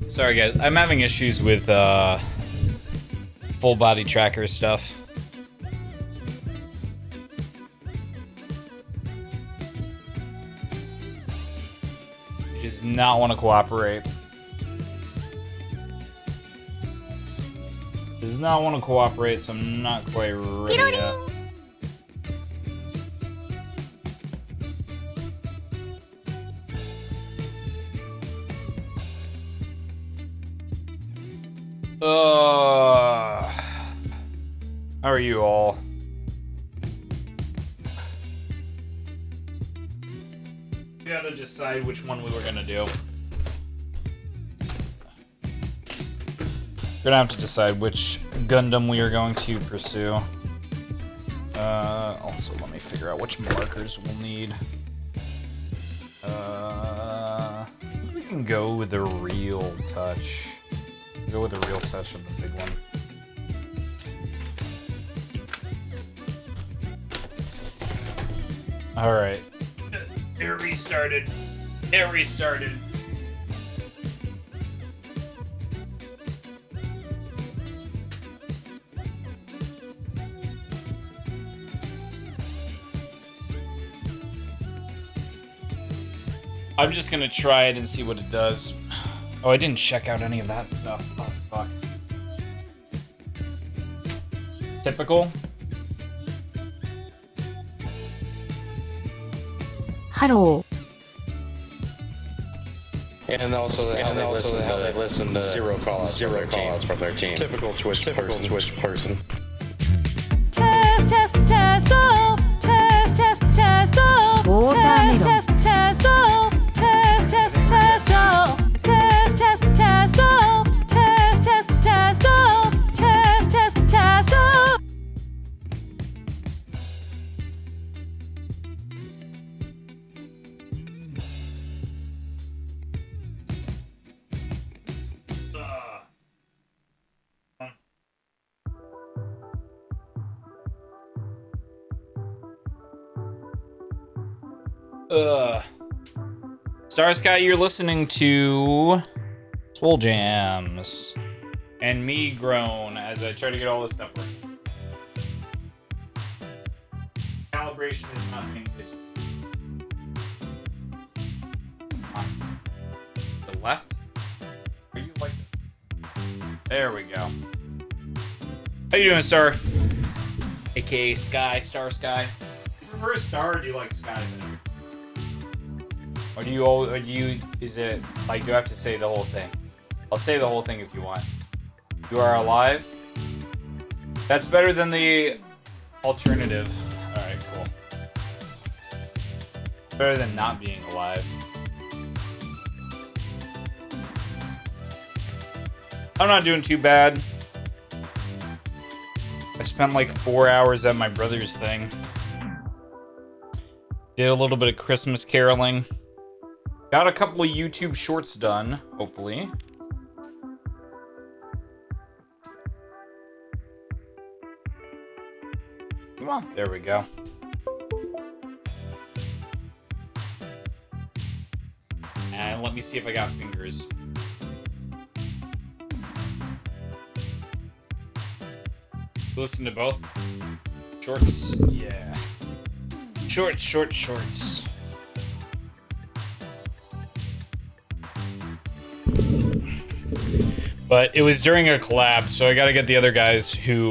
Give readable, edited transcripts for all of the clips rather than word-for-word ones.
Sorry guys, I'm having issues with full body tracker stuff. It does not want to cooperate. Does not want to cooperate, so I'm not quite ready yet. How are you all? We gotta decide which one we were gonna do. We're gonna have to decide which Gundam we are going to pursue. Also, let me figure out which markers we'll need. We can go with the real touch. Go with the real touch of the big one. Alright. It restarted. It restarted. I'm just gonna try it and see what it does. Oh, I didn't check out any of that stuff. Oh, fuck. Typical. Hello. And also how they listen to zero callouts from their team. Typical Twitch person. Test, test, test, go. Test, test, test, go. Test, test, test, go. Test, test, test, go. Test, test, test, go. Test, test, test, go. Test, test, test, go. Star Sky, you're listening to Swole Jams and me groan as I try to get all this stuff working. Calibration is not being on the left. Are you like there we go. How you doing, Star? AKA Sky, Star Sky. Do you prefer Star or do you like Sky better? Or do you, is it, like, do I have to say the whole thing? I'll say the whole thing if you want. You are alive? That's better than the alternative. Alright, cool. Better than not being alive. I'm not doing too bad. I spent like 4 hours at my brother's thing. Did a little bit of Christmas caroling. Got a couple of YouTube shorts done, hopefully. Come on, there we go. And let me see if I got fingers. Listen to both. Shorts, yeah. Shorts. But it was during a collab, so I gotta get the other guys who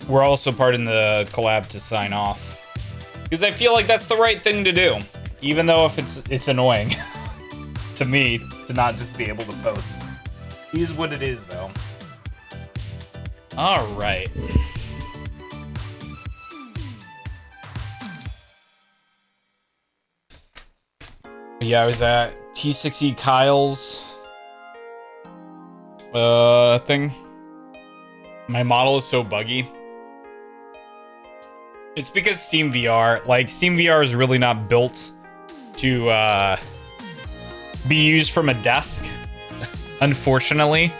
were also part in the collab to sign off. Because I feel like that's the right thing to do. Even though if it's annoying to me to not just be able to post. It is what it is, though. Alright. Yeah, I was at T6E Kyle's thing. My model is so buggy. It's because Steam VR, like, Steam VR is really not built to be used from a desk, unfortunately.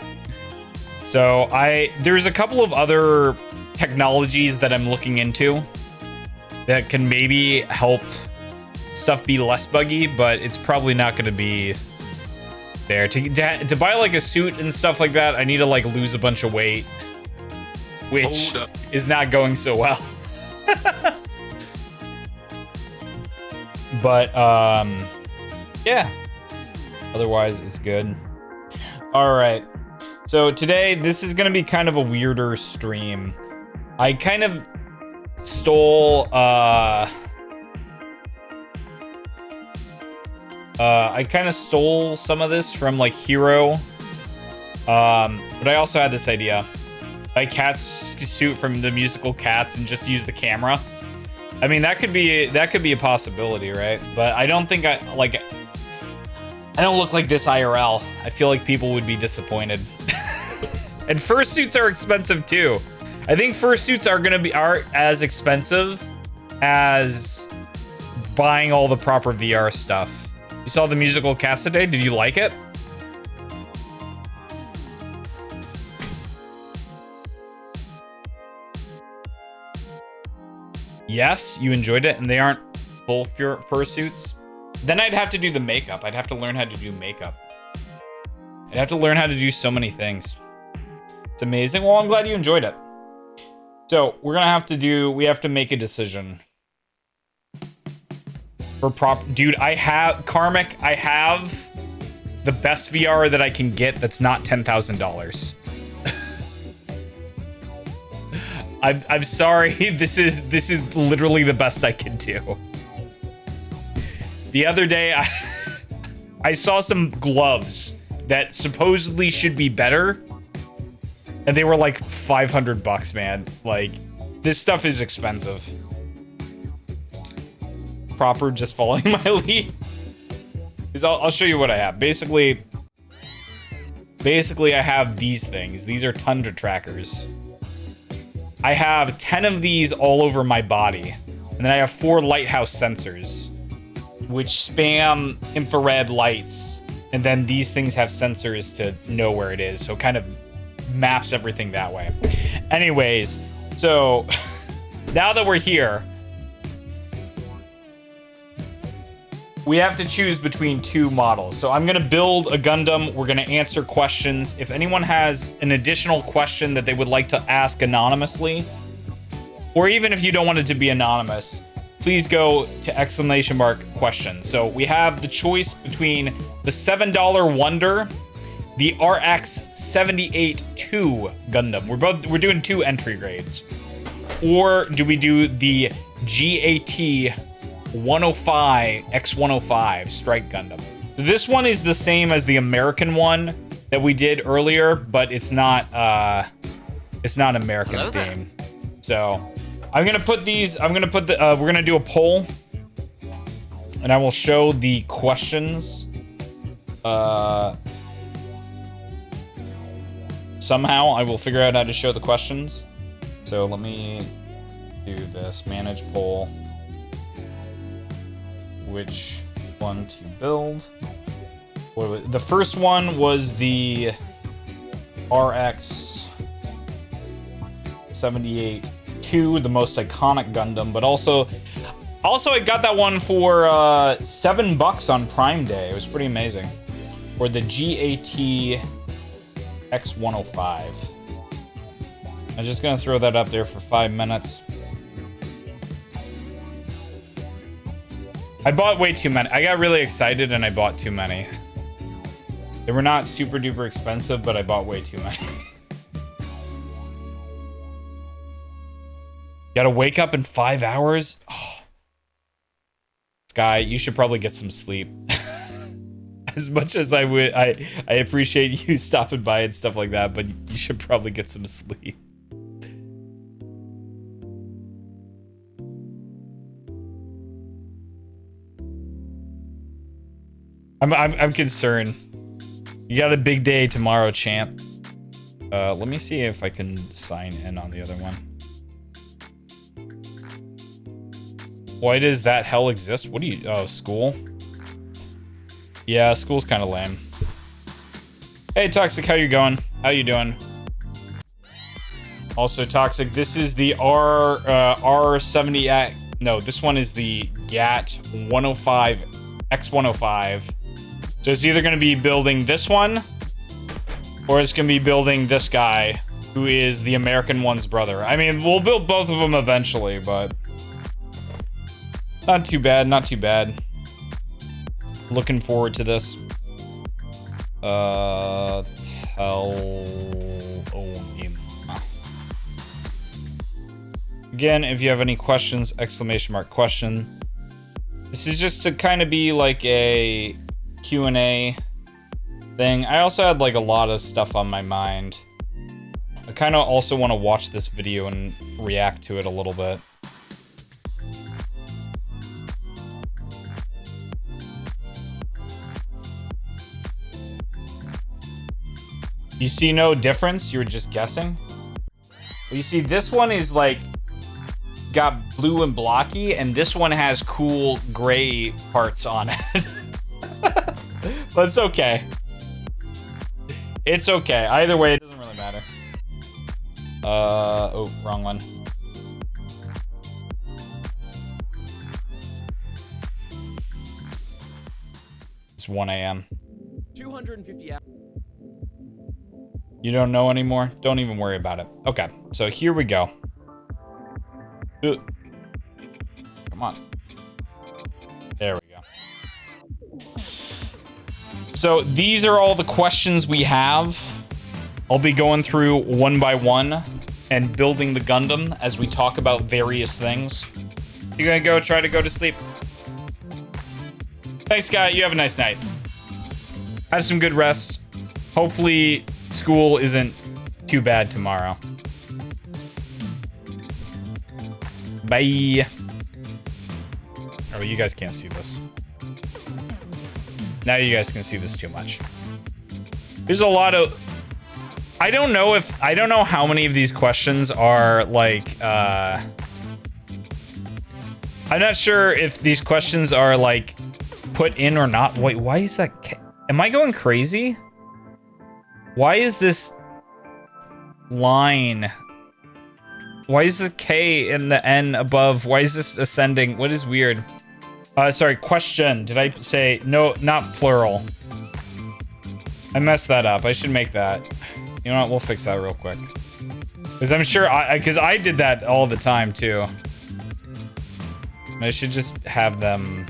So there's a couple of other technologies that I'm looking into that can maybe help stuff be less buggy, but it's probably not going to be there. To buy like a suit and stuff like that, I need to like lose a bunch of weight, which is not going so well. But yeah, otherwise it's good. All right, so today this is gonna be kind of a weirder stream. I kind of stole I kind of stole some of this from like Hero, but I also had this idea. Like Cat's suit from the musical Cats and just use the camera. I mean, that could be a possibility, right? But I don't think I don't look like this IRL. I feel like people would be disappointed. And fursuits are expensive too. I think fursuits are as expensive as buying all the proper VR stuff. You saw the musical Cats today? Did you like it? Yes, you enjoyed it, and they aren't full fursuits. Then I'd have to do the makeup. I'd have to learn how to do makeup. I'd have to learn how to do so many things. It's amazing. Well, I'm glad you enjoyed it. So we have to make a decision. Dude, I have the best VR that I can get that's not $10,000. I'm sorry. This is literally the best I can do. The other day, I saw some gloves that supposedly should be better, and they were like $500, man. Like, this stuff is expensive. Proper, just following my lead. I'll show you what I have. Basically, I have these things. These are tundra trackers. I have 10 of these all over my body. And then I have 4 lighthouse sensors, which spam infrared lights. And then these things have sensors to know where it is. So it kind of maps everything that way. Anyways, so now that we're here, we have to choose between 2 models. So I'm gonna build a Gundam. We're gonna answer questions. If anyone has an additional question that they would like to ask anonymously, or even if you don't want it to be anonymous, please go to !questions. So we have the choice between the $7 Wonder, the RX-78-2 Gundam. We're doing 2 entry grades. Or do we do the GAT 105 X105 Strike Gundam? So this one is the same as the American one that we did earlier, but it's not American themed. So I'm gonna put these. We're gonna do a poll, and I will show the questions. Somehow I will figure out how to show the questions. So let me do this. Manage poll. Which one to build? The first one was the RX-78-2, the most iconic Gundam, but also I got that one for $7 on Prime Day. It was pretty amazing. Or the GAT X105. I'm just gonna throw that up there for 5 minutes. I bought way too many. I got really excited and I bought too many. They were not super duper expensive, but I bought way too many. Gotta wake up in 5 hours? Oh. Sky, you should probably get some sleep. As much as I appreciate you stopping by and stuff like that, but you should probably get some sleep. I'm concerned. You got a big day tomorrow, champ. Let me see if I can sign in on the other one. Why does that hell exist? What do you... Oh, school? Yeah, school's kind of lame. Hey, Toxic, how you going? How you doing? Also, Toxic, this is the R70 No, this one is the GAT 105 X105. So it's either going to be building this one, or it's going to be building this guy, who is the American one's brother. I mean, we'll build both of them eventually, but not too bad, not too bad. Looking forward to this. Tell Onim. Again, if you have any questions, exclamation mark question. This is just to kind of be like a Q&A thing. I also had like a lot of stuff on my mind. I kind of also want to watch this video and react to it a little bit. You see no difference? You were just guessing? Well, you see, this one is like got blue and blocky, and this one has cool gray parts on it. But it's okay. It's okay. Either way, it doesn't really matter. Oh, wrong one. It's 1 a.m. 250 hours. You don't know anymore? Don't even worry about it. Okay, so here we go. Come on. There we go. So these are all the questions we have. I'll be going through one by one and building the Gundam as we talk about various things. You're gonna go try to go to sleep. Thanks, Scott. You have a nice night. Have some good rest. Hopefully school isn't too bad tomorrow. Bye. Oh, you guys can't see this. Now you guys can see this too much. There's a lot of... I don't know how many of these questions are like, I'm not sure if these questions are like put in or not. Wait, why is that? Am I going crazy? Why is this line? Why is the K and the N above? Why is this ascending? What is weird? Sorry, question. Did I say no? Not plural. I messed that up. I should make that. You know what? We'll fix that real quick. Because I'm sure because I did that all the time too. I should just have them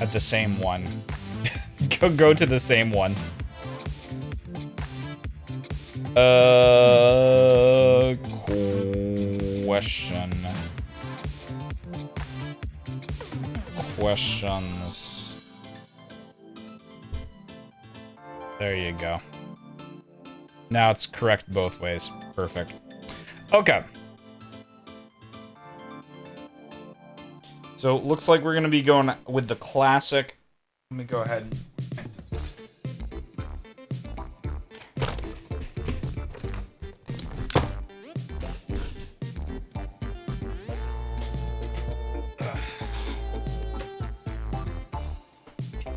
at the same one. Go to the same one. Question. Questions. There you go. Now it's correct both ways. Perfect. Okay. So it looks like we're going to be going with the classic. Let me go ahead and...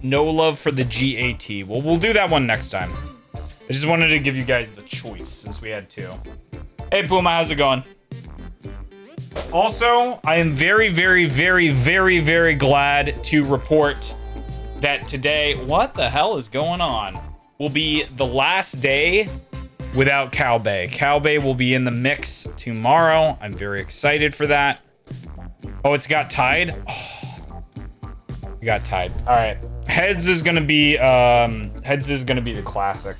No love for the GAT. Well, we'll do that one next time. I just wanted to give you guys the choice since we had two. Hey, Puma, how's it going? Also, I am very, very, very, very, very glad to report that today, what the hell is going on, will be the last day without Cowbay. Cowbay will be in the mix tomorrow. I'm very excited for that. Oh, it's got tied? Oh, it got tied. All right. Heads is gonna be the classic.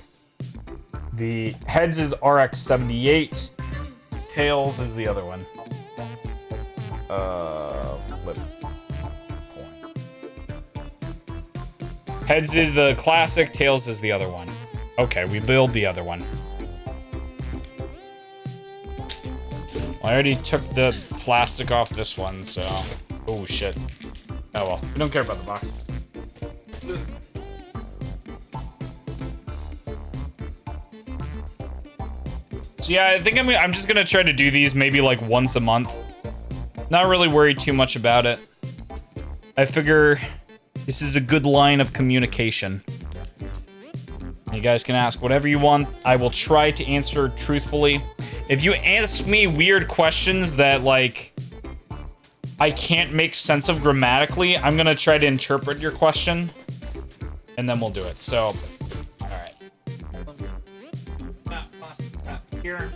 The Heads is RX-78. Tails is the other one. Flip coin. Heads is the classic. Tails is the other one. Okay, we build the other one. I already took the plastic off this one, so... Oh, shit. Oh, well. I don't care about the box. So yeah, I think I'm just gonna try to do these maybe like once a month. Not really worried too much about it. I figure this is a good line of communication. You guys can ask whatever you want. I will try to answer truthfully. If you ask me weird questions that like I can't make sense of grammatically, I'm gonna try to interpret your question, and then we'll do it. So, all right. Here.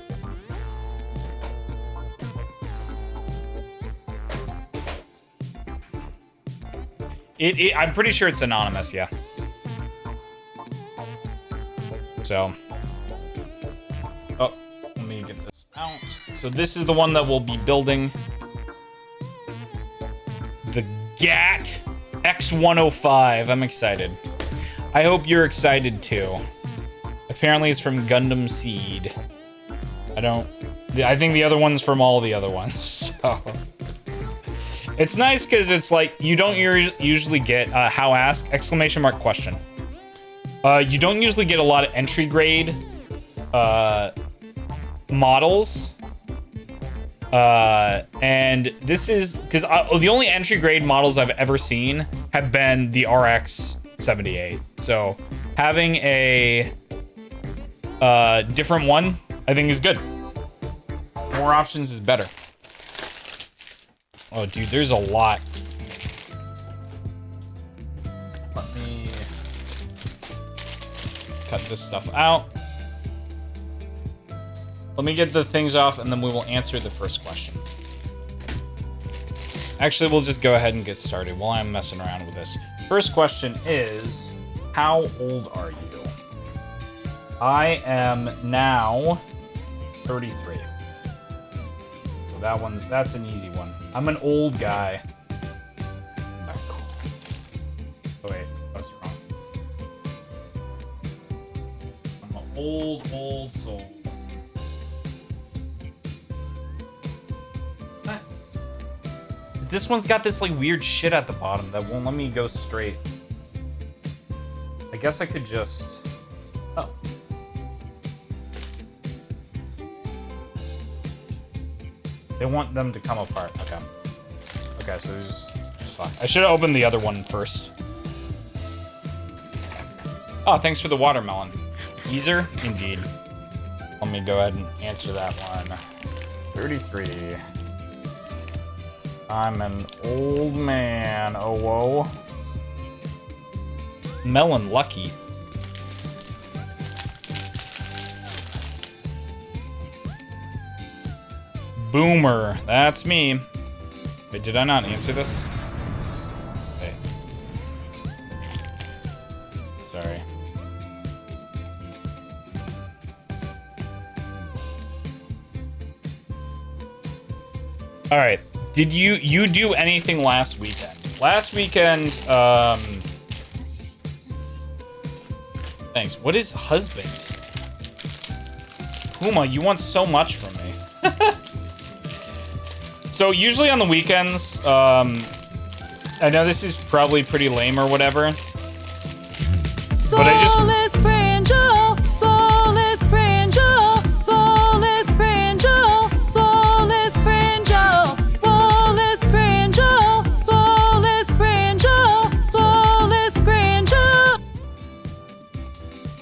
I'm pretty sure it's anonymous, yeah. So, oh, let me get this out. So this is the one that we'll be building. The GAT X105. I'm excited. I hope you're excited too. Apparently it's from Gundam Seed. I think the other one's from all the other ones, so. It's nice because it's like, you don't usually get, how ask, exclamation mark question. You don't usually get a lot of entry grade, models. And this is, because the only entry grade models I've ever seen have been the RX-78. So having a, different one, I think is good. More options is better. Oh, dude, there's a lot. Let me cut this stuff out. Let me get the things off, and then we will answer the first question. Actually, we'll just go ahead and get started while I'm messing around with this. First question is, how old are you? I am now 33. So that's an easy one. I'm an old guy. Oh, wait, that's wrong. I'm an old soul. Ah. This one's got this like weird shit at the bottom that won't let me go straight. I guess I could just... Oh. They want them to come apart. Okay. Okay, so there's fine. I should have opened the other one first. Oh, thanks for the watermelon. Easer? Indeed. Let me go ahead and answer that one. 33. I'm an old man. Oh, whoa. Melon Lucky. Boomer. That's me. Wait, did I not answer this? Okay. Sorry. All right. Did you do anything last weekend? Last weekend, thanks. What is husband? Puma, you want so much from me. So usually on the weekends, I know this is probably pretty lame or whatever, but I just...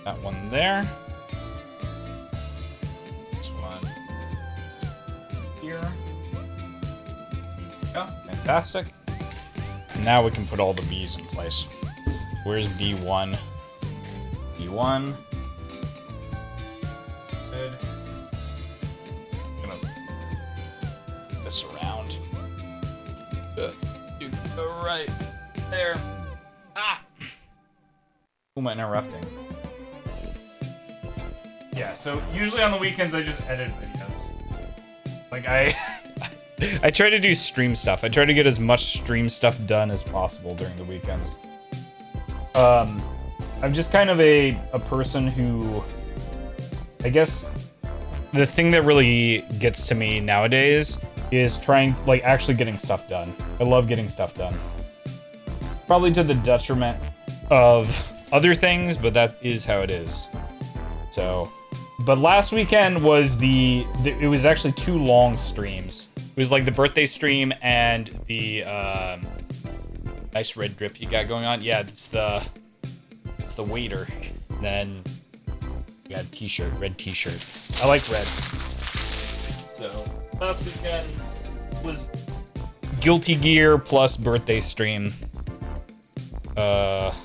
That one there. This one here. Oh, fantastic. And now we can put all the B's in place. Where's B1? B1. Good. I'm gonna move this around. Right there. Ah! Who am I interrupting? Yeah, so usually on the weekends I just edit videos. Like I try to do stream stuff. I try to get as much stream stuff done as possible during the weekends. I'm just kind of a person who, I guess, the thing that really gets to me nowadays is actually getting stuff done. I love getting stuff done. Probably to the detriment of other things, but that is how it is. So, but last weekend was it was actually 2 long streams. It was like the birthday stream and the nice red drip you got going on. Yeah, it's the waiter. Then you got a t-shirt, red t-shirt. I like red. So last weekend was Guilty Gear plus birthday stream. Plus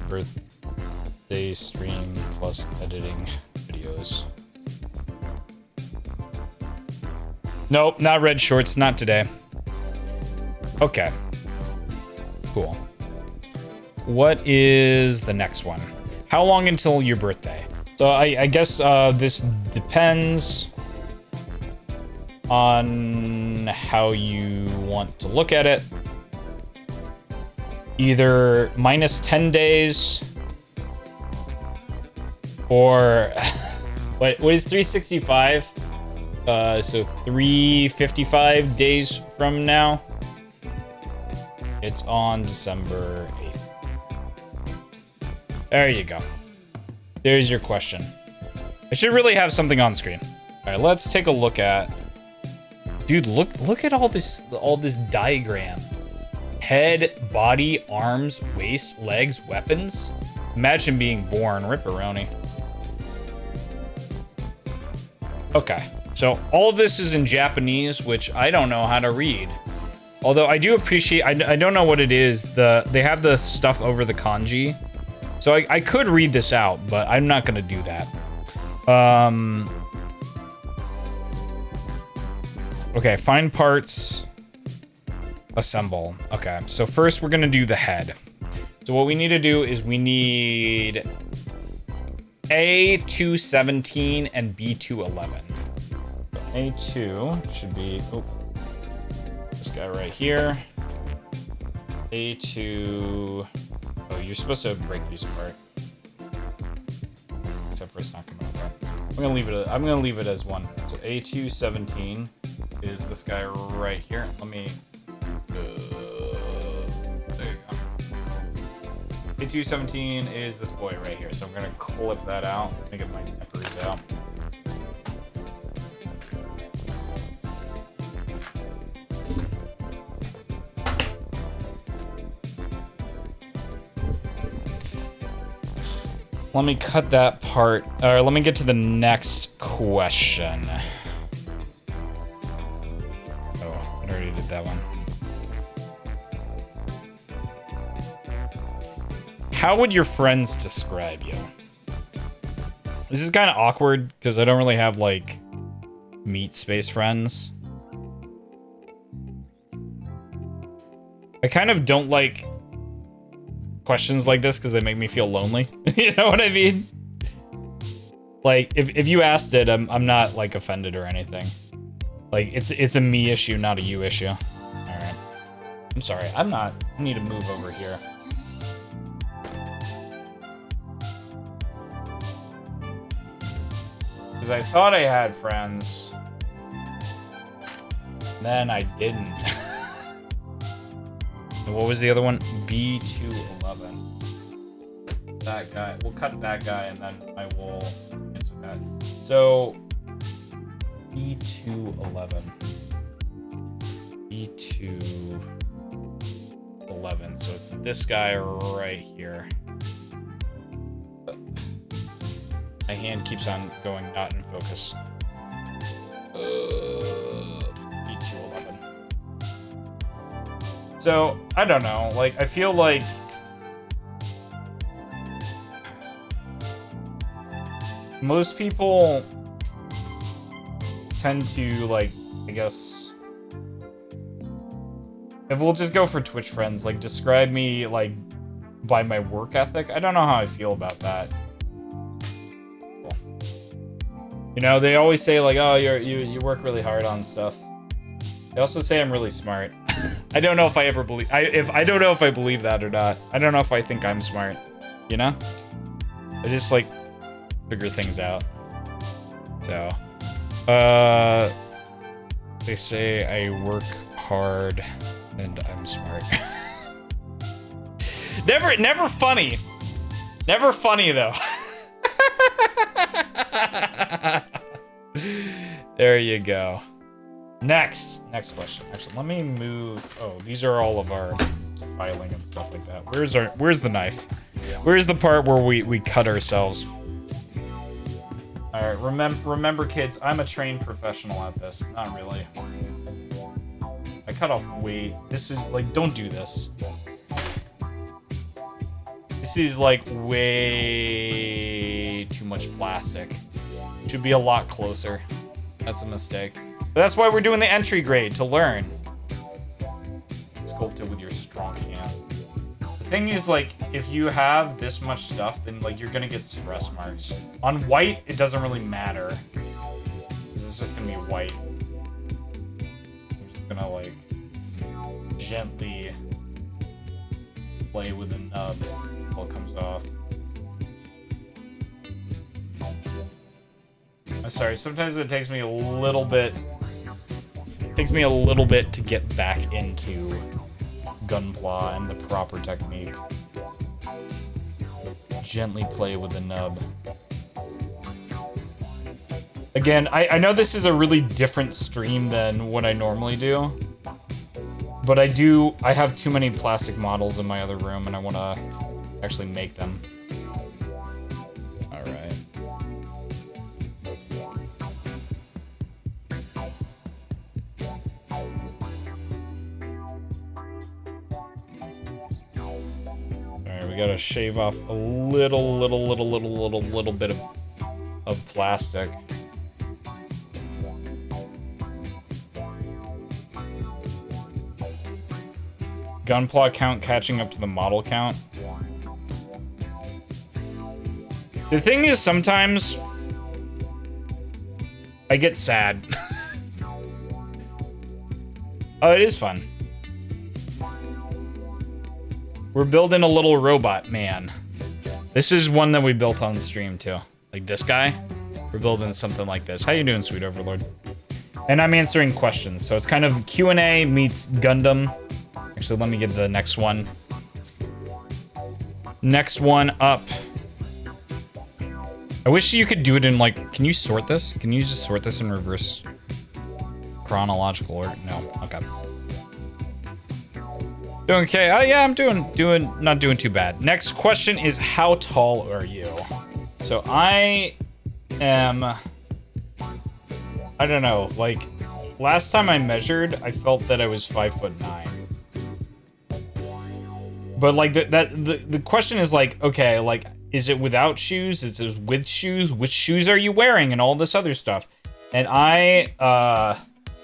birthday stream plus editing videos. Nope, not red shorts, not today. Okay. Cool. What is the next one? How long until your birthday? So I guess this depends on how you want to look at it. Either minus 10 days or what is 365? So 355 days from now. It's on December 8th. There you go. There's your question. I should really have something on screen. All right, let's take a look at. Dude, look at all this diagram. Head, body, arms, waist, legs, weapons. Imagine being born, ripperoni. Okay, so all of this is in Japanese, which I don't know how to read. Although I do appreciate, I don't know what it is. They have the stuff over the kanji. So I could read this out, but I'm not gonna do that. Okay, find parts, assemble. Okay, so first we're gonna do the head. So what we need to do is we need A217 and B211. A2 should be, oh, this guy right here. A2, oh, you're supposed to break these apart. Except for it's not coming apart. I'm gonna leave it as one. So A217 is this guy right here. Let me, there you go. A217 is this boy right here. So I'm gonna clip that out. Let me get my nippers out. Let me cut that part, or let me get to the next question. Oh, I already did that one. How would your friends describe you? This is kind of awkward because I don't really have like meat space friends. I kind of don't like questions like this because they make me feel lonely. You know what I mean? Like if you asked it, I'm not like offended or anything. Like it's a me issue, not a you issue. All right. I'm sorry. I need to move over here. Because I thought I had friends. Then I didn't. And what was the other one? B211. That guy. We'll cut that guy and then I will answer that. So B211. B211. So it's this guy right here. My hand keeps on going not in focus. B211. So, I don't know. Like, I feel like most people tend to, like, I guess, if we'll just go for Twitch friends, like, describe me, like, by my work ethic. I don't know how I feel about that. You know, they always say like, "Oh, you work really hard on stuff." They also say I'm really smart. I don't know if I ever believe. I don't know if I believe that or not. I don't know if I think I'm smart. You know, I just like figure things out. So, they say I work hard and I'm smart. Never funny. Never funny though. There you go. Next question. Actually, let me move. Oh, these are all of our filing and stuff like that. Where's the knife? Where's the part where we cut ourselves? All right, remember kids, I'm a trained professional at this. Not really. I cut off way. This is like, don't do this. This is like way too much plastic. Should be a lot closer. That's a mistake. But that's why we're doing the entry grade, to learn. Sculpt it with your strong hands. The thing is, like, if you have this much stuff, then like you're gonna get stress marks. On white, it doesn't really matter. This is just gonna be white. I'm just gonna like gently play with the nub until it comes off. I'm sorry, sometimes it takes me a little bit. It takes me a little bit to get back into Gunpla and the proper technique. Gently play with the nub. Again, I know this is a really different stream than what I normally do. But I have too many plastic models in my other room and I want to actually make them. Alright. Alright, we gotta shave off a little bit of plastic. Gunpla count catching up to the model count. The thing is, sometimes I get sad. Oh, it is fun. We're building a little robot man. This is one that we built on the stream too. Like this guy. We're building something like this. How you doing, sweet overlord? And I'm answering questions, so it's kind of Q&A meets Gundam. Actually, let me get the next one. Next one up. I wish you could do it in, like, can you sort this? Can you just sort this in reverse chronological order? No. Okay. Doing okay. Oh, yeah, I'm not doing too bad. Next question is, how tall are you? So I am, I don't know, like, last time I measured, I felt that I was 5'9". But like the question is like, okay, like, is it without shoes? Is it with shoes? Which shoes are you wearing? And all this other stuff. And I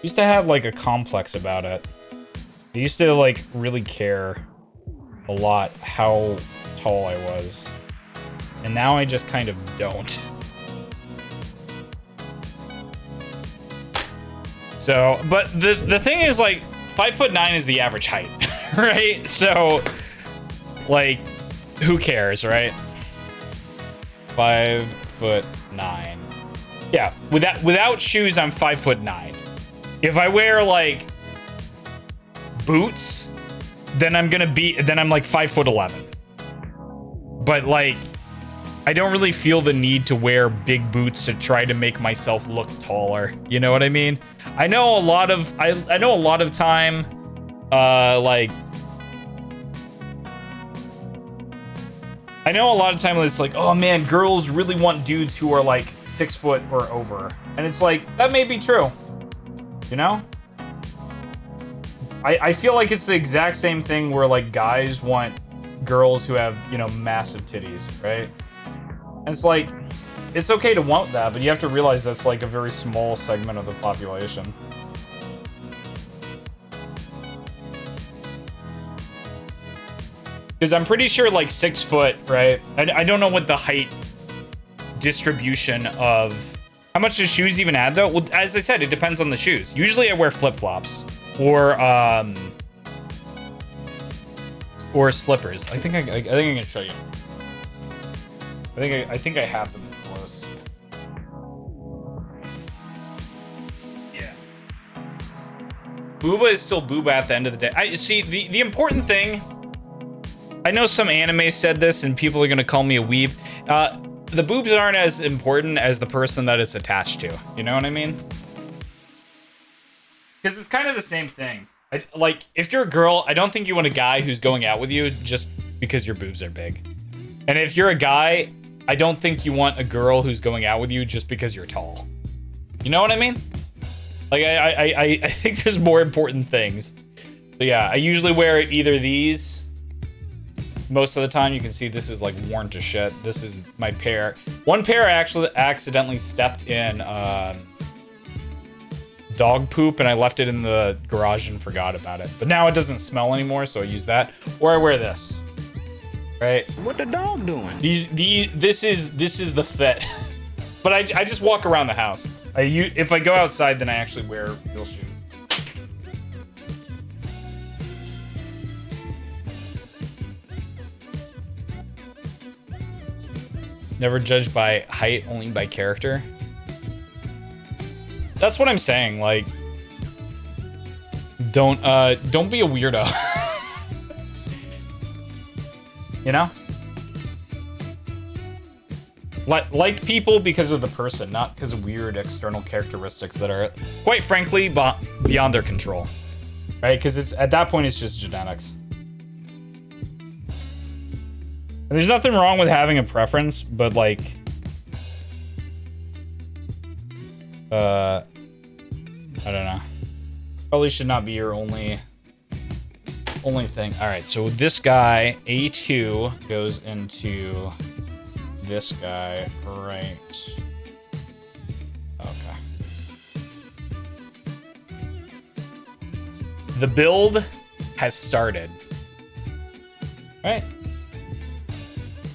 used to have like a complex about it. I used to like really care a lot how tall I was. And now I just kind of don't. So, but the thing is, like, 5'9" is the average height, right? So, like, who cares, right? 5'9". Yeah, without shoes, I'm 5'9". If I wear like boots, then I'm like 5'11". But like, I don't really feel the need to wear big boots to try to make myself look taller. You know what I mean? I know a lot of time, like, I know a lot of time it's like, oh man, girls really want dudes who are like 6 foot or over. And it's like, that may be true. You know? I feel like it's the exact same thing where like guys want girls who have, you know, massive titties, right? And it's like, it's okay to want that, but you have to realize that's like a very small segment of the population. Because I'm pretty sure like 6 foot, right? I don't know what the height distribution of... How much does shoes even add though? Well, as I said, it depends on the shoes. Usually I wear flip-flops or slippers. I think I can show you. I think I have them close. Yeah. Booba is still Booba at the end of the day. I see the important thing. I know some anime said this, and people are gonna call me a weeb. The boobs aren't as important as the person that it's attached to. You know what I mean? Because it's kind of the same thing. Like, if you're a girl, I don't think you want a guy who's going out with you just because your boobs are big. And if you're a guy, I don't think you want a girl who's going out with you just because you're tall. You know what I mean? Like, I think there's more important things. So yeah, I usually wear either these. Most of the time, you can see this is like worn to shit. This is my pair. One pair I actually accidentally stepped in dog poop, and I left it in the garage and forgot about it. But now it doesn't smell anymore, so I use that. Or I wear this. Right? What the dog doing? This is the fit. But I just walk around the house. If I go outside, then I actually wear real shoes. Never judged by height, only by character. That's what I'm saying. Like, don't be a weirdo. You know? Like people because of the person, not because of weird external characteristics that are, quite frankly, beyond their control. Right? Because it's at that point, it's just genetics. And there's nothing wrong with having a preference, but like, I don't know. Probably should not be your only thing. All right, so this guy A2 goes into this guy right. Okay. The build has started. Right?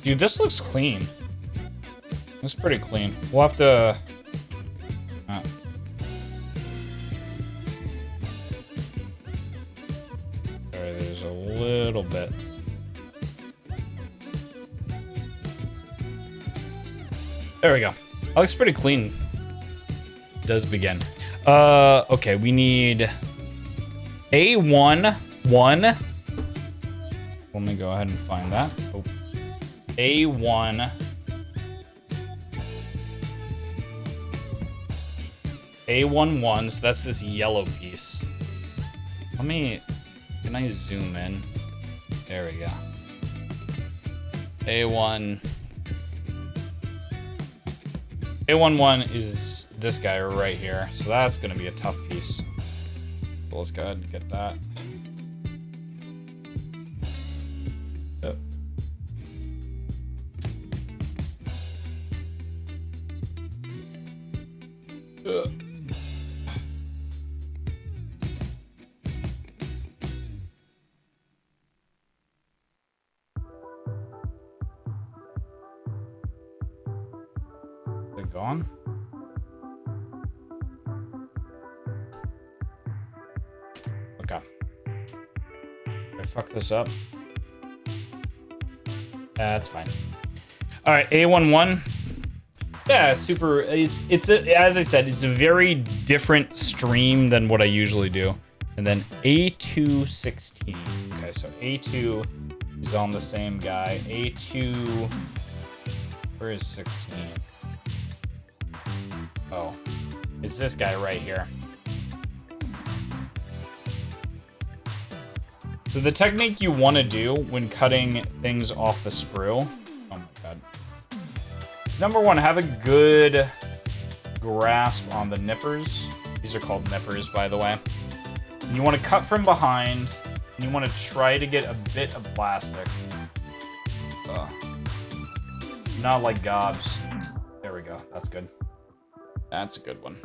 Dude, this looks clean. Looks pretty clean. We'll have to... Sorry, there's a little bit. There we go. That looks pretty clean. It does begin. Okay, we need A1. Let me go ahead and find that. Oh. A1. A11, so that's this yellow piece. Can I zoom in? There we go. A11 is this guy right here, so that's gonna be a tough piece. So let's go ahead and get that. Is it gone? Okay. Did I fuck this up? That's fine. All right, A11. Yeah, super. It's as I said, it's a very different stream than what I usually do. And then A216. Okay, so A2 is on the same guy. A2. Where is 16? Oh, it's this guy right here. So the technique you want to do when cutting things off the sprue. Oh my god. So number one, have a good grasp on the nippers. These are called nippers, by the way. And you want to cut from behind, and you want to try to get a bit of plastic. Not like gobs. There we go. That's good. That's a good one.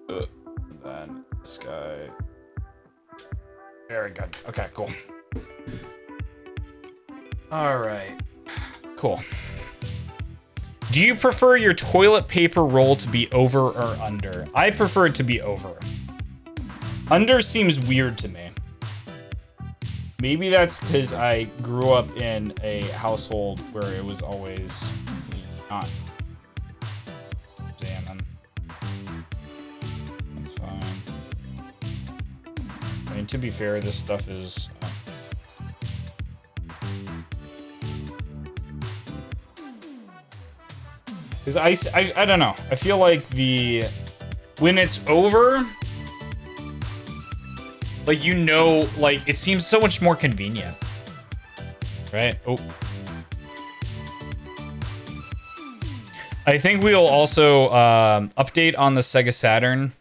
And then this guy. Very good. Okay, cool. All right. Cool. Do you prefer your toilet paper roll to be over or under? I prefer it to be over. Under seems weird to me. Maybe that's because I grew up in a household where it was always not examined. That's fine. I mean, to be fair, this stuff is... Because I don't know. I feel like when it's over, like, you know, like, it seems so much more convenient. Right? Oh. I think we'll also update on the Sega Saturn.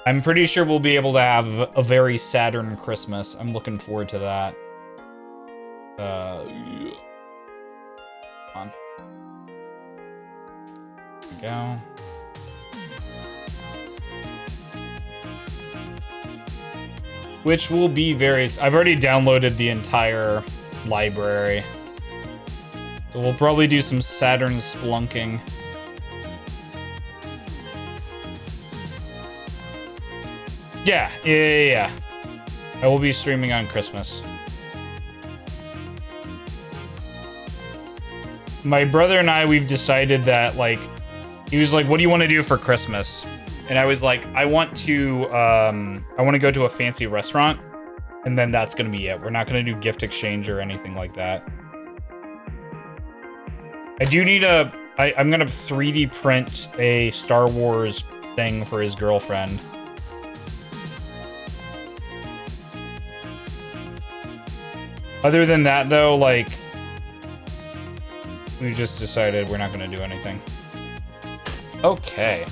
I'm pretty sure we'll be able to have a very Saturn Christmas. I'm looking forward to that. Yeah. On. There we go. Which will be very... I've already downloaded the entire library. So we'll probably do some Saturn splunking. Yeah. I will be streaming on Christmas. My brother and I, we've decided that, like, he was like, what do you want to do for Christmas? And I was like, I want to go to a fancy restaurant, and then that's going to be it. We're not going to do gift exchange or anything like that. I do need I'm going to 3D print a Star Wars thing for his girlfriend. Other than that, though, like, we just decided we're not going to do anything. Okay.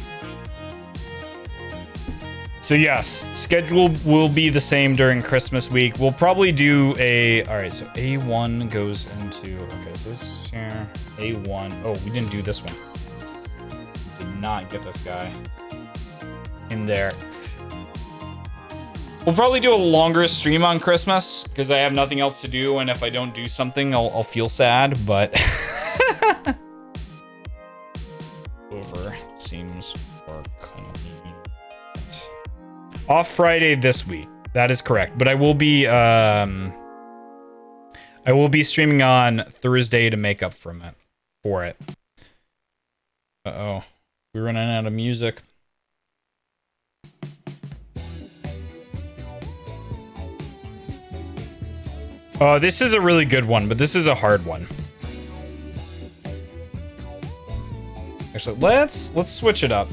So yes, schedule will be the same during Christmas week. We'll probably do a... Alright, so A1 goes into... Okay, so this is here. A1. Oh, we didn't do this one. Did not get this guy in there. We'll probably do a longer stream on Christmas, because I have nothing else to do, and if I don't do something, I'll feel sad, but... Over seems more convenient. Off Friday this week. That is correct, but I will be streaming on Thursday to make up for it. Uh-oh. We're running out of music. This is a really good one, but this is a hard one. Actually, let's switch it up.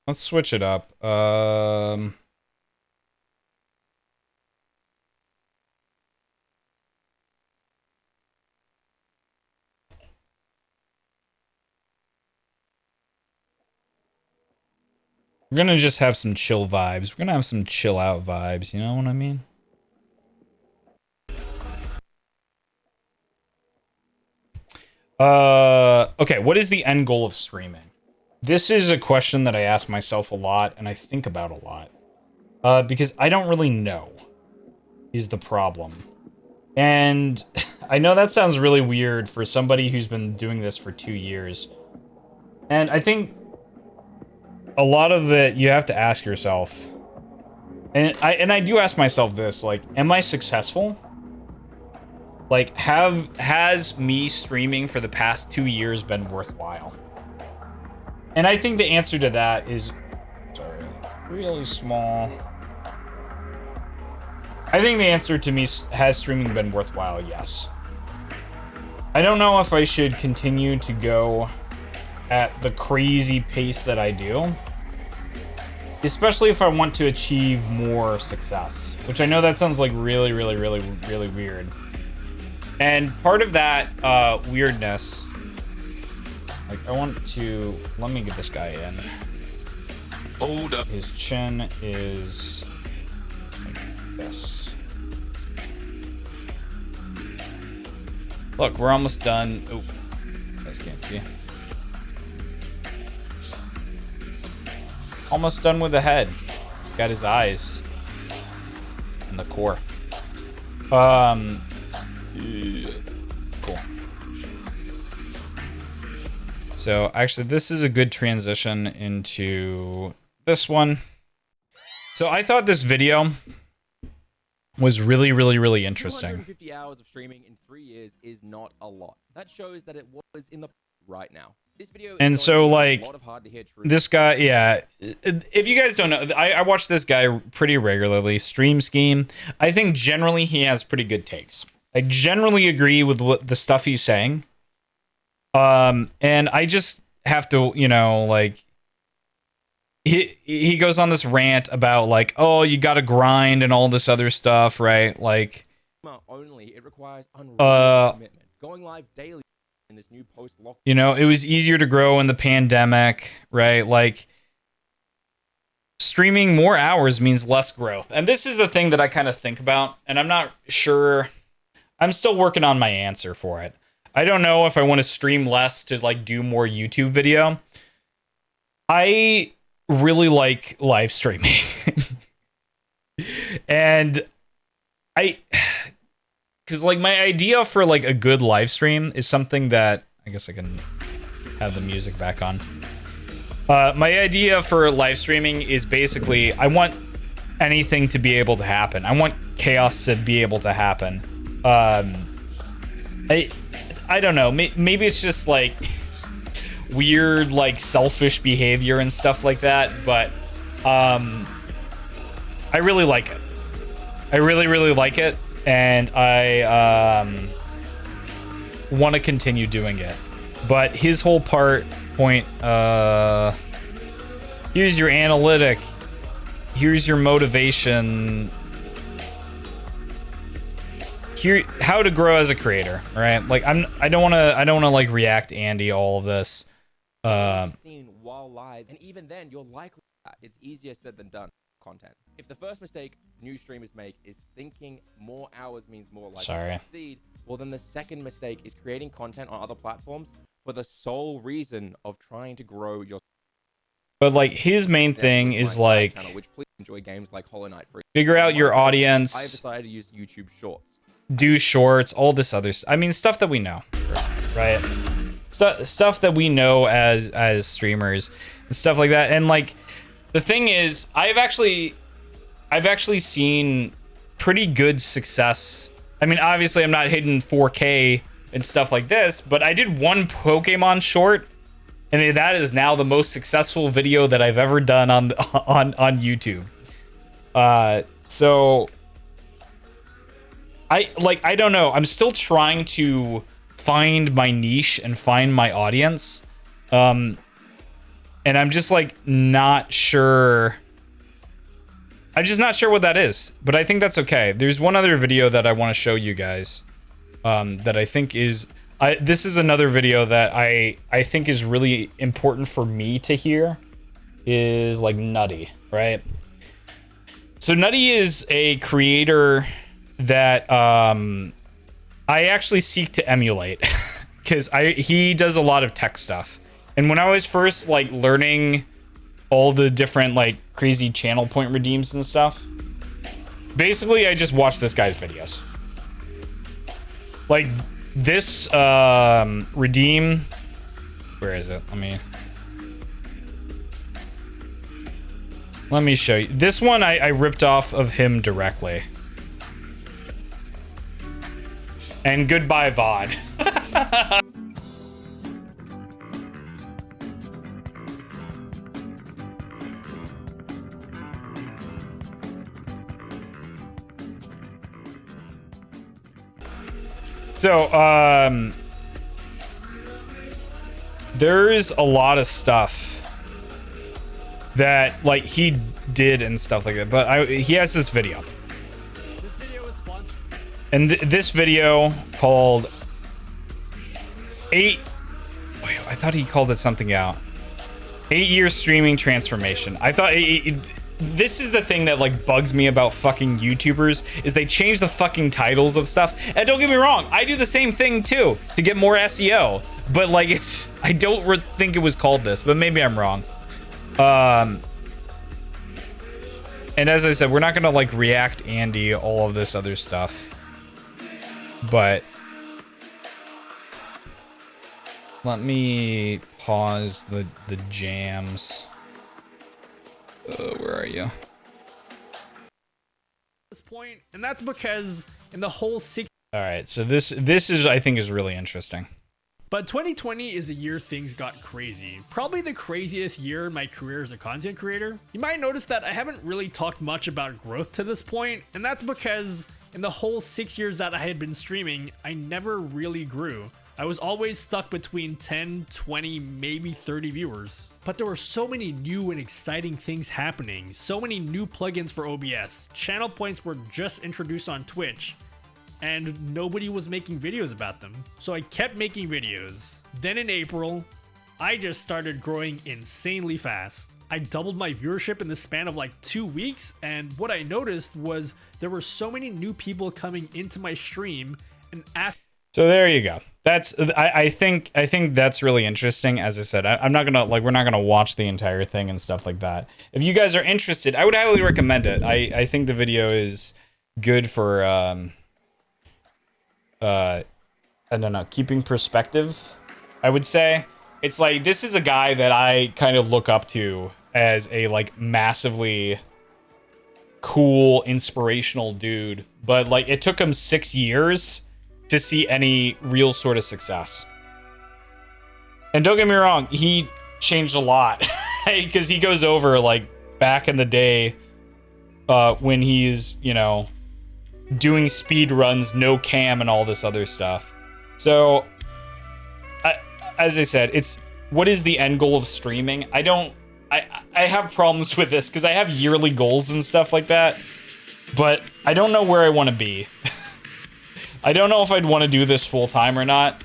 Let's switch it up. We're gonna just have some chill vibes. We're gonna have some chill out vibes, you know what I mean? Okay, what is the end goal of streaming? This is a question that I ask myself a lot, and I think about a lot. Because I don't really know, is the problem. And I know that sounds really weird for somebody who's been doing this for 2 years. And I think a lot of it, you have to ask yourself. And I do ask myself this, like, am I successful? Like, has me streaming for the past 2 years been worthwhile? And I think the answer to that is, sorry, really small. I think the answer to me, has streaming been worthwhile? Yes. I don't know if I should continue to go at the crazy pace that I do, especially if I want to achieve more success, which I know that sounds like really weird. And part of that weirdness, like, I want to, let me get this guy in. Hold up. His chin is like this. Look, we're almost done. Oh, you guys can't see. Almost done with the head. Got his eyes and the core. Cool. So actually, this is a good transition into this one. So I thought this video was really interesting. 250 hours of streaming in 3 years is not a lot. That shows that it was in the right now. This video and is so, going to like, a lot of hard to hear truth. this guy, yeah. If you guys don't know, I watch this guy pretty regularly. Stream Scheme. I think generally he has pretty good takes. I generally agree with what the stuff he's saying. And I just have to, you know, like, he goes on this rant about, like, oh, you gotta grind and all this other stuff, right? Like, only it requires unreal commitment. Going live daily in this new post-lock. You know, it was easier to grow in the pandemic, right? Like, streaming more hours means less growth. And this is the thing that I kind of think about, and I'm not sure. I'm still working on my answer for it. I don't know if I want to stream less to like do more YouTube video. I really like live streaming. And because like my idea for like a good live stream is something that, I guess I can have the music back on. My idea for live streaming is basically I want anything to be able to happen. I want chaos to be able to happen. I don't know. Maybe it's just like weird, like selfish behavior and stuff like that. But I really like it. I really, really like it, and I want to continue doing it. But his whole point, here's your analytic, here's your motivation, here how to grow as a creator, right? Like I don't want to like react Andy all of this. Seen while live, and even then, you're likely it's easier said than done. Content. If the first mistake new streamers make is thinking more hours means more likely to succeed, well then the second mistake is creating content on other platforms for the sole reason of trying to grow your. But like his main thing is like channel, which please enjoy games like Hollow Knight for figure out your audience. I decided to use YouTube Shorts. Do shorts, all this other stuff. I mean, stuff that we know, right? Stuff that we know as streamers and stuff like that. And like the thing is, I've actually seen pretty good success. I mean, obviously I'm not hitting 4K and stuff like this, but I did one Pokemon short, and that is now the most successful video that I've ever done on YouTube. So I don't know. I'm still trying to find my niche and find my audience. And I'm just like not sure. I'm just not sure what that is, but I think that's okay. There's one other video that I want to show you guys that I think is this is another video that I think is really important for me to hear, is like Nutty, right? So Nutty is a creator that I actually seek to emulate because he does a lot of tech stuff. And when I was first like learning all the different like crazy channel point redeems and stuff, basically I just watched this guy's videos. Like this redeem, where is it? Let me show you. This one I ripped off of him directly. And goodbye VOD. So, there's a lot of stuff that like he did and stuff like that, but he has this video. This video is sponsored. And this video called I thought he called it something out. 8-year streaming transformation. I thought this is the thing that like bugs me about fucking YouTubers is they change the fucking titles of stuff. And don't get me wrong, I do the same thing too to get more SEO. But like I don't think it was called this, but maybe I'm wrong. And as I said, we're not gonna like react Andy all of this other stuff. But let me pause the jams. Where are you? This point, and that's because in the whole All right, so this is I think is really interesting. But 2020 is a year things got crazy. Probably the craziest year in my career as a content creator. You might notice that I haven't really talked much about growth to this point, and that's because in the whole 6 years that I had been streaming, I never really grew. I was always stuck between 10, 20, maybe 30 viewers. But there were so many new and exciting things happening, so many new plugins for OBS, channel points were just introduced on Twitch, and nobody was making videos about them. So I kept making videos. Then in April, I just started growing insanely fast. I doubled my viewership in the span of like 2 weeks, and what I noticed was there were so many new people coming into my stream and asking. So there you go. That's I think that's really interesting. As I said, I'm not gonna we're not gonna watch the entire thing and stuff like that. If you guys are interested, I would highly recommend it. I think the video is good for I don't know, keeping perspective. I would say it's like, this is a guy that I kind of look up to as a like massively cool, inspirational dude, but like it took him 6 years to see any real sort of success. And don't get me wrong, he changed a lot because he goes over like back in the day when he's, you know, doing speed runs, no cam and all this other stuff. So as I said, it's what is the end goal of streaming? I have problems with this because I have yearly goals and stuff like that, but I don't know where I want to be. I don't know if I'd want to do this full time or not.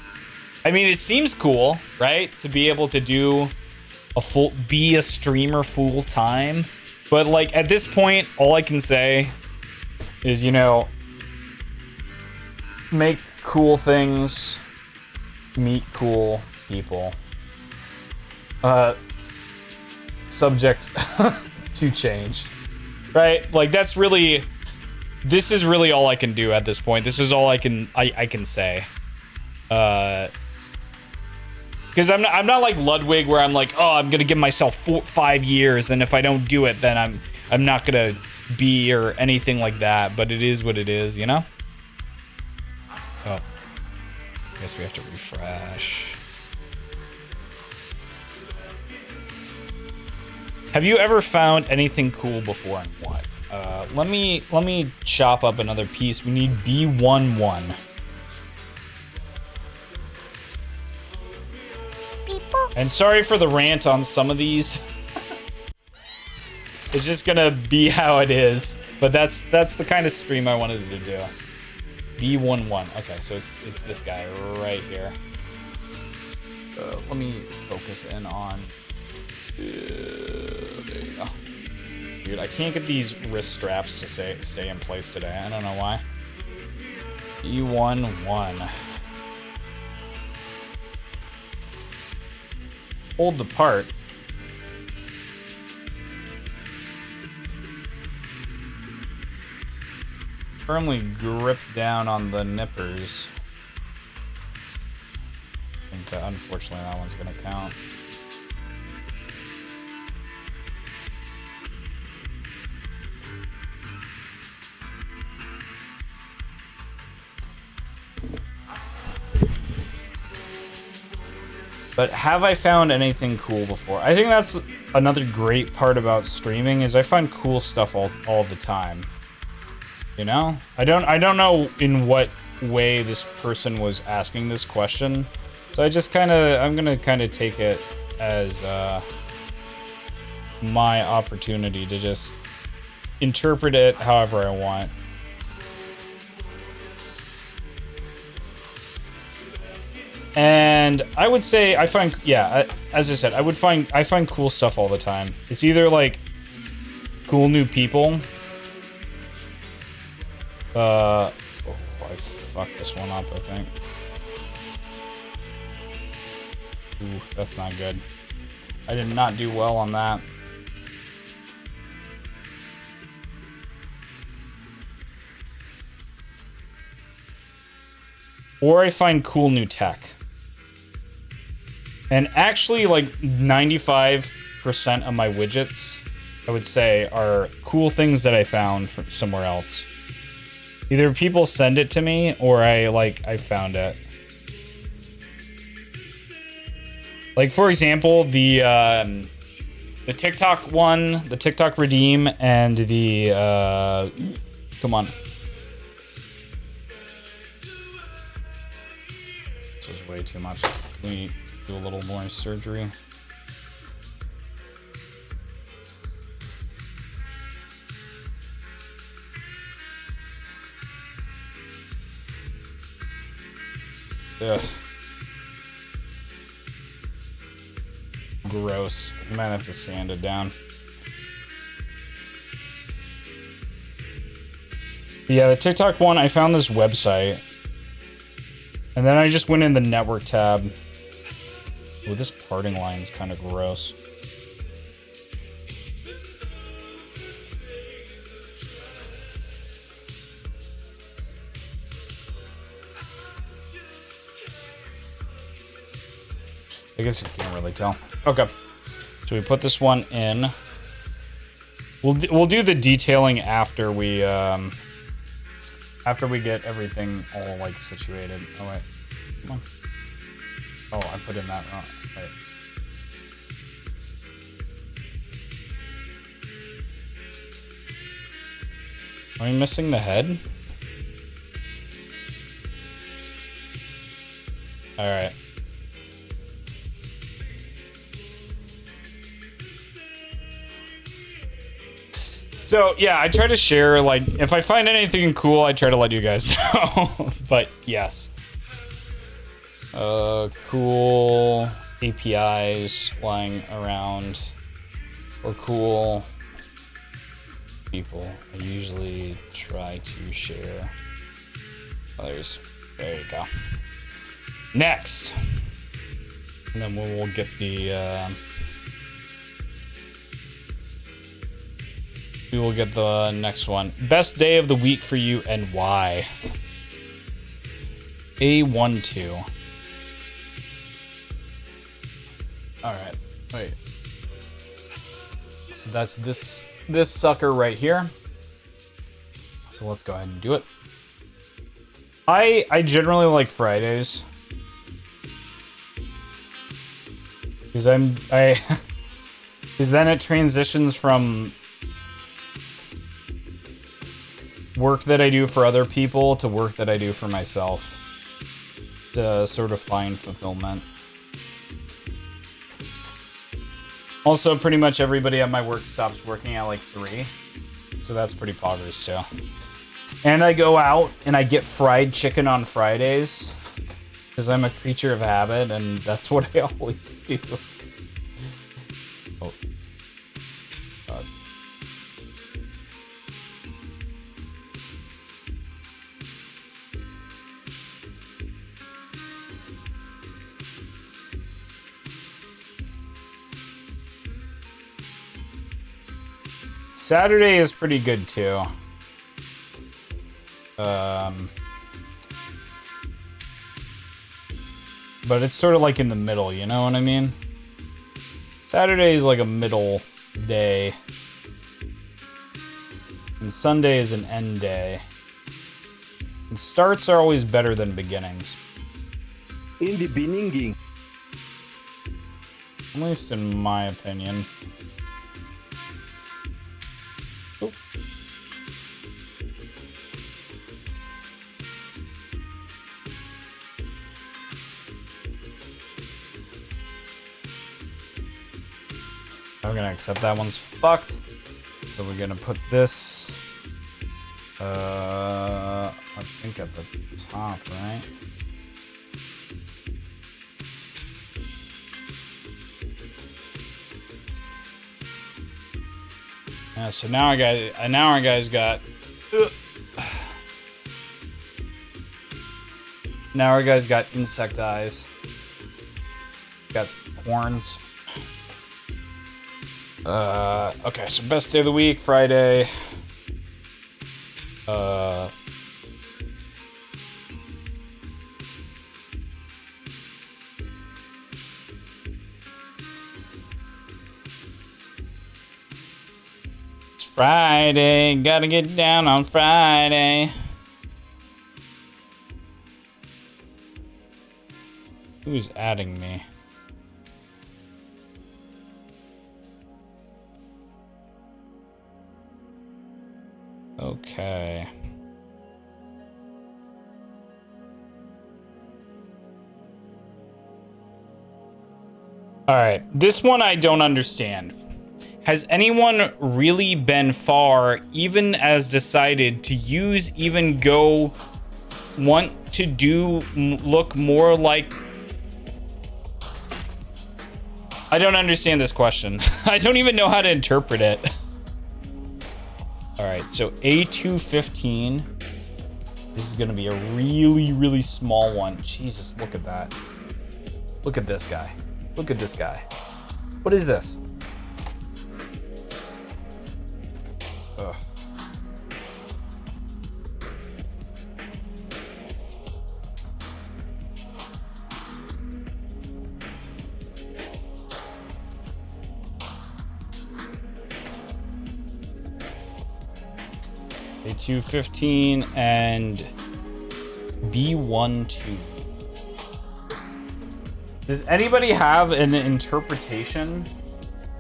I mean, it seems cool, right? To be able to do be a streamer full time. But like at this point, all I can say is, you know, make cool things, meet cool people. Subject to change, right? Like this is really all I can do at this point. This is all I can say. Because I'm not like Ludwig where I'm like, oh, I'm gonna give myself 5 years, and if I don't do it, then I'm not gonna be or anything like that. But it is what it is, you know. Oh, I guess we have to refresh. Have you ever found anything cool before, and what? Let me chop up another piece. We need B11. And sorry for the rant on some of these. It's just gonna be how it is. But that's the kind of stream I wanted to do. B11. Okay, so it's this guy right here. Let me focus in on. There you go. Dude, I can't get these wrist straps to stay in place today. I don't know why. E11. Hold the part. Firmly grip down on the nippers. I think unfortunately that one's gonna count. But have I found anything cool before? I think that's another great part about streaming is I find cool stuff all the time. You know? I don't know in what way this person was asking this question. So I'm gonna kinda take it as my opportunity to just interpret it however I want. And I would say as I said, I find cool stuff all the time. It's either like cool new people. I fucked this one up, I think. Ooh, that's not good. I did not do well on that. Or I find cool new tech. And actually, like 95% of my widgets, I would say, are cool things that I found from somewhere else. Either people send it to me, or I found it. Like for example, the TikTok one, the TikTok redeem, and the come on. This is way too much. Let me do a little more surgery. Ugh. Gross. I might have to sand it down. Yeah, the TikTok one, I found this website. And then I just went in the network tab. Ooh, this parting line is kind of gross. I guess you can't really tell. Okay. So we put this one in. We'll do the detailing after we get everything all like situated. Oh wait. Come on. Oh, I put in that wrong. Wait. Am I missing the head? All right. So yeah, I try to share, like, if I find anything cool, I try to let you guys know. But yes. Cool APIs lying around, or cool people. I usually try to share others. There you go. Next. And then we'll get the, we will get the next one. Best day of the week for you and why? A12. Alright, wait. So that's this sucker right here. So let's go ahead and do it. I generally like Fridays. Because because then it transitions from work that I do for other people to work that I do for myself, to sort of find fulfillment. Also, pretty much everybody at my work stops working at like 3, so that's pretty poggers too. And I go out and I get fried chicken on Fridays because I'm a creature of habit, and that's what I always do. Oh. God. Saturday is pretty good too. But it's sort of like in the middle, you know what I mean? Saturday is like a middle day. And Sunday is an end day. And starts are always better than beginnings. In the beginning. At least in my opinion. Oh. I'm gonna accept that one's fucked. So we're gonna put this, I think at the top, right? Yeah, so now our guys got, now our guys got insect eyes. Got horns. Okay, so best day of the week, Friday. It's Friday, gotta get down on Friday. Who's adding me? Okay. All right, this one I don't understand. Has anyone really been far, even as decided to use even go want to look more like... I don't understand this question. I don't even know how to interpret it. All right, so A215. This is gonna be a really, really small one. Jesus, look at that. Look at this guy. Look at this guy. What is this? Ugh. A215 and B12. Does anybody have an interpretation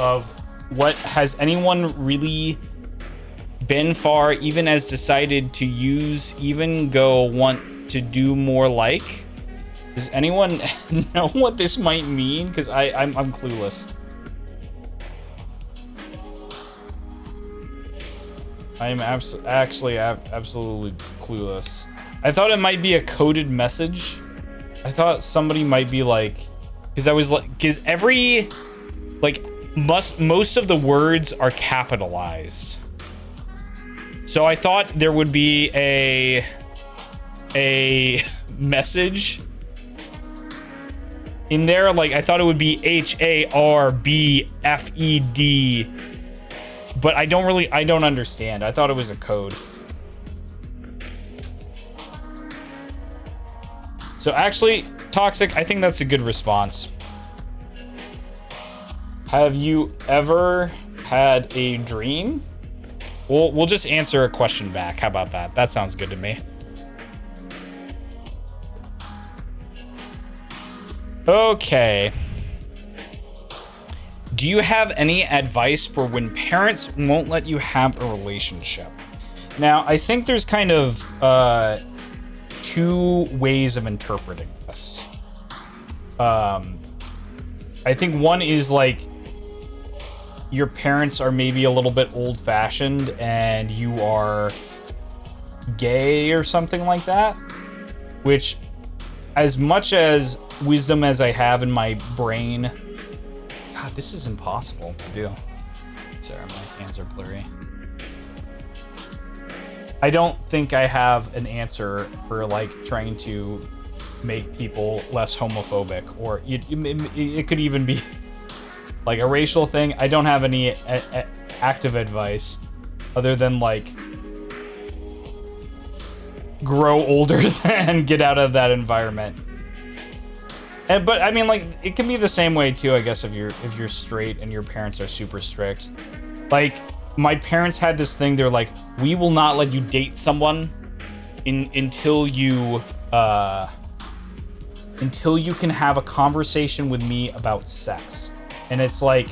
of what has anyone really been far, even as decided to use, even go want to do more like? Does anyone know what this might mean? Because I'm clueless. I'm actually absolutely clueless. I thought it might be a coded message. I thought somebody might be like, because I was like, because every, like, most of the words are capitalized. So I thought there would be a message in there. Like, I thought it would be HARBFED. But I don't understand. I thought it was a code. So actually, Toxic, I think that's a good response. Have you ever had a dream? We'll just answer a question back. How about that? That sounds good to me. Okay. Do you have any advice for when parents won't let you have a relationship? Now, I think there's kind of two ways of interpreting this. I think one is like your parents are maybe a little bit old-fashioned and you are gay or something like that, which, as much as wisdom as I have in my brain, God, this is impossible to do. Sorry, my hands are blurry. I don't think I have an answer for like trying to make people less homophobic, or it could even be like a racial thing. I don't have any active advice other than like grow older and get out of that environment. But I mean, like, it can be the same way too, I guess, if you're straight and your parents are super strict. Like, my parents had this thing. They're like, we will not let you date someone until you can have a conversation with me about sex. And it's like,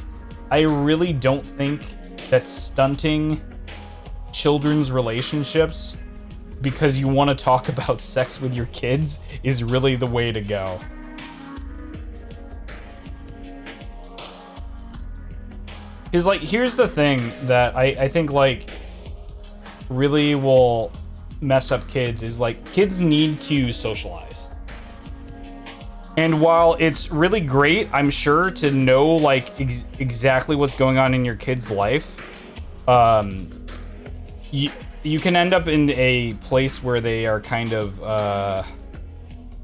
I really don't think that stunting children's relationships because you want to talk about sex with your kids is really the way to go. Because, like, here's the thing that I think, like, really will mess up kids is, like, kids need to socialize. And while it's really great, I'm sure, to know, like, exactly what's going on in your kid's life, you can end up in a place where they are kind of,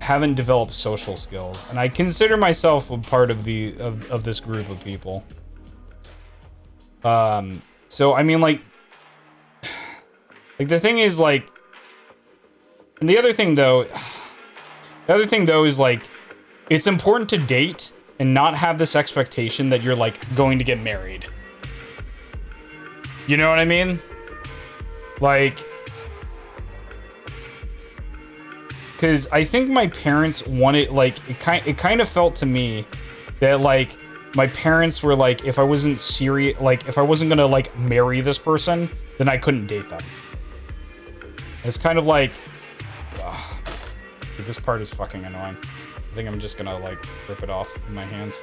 haven't developed social skills. And I consider myself a part of this group of people. So I mean, like the thing is, like, and the other thing though is, like, it's important to date and not have this expectation that you're, like, going to get married. You know what I mean? Like, because I think my parents wanted, like, it kind of felt to me that, like, my parents were like, if I wasn't serious, like, if I wasn't gonna, like, marry this person, then I couldn't date them. It's kind of like, dude, this part is fucking annoying. I think I'm just gonna, like, rip it off in my hands.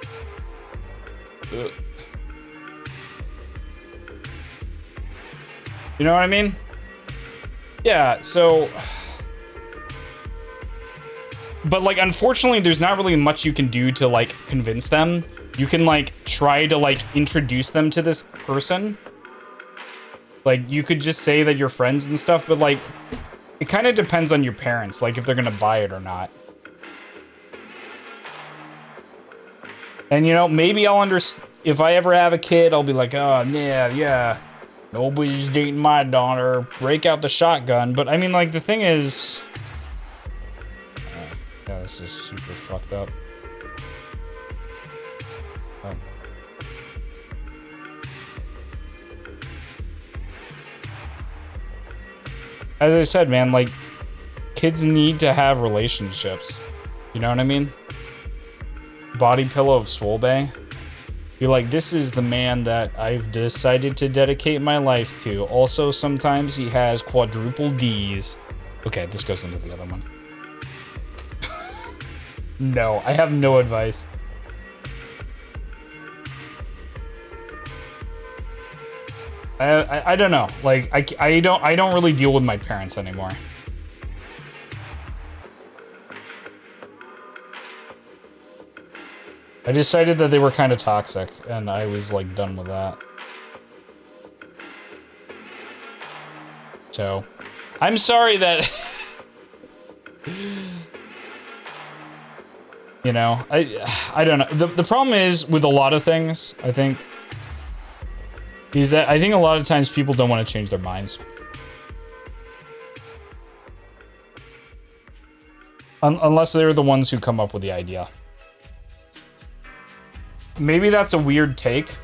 Ugh. You know what I mean? Yeah, so but like, unfortunately, there's not really much you can do to like convince them. You can like try to like introduce them to this person. Like, you could just say that you're friends and stuff, but like, it kind of depends on your parents, like if they're gonna buy it or not. And you know, maybe I'll if I ever have a kid, I'll be like, oh yeah, nobody's dating my daughter. Break out the shotgun. But I mean, like, the thing is, yeah, this is super fucked up. Oh. As I said, man, like, kids need to have relationships. You know what I mean? Body pillow of Swole Bay. You're like, this is the man that I've decided to dedicate my life to. Also, sometimes he has quadruple D's. Okay, this goes into the other one. No, I have no advice. I don't know. Like, I don't really deal with my parents anymore. I decided that they were kind of toxic, and I was, like, done with that. So, I'm sorry that... you know, I don't know. The problem is, with a lot of things, I think, is that I think a lot of times people don't want to change their minds. Unless they're the ones who come up with the idea. Maybe that's a weird take,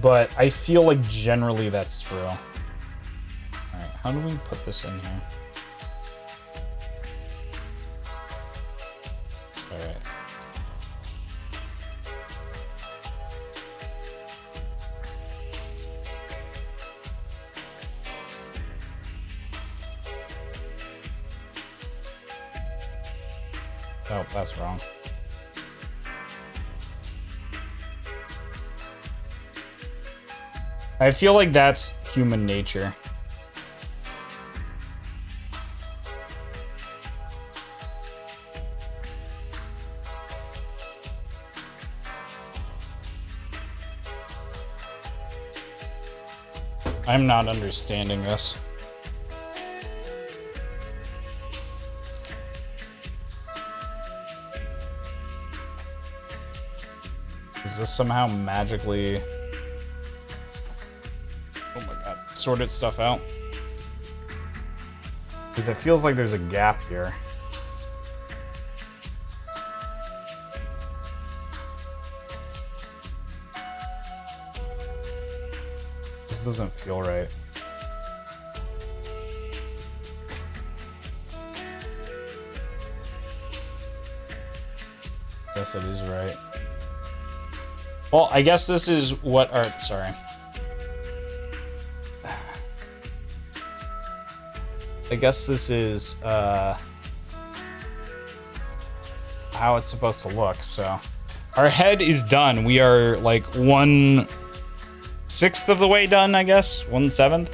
but I feel like generally that's true. All right, how do we put this in here? All right. Oh, that's wrong. I feel like that's human nature. I'm not understanding this. Is this somehow magically... oh my god, sorted stuff out? Because it feels like there's a gap here. This doesn't feel right. Guess it is right. Well, I guess this is what our... sorry. I guess this is how it's supposed to look, so... our head is done. We are like 1/6 of the way done, I guess. 1/7.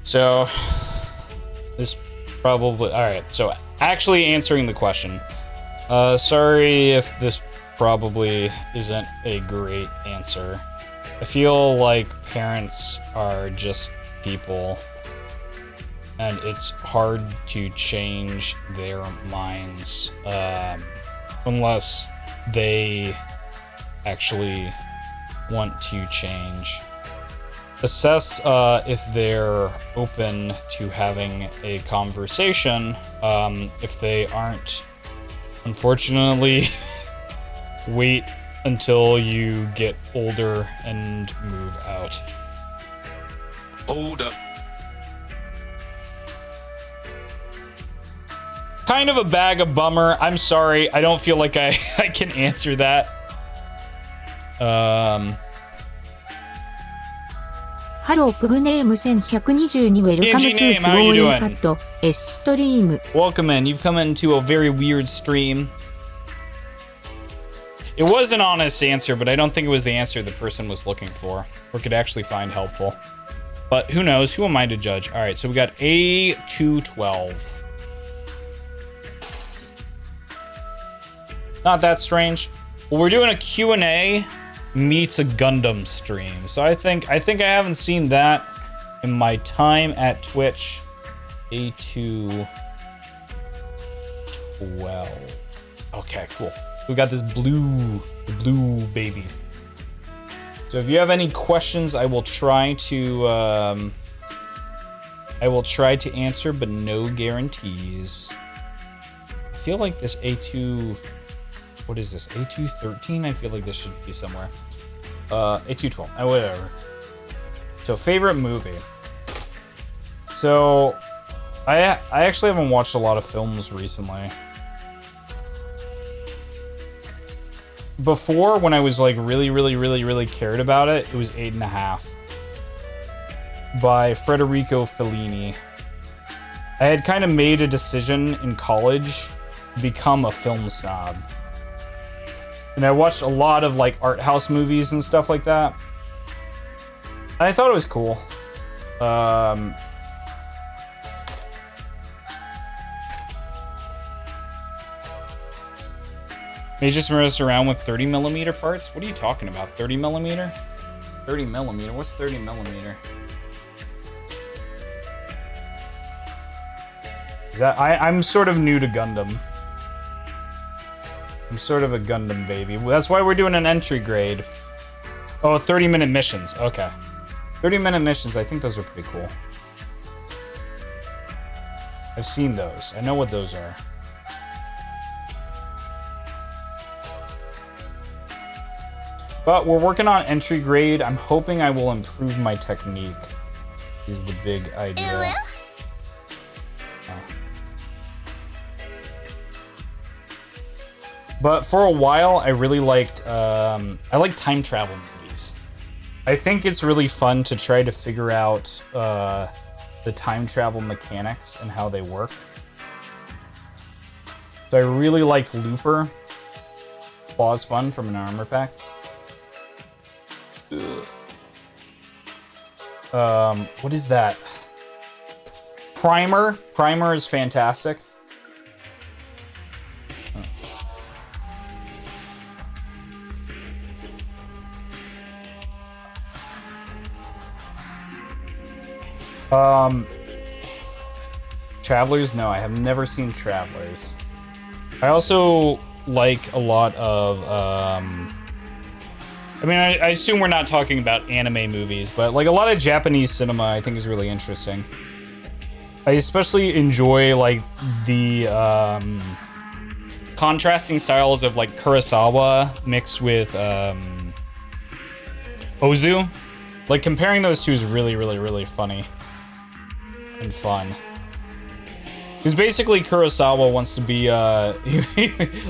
So... this probably... alright, so actually answering the question. Sorry if this probably isn't a great answer. I feel like parents are just people, and it's hard to change their minds unless they actually want to change. Assess if they're open to having a conversation. If they aren't, unfortunately, wait until you get older and move out. Hold up. Kind of a bag of bummer. I'm sorry. I don't feel like I can answer that. Hello, Pugname 1122 welcome Angie to Name, how you Swollen doing? Cut S Stream. Welcome in. You've come into a very weird stream. It was an honest answer, but I don't think it was the answer the person was looking for or could actually find helpful. But who knows? Who am I to judge? All right, so we got A212. Not that strange. Well, we're doing a Q&A meets a Gundam stream. So I think I haven't seen that in my time at Twitch. A212. Okay, cool. We got this blue baby. So if you have any questions, I will try to answer, but no guarantees. I feel like this A2, what is this? A213? I feel like this should be somewhere. A212, whatever. So favorite movie. So I actually haven't watched a lot of films recently. Before, when I was like really cared about it, it was 8.5 by Federico Fellini. I had kind of made a decision in college to become a film snob. And I watched a lot of like art house movies and stuff like that. And I thought it was cool. They just mess around with 30mm parts? What are you talking about? 30mm? 30mm? What's 30mm? Is that I'm sort of new to Gundam. I'm sort of a Gundam baby. That's why we're doing an entry grade. Oh, 30-minute missions. Okay. 30-minute missions, I think those are pretty cool. I've seen those. I know what those are. But we're working on entry grade. I'm hoping I will improve my technique. Is the big idea. But for a while, I really liked, I like time travel movies. I think it's really fun to try to figure out the time travel mechanics and how they work. So I really liked Looper. Claw's Fun from an armor pack. What is that? Primer. Primer is fantastic. Travelers? No, I have never seen Travelers. I also like a lot of, I mean, I assume we're not talking about anime movies, but like a lot of Japanese cinema I think is really interesting. I especially enjoy like the contrasting styles of like Kurosawa mixed with Ozu. Like comparing those two is really funny and fun. Because basically Kurosawa wants to be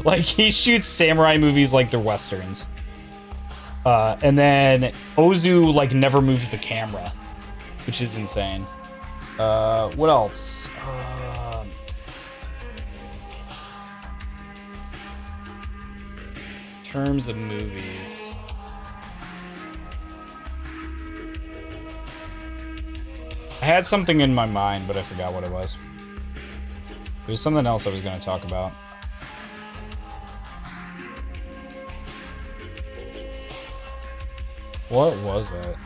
like he shoots samurai movies like they're westerns. And then Ozu like never moves the camera, which is insane. What else? In terms of movies. I had something in my mind, but I forgot what it was. It was something else I was going to talk about. What was it?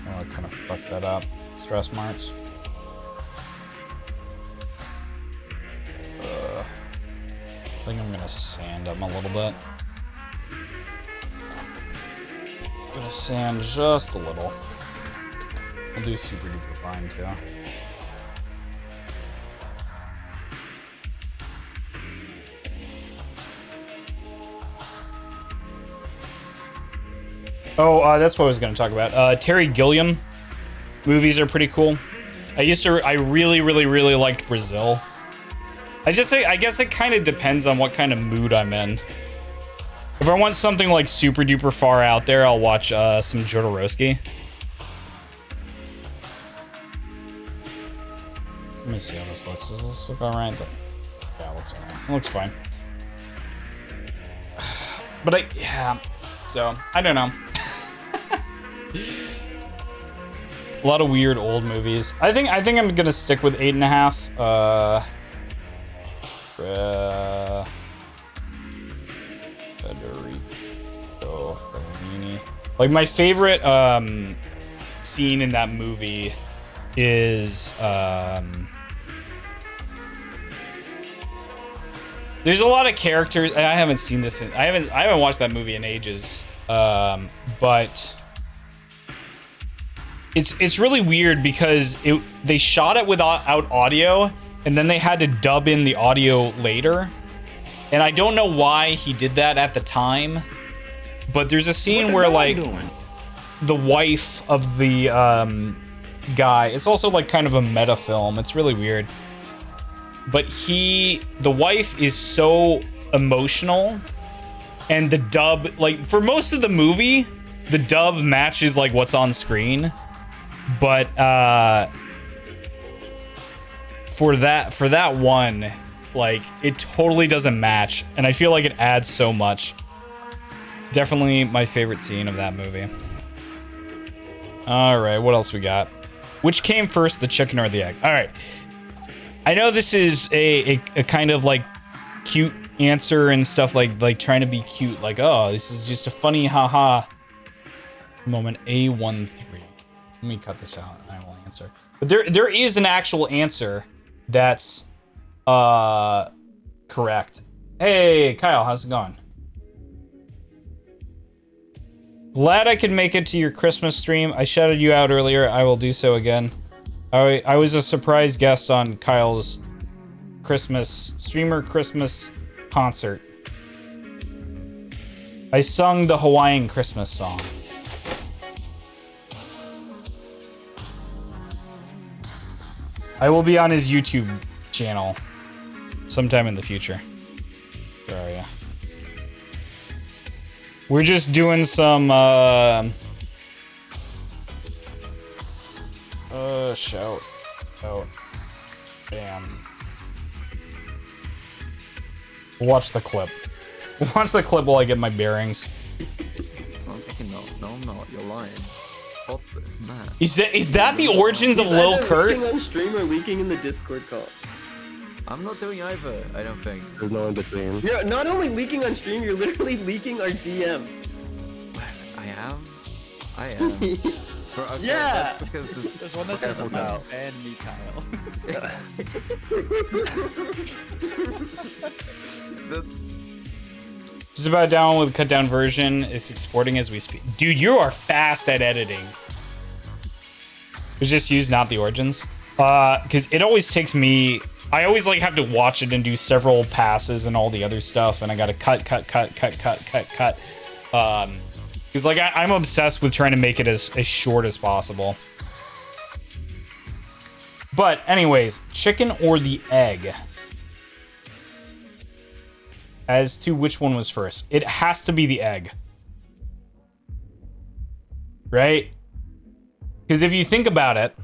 Oh, I kind of fucked that up. Stress marks. I think I'm gonna sand them a little bit. Gonna sand just a little. I'll do super duper fine too. Oh, that's what I was gonna talk about. Terry Gilliam movies are pretty cool. I really liked Brazil. I guess it kind of depends on what kind of mood I'm in. If I want something like super duper far out there, I'll watch some Jodorowsky. Let me see how this looks. Does this look alright? Yeah, it looks alright. It looks fine. But yeah. So, I don't know. A lot of weird old movies. I think I'm gonna stick with 8.5. Federico Fellini. Like my favorite scene in that movie is there's a lot of characters. I haven't seen this. I haven't watched that movie in ages. But it's really weird because they shot it without audio, and then they had to dub in the audio later. And I don't know why he did that at the time, but there's a scene where like the wife of the guy, it's also like kind of a meta film. It's really weird. But the wife is so emotional, and the dub, like for most of the movie, the dub matches like what's on screen. But for that one, like it totally doesn't match, and I feel like it adds so much. Definitely my favorite scene of that movie. All right, what else we got? Which came first, the chicken or the egg? All right. I know this is a kind of like cute answer and stuff, like trying to be cute, like, oh, this is just a funny haha moment. A13. Let me cut this out. I will answer. But there is an actual answer that's correct. Hey, Kyle, how's it going? Glad I could make it to your Christmas stream. I shouted you out earlier. I will do so again. I was a surprise guest on Kyle's streamer Christmas concert. I sung the Hawaiian Christmas song. I will be on his YouTube channel sometime in the future. Where are you? We're just doing some shout. Oh. Damn. Watch the clip. Watch the clip while I get my bearings. I'm fucking no, I'm not. You're lying. What the man? Is that the origins of Lil Kurt? Leaking on stream or leaking in the Discord call? I'm not doing either, I don't think. There's no in between. You're not only leaking on stream, you're literally leaking our DMs. I am. Bro, okay, Yeah! That's because it's There's one that says about and me, Kyle. That's... Just about down with cut down version. Is exporting as we speak. Dude, you are fast at editing. It's just use not the origins. Because it always takes me... I always like have to watch it and do several passes and all the other stuff, and I gotta cut. Because like I'm obsessed with trying to make it as short as possible. But anyways, chicken or the egg? As to which one was first, it has to be the egg, right? Because if you think about it,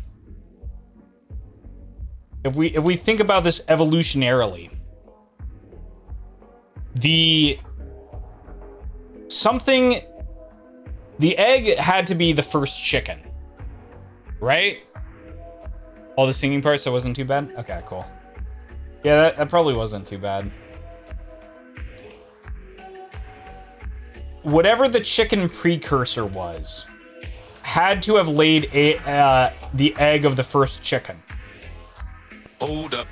if we think about this evolutionarily, the egg had to be the first chicken, right? All the singing parts, so it wasn't too bad? Okay, cool. Yeah, that probably wasn't too bad. Whatever the chicken precursor was, had to have laid the egg of the first chicken. Hold up.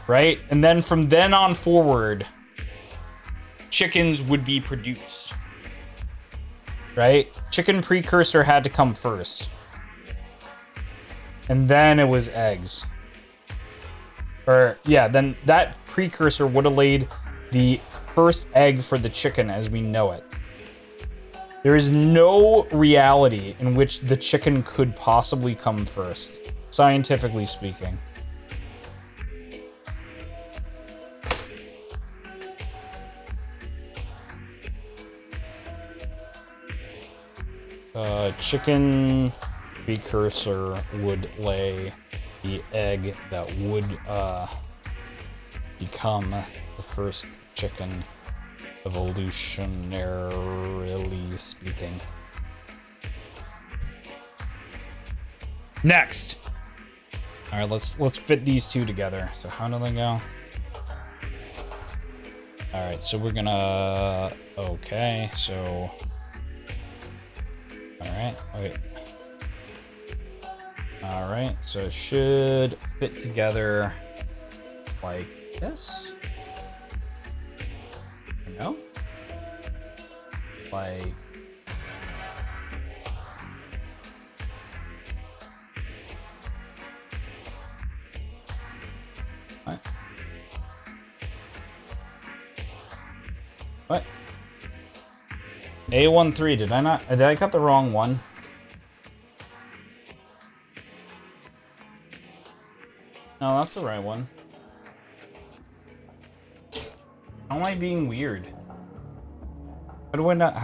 Right? And then from then on forward, chickens would be produced. Right? Chicken precursor had to come first. And then it was eggs. Or, yeah, then that precursor would have laid the first egg for the chicken as we know it. There is no reality in which the chicken could possibly come first, scientifically speaking. Chicken precursor would lay the egg that would become the first chicken, evolutionarily speaking. Next. All right, let's fit these two together. So how do they go? All right, so we're gonna. Okay, so. All right, wait. All right, so it should fit together like this. No? Like. What? What? A13, did I cut the wrong one? No, that's the right one. How am I being weird? How do I not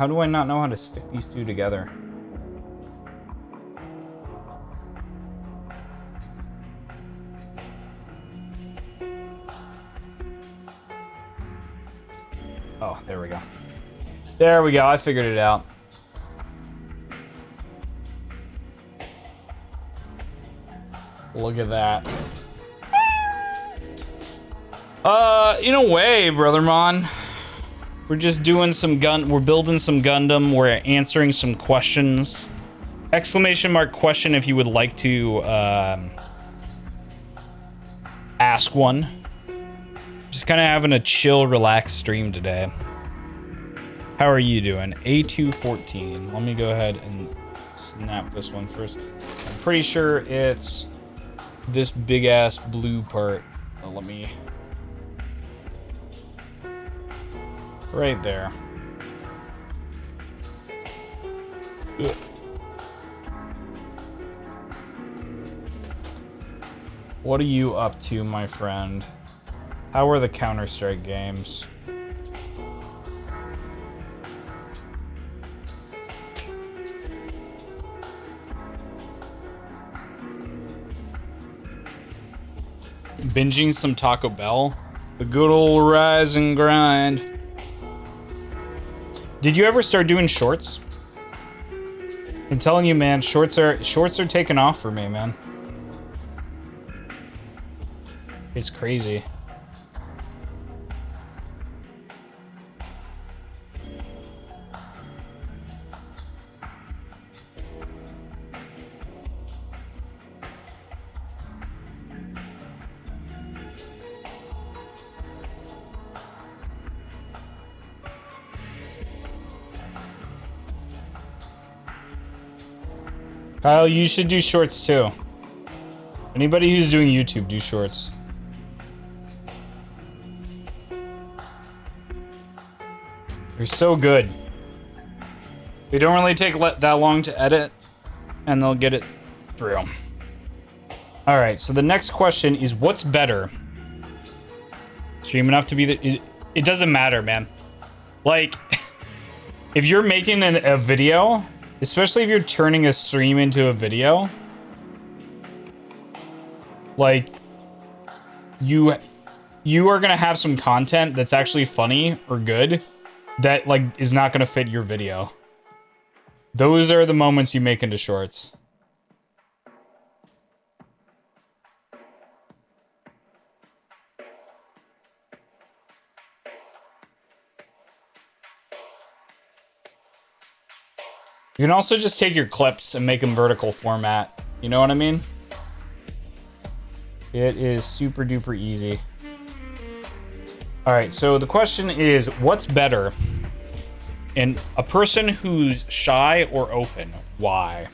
know how to stick these two together? Oh, there we go. There we go, I figured it out. Look at that. In a way, Brother Mon. We're just doing some we're building some Gundam, we're answering some questions. Exclamation mark question if you would like to ask one. Just kind of having a chill, relaxed stream today. How are you doing? A214. Let me go ahead and snap this one first. I'm pretty sure it's this big ass blue part. Let me. Right there. Ugh. What are you up to, my friend? How are the Counter-Strike games? Binging some Taco Bell? The good old rise and grind. Did you ever start doing shorts? I'm telling you, man, shorts are taking off for me, man. It's crazy. Kyle, you should do shorts too. Anybody who's doing YouTube, do shorts. They're so good. They don't really take that long to edit, and they'll get it through. Alright, so the next question is, what's better? Stream enough to be the... It doesn't matter, man. Like, if you're making a video... Especially if you're turning a stream into a video, like, you are gonna have some content that's actually funny or good that, like, is not gonna fit your video. Those are the moments you make into shorts. You can also just take your clips and make them vertical format. You know what I mean? It is super duper easy. All right, so the question is, what's better in a person who's shy or open? Why?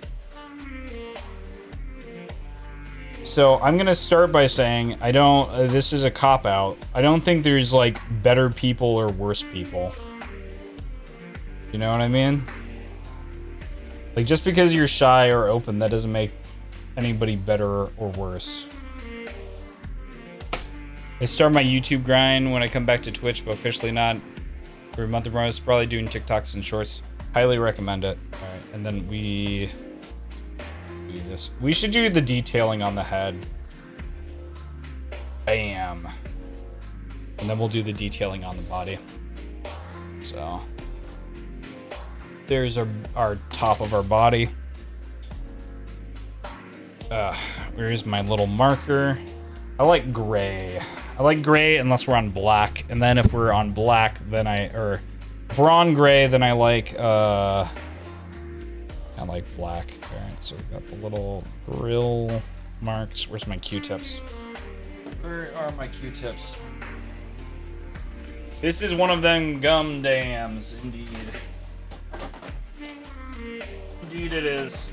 So I'm gonna start by saying this is a cop-out. I don't think there's like better people or worse people. You know what I mean? Like, just because you're shy or open, that doesn't make anybody better or worse. I start my YouTube grind when I come back to Twitch, but officially not. For a month of Rose, probably doing TikToks and shorts. Highly recommend it. Alright, and then we do this. We should do the detailing on the head. Bam. And then we'll do the detailing on the body. So there's our top of our body. Where's my little marker? I like gray. I like gray unless we're on black. And then if we're on black, then if we're on gray, then I like black. Alright, so we've got the little grill marks. Where's my Q-tips? Where are my Q-tips? This is one of them gum dams, indeed. Indeed it is.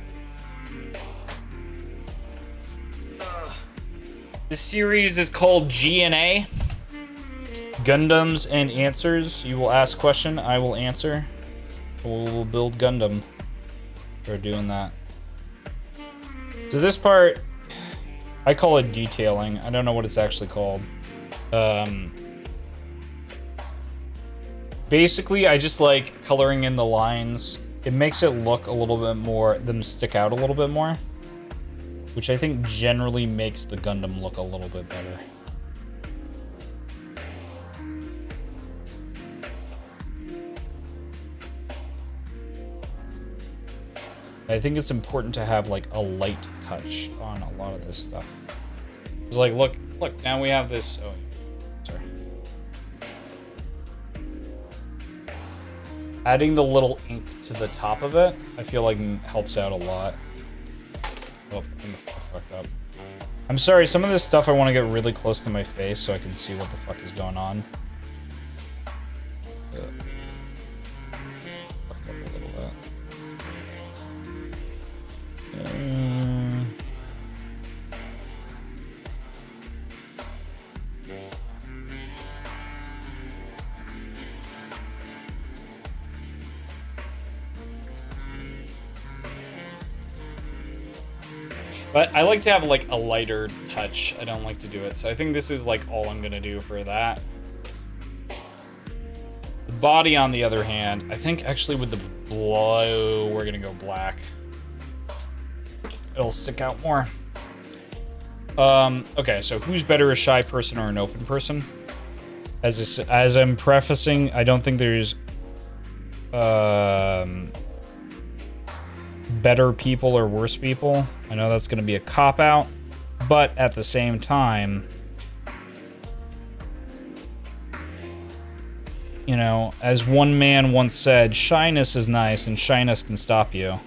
This series is called G&A. Gundams and Answers. You will ask question, I will answer. We'll build Gundam. We're doing that. So this part, I call it detailing. I don't know what it's actually called. Basically, I just like coloring in the lines. It makes it look a little bit more, them stick out a little bit more. Which I think generally makes the Gundam look a little bit better. I think it's important to have like a light touch on a lot of this stuff. It's like, look, now we have this. Oh, sorry. Adding the little ink to the top of it, I feel like helps out a lot. Oh, I fucked up. I'm sorry, some of this stuff I want to get really close to my face so I can see what the fuck is going on. Fucked up a little bit. But I like to have like a lighter touch. I don't like to do it. So I think this is like all I'm gonna do for that. The body, on the other hand, I think actually with the blow, we're gonna go black. It'll stick out more. Okay, so who's better, a shy person or an open person? As I'm prefacing, I don't think there's better people or worse people. I know that's going to be a cop-out, but at the same time, you know, as one man once said, shyness is nice and shyness can stop you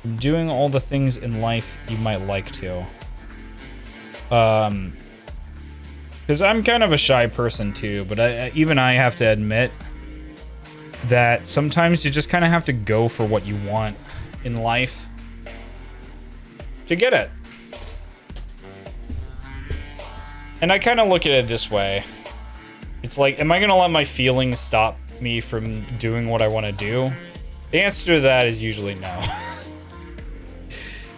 from doing all the things in life you might like to. Because I'm kind of a shy person too, but even I have to admit that sometimes you just kind of have to go for what you want in life to get it. And I kind of look at it this way. It's like, am I going to let my feelings stop me from doing what I want to do? The answer to that is usually no.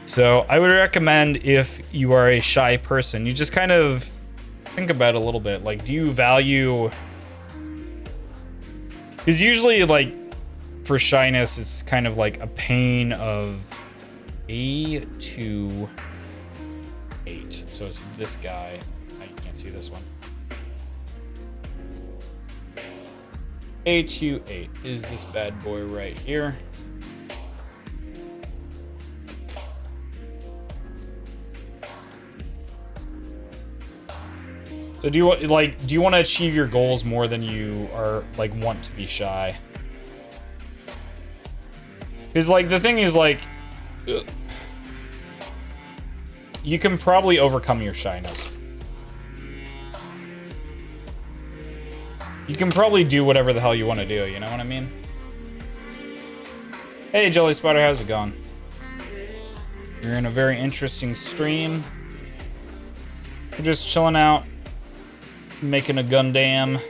So I would recommend, if you are a shy person, you just kind of think about it a little bit. Like, do you value... Because usually, like, for shyness, it's kind of like a pain of A to 8. So it's this guy. You can't see this one. A to 8 is this bad boy right here. So do you want to achieve your goals more than you are like want to be shy? Because like the thing is like, you can probably overcome your shyness. You can probably do whatever the hell you want to do, you know what I mean? Hey Jelly Spider, how's it going? You're in a very interesting stream. We're just chilling out, making a Gundam,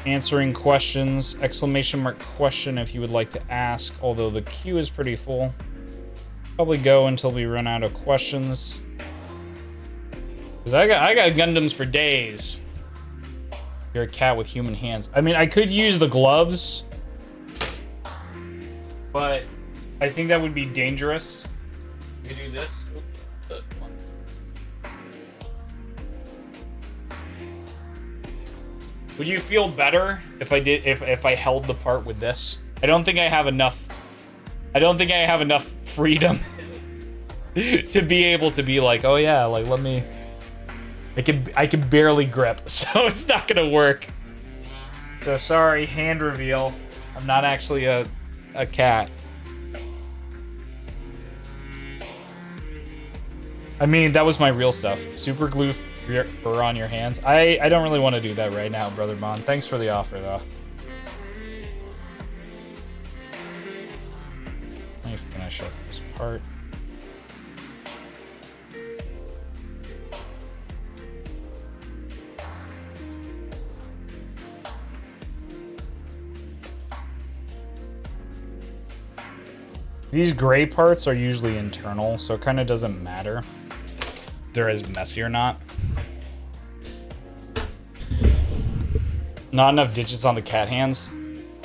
answering questions, exclamation mark question if you would like to ask, although the queue is pretty full. Probably go until we run out of questions. Because I got Gundams for days. You're a cat with human hands. I mean, I could use the gloves, but I think that would be dangerous. You do this. Would you feel better if I did if I held the part with this? I don't think I have enough. I don't think I have enough freedom to be able to be like, oh yeah, like let me. I can barely grip, so it's not gonna work. So sorry, hand reveal. I'm not actually a cat. I mean, that was my real stuff. Super glue fur on your hands. I don't really want to do that right now, Brother Mon. Thanks for the offer, though. Let me finish up this part. These gray parts are usually internal, so it kind of doesn't matter if they're as messy or not. Not enough digits on the cat hands.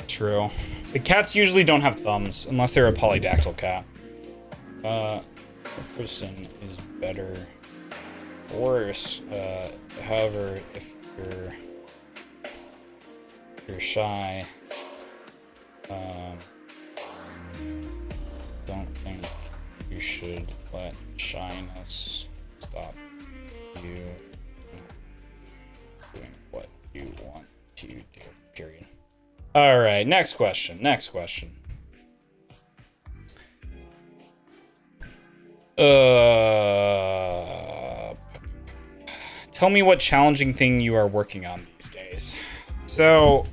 True. The cats usually don't have thumbs, unless they're a polydactyl cat. A person is better or worse. However, if you're shy, don't think you should let shyness stop you from doing what you want to do, period. All right, next question. Tell me what challenging thing you are working on these days. So,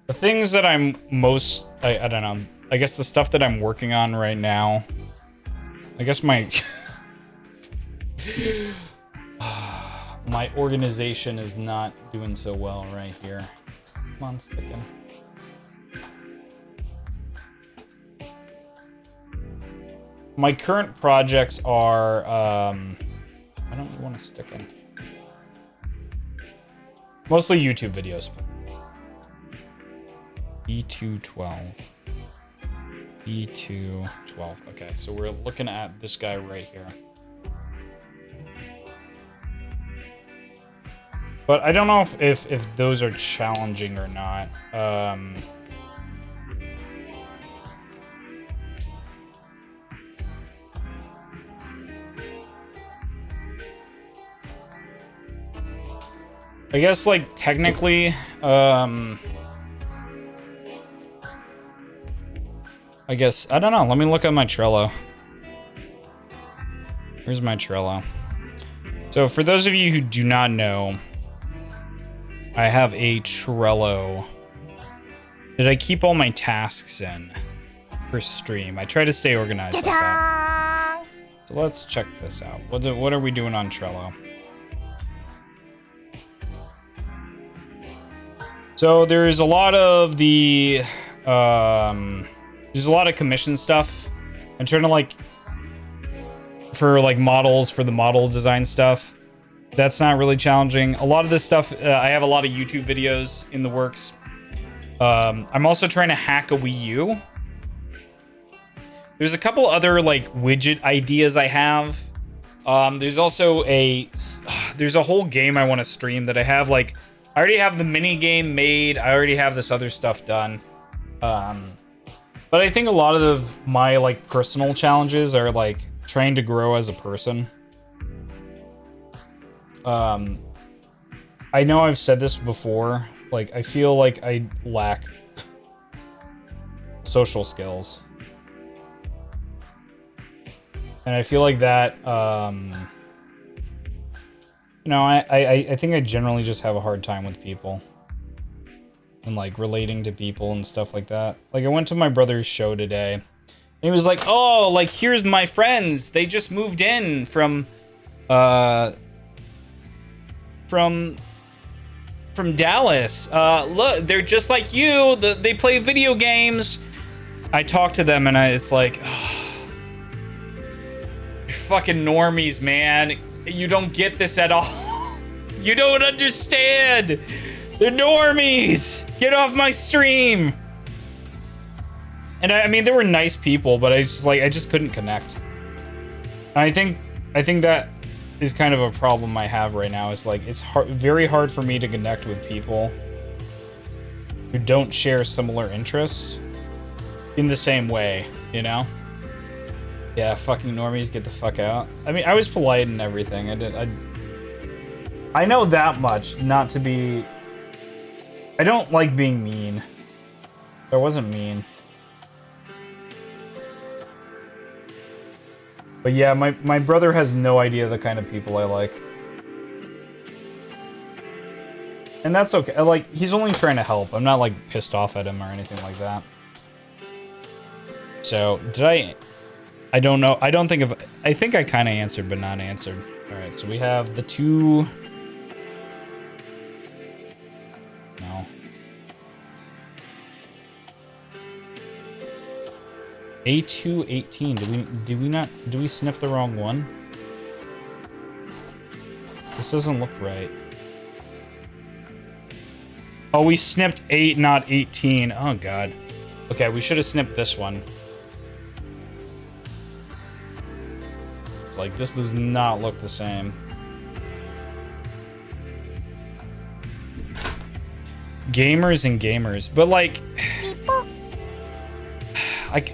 the things that I'm most, I don't know, I guess the stuff that I'm working on right now, I guess my, my organization is not doing so well right here. Come on, stick in. My current projects are, I don't really want to stick in. Mostly YouTube videos. E212. E212. Okay, so we're looking at this guy right here. But I don't know if those are challenging or not. I guess, like, technically, I guess, I don't know. Let me look at my Trello. Here's my Trello. So for those of you who do not know, I have a Trello that I keep all my tasks in for stream. I try to stay organized like that. So let's check this out. What are we doing on Trello? So there's a lot of the, there's a lot of commission stuff. I'm trying to, like, for, like, models, for the model design stuff. That's not really challenging. A lot of this stuff, I have a lot of YouTube videos in the works. I'm also trying to hack a Wii U. There's a couple other, like, widget ideas I have. There's also there's a whole game I want to stream that I have, like, I already have the mini game made. I already have this other stuff done. But I think a lot of my, like, personal challenges are, like, trying to grow as a person. I know I've said this before. Like, I feel like I lack social skills. And I feel like that, you know, I think I generally just have a hard time with people. And, like, relating to people and stuff like that. Like, I went to my brother's show today. And he was like, oh, like, here's my friends. They just moved in from Dallas. Look, they're just like you. They play video games. I talk to them and it's like, oh, you're fucking normies, man. You don't get this at all. You don't understand. They're normies. Get off my stream. And I mean, there were nice people, but I just couldn't connect. And I think that is kind of a problem I have right now. Is like, it's very hard for me to connect with people who don't share similar interests in the same way, you know? Yeah, fucking normies, get the fuck out. I mean, I was polite and everything. I know that much not to be... I don't like being mean. I wasn't mean. But yeah, my brother has no idea the kind of people I like. And that's okay. Like, he's only trying to help. I'm not, like, pissed off at him or anything like that. So, I don't know. I don't think of... I think I kind of answered, but not answered. Alright, so we have the two... No. A218. Did we snip the wrong one? This doesn't look right. Oh, we snipped 8, not 18. Oh, God. Okay, we should have snipped this one. It's like, this does not look the same. Gamers and gamers. But, like...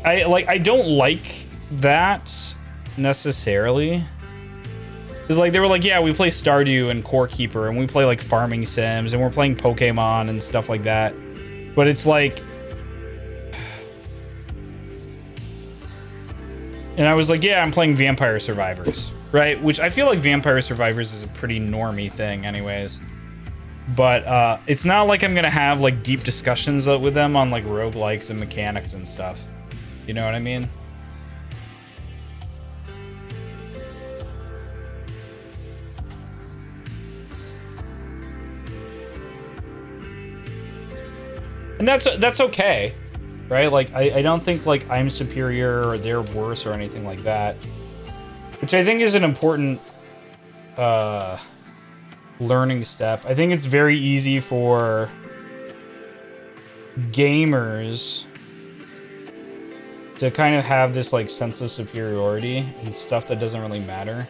I don't like that necessarily. Because, like, they were like, yeah, we play Stardew and Core Keeper, and we play, like, farming sims, and we're playing Pokemon and stuff like that. But it's like... And I was like, yeah, I'm playing Vampire Survivors, right? Which I feel like Vampire Survivors is a pretty normie thing anyways. But it's not like I'm going to have, like, deep discussions with them on, like, roguelikes and mechanics and stuff. You know what I mean? And that's okay, right? Like, I don't think, like, I'm superior or they're worse or anything like that. Which I think is an important learning step. I think it's very easy for gamers to kind of have this, like, sense of superiority and stuff that doesn't really matter.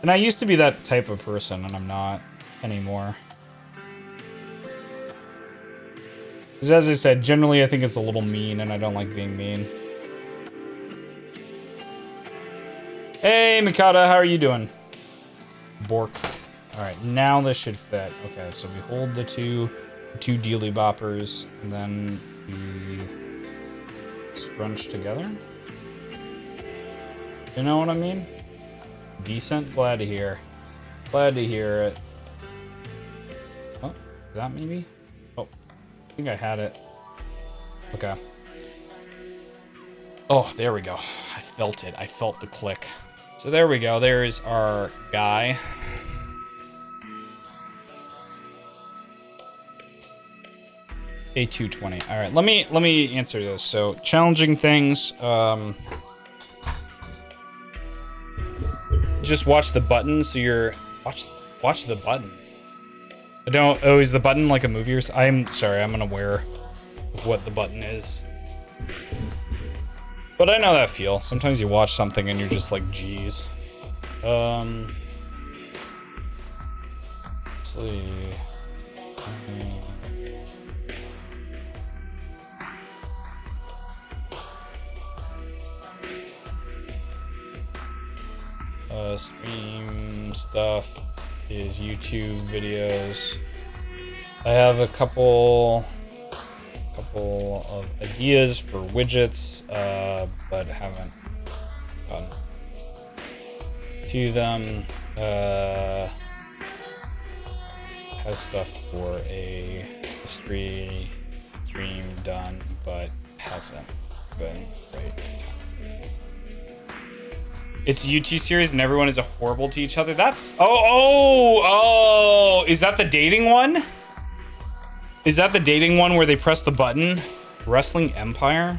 And I used to be that type of person, and I'm not anymore. Because as I said, generally I think it's a little mean, and I don't like being mean. Hey, Mikata, how are you doing? Bork. Alright, now this should fit. Okay, so we hold the two dealy boppers, and then we scrunch together. You know what I mean? Decent? Glad to hear. Glad to hear it. Oh, is that maybe? Oh, I think I had it. Okay. Oh, there we go. I felt it. I felt the click. So there we go. There's our guy. A220. All right, let me answer this. So challenging things. Just watch the button. So you're watch the button. I don't. Oh, is the button like a movie or something? I'm sorry. I'm unaware of what the button is. But I know that feel. Sometimes you watch something and you're just like, geez. Let's see. Stream stuff is YouTube videos. I have a couple of ideas for widgets, but haven't gotten to them. Has stuff for a history stream done, but hasn't been right. It's a YouTube series and everyone is horrible to each other. That's... Oh! Is that the dating one? Is that the dating one where they press the button? Wrestling Empire?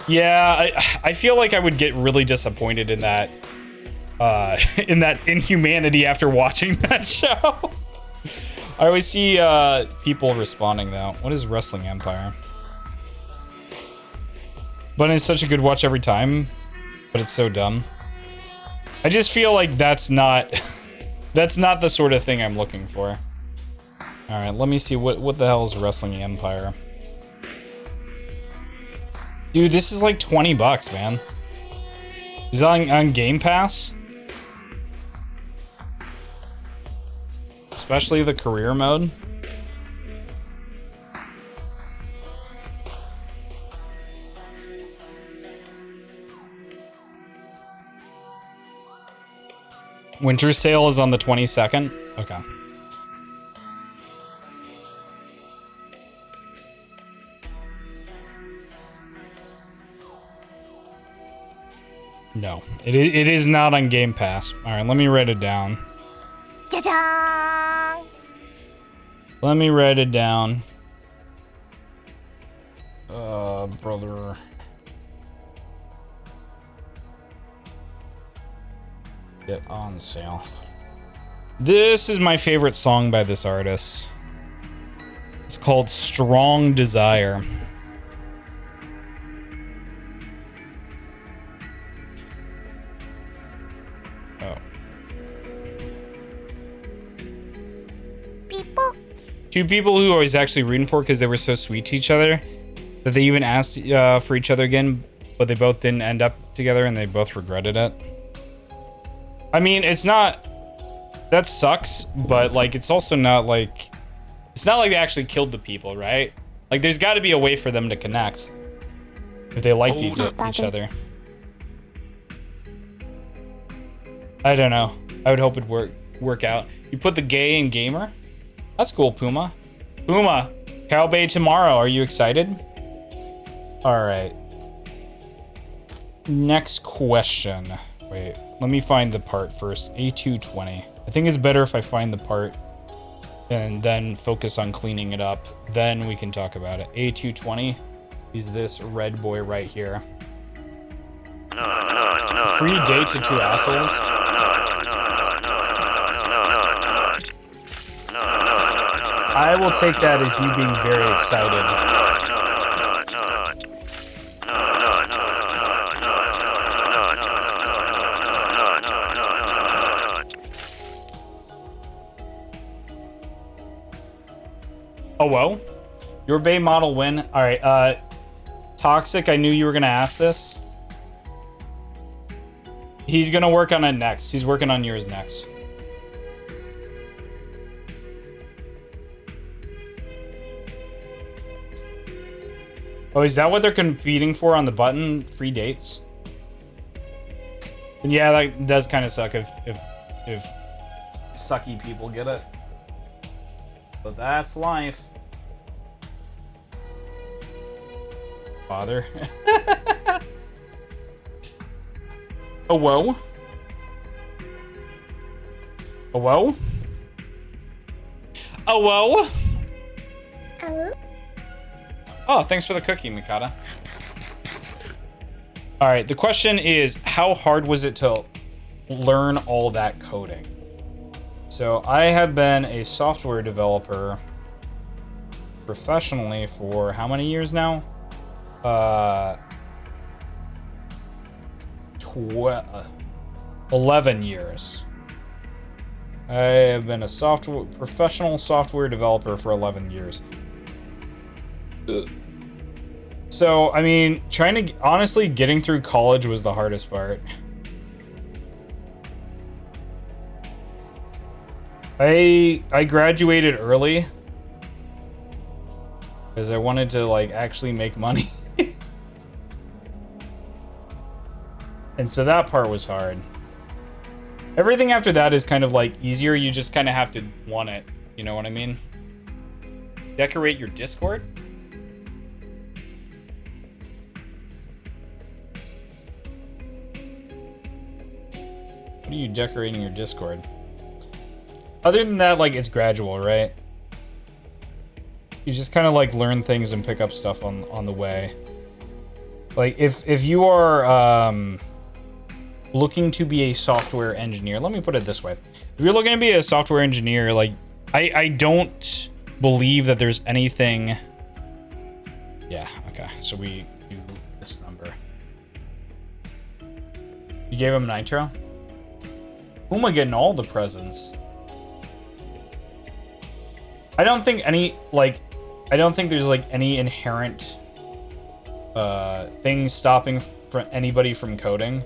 Yeah, I feel like I would get really disappointed in that... in that inhumanity after watching that show. I always see people responding, though. What is Wrestling Empire? But it's such a good watch every time. But it's so dumb. I just feel like that's not that's not the sort of thing I'm looking for. All right, let me see what the hell is Wrestling Empire. Dude, this is like 20 bucks, man. Is that on Game Pass? Especially the career mode. Winter sale is on the 22nd. Okay. No, it is not on Game Pass. All right, let me write it down. Ta-da! Let me write it down. Brother. Get on sale. This is my favorite song by this artist. It's called Strong Desire. Oh. People. Two people who I was actually rooting for because they were so sweet to each other that they even asked for each other again, but they both didn't end up together and they both regretted it. I mean, it's not... That sucks, but, like, it's also not, like... It's not like they actually killed the people, right? Like, there's got to be a way for them to connect. If they liked each other. I don't know. I would hope it'd work out. You put the gay in gamer? That's cool, Puma. Puma, Cow Bay tomorrow. Are you excited? Alright. Next question. Wait, let me find the part first. A220. I think it's better if I find the part and then focus on cleaning it up. Then we can talk about it. A220 is this red boy right here. Free date to two assholes. I will take that as you being very excited. Oh, well. Your Bay model win. All right. Toxic, I knew you were going to ask this. He's going to work on it next. He's working on yours next. Oh, is that what they're competing for on the button? Free dates? And yeah, that does kind of suck if sucky people get it. But that's life. Father. Oh, whoa. Oh, whoa. Oh, whoa. Oh, thanks for the cookie, Mikata. All right, the question is, how hard was it to learn all that coding? So I have been a software developer professionally for how many years now? 11 years. I have been a professional software developer for 11 years. So, I mean, honestly, getting through college was the hardest part. I graduated early because I wanted to, like, actually make money. And so that part was hard. Everything after that is kind of, like, easier. You just kind of have to want it. You know what I mean? Decorate your Discord? What are you decorating your Discord? Other than that, like, it's gradual, right? You just kind of, like, learn things and pick up stuff on the way. Like, if you are looking to be a software engineer, let me put it this way. If you're looking to be a software engineer, like, I don't believe that there's anything... Yeah, okay. So we do this number. You gave him Nitro? Who am I getting all the presents? I don't think any, like, I don't think there's, like, any inherent things stopping anybody from coding.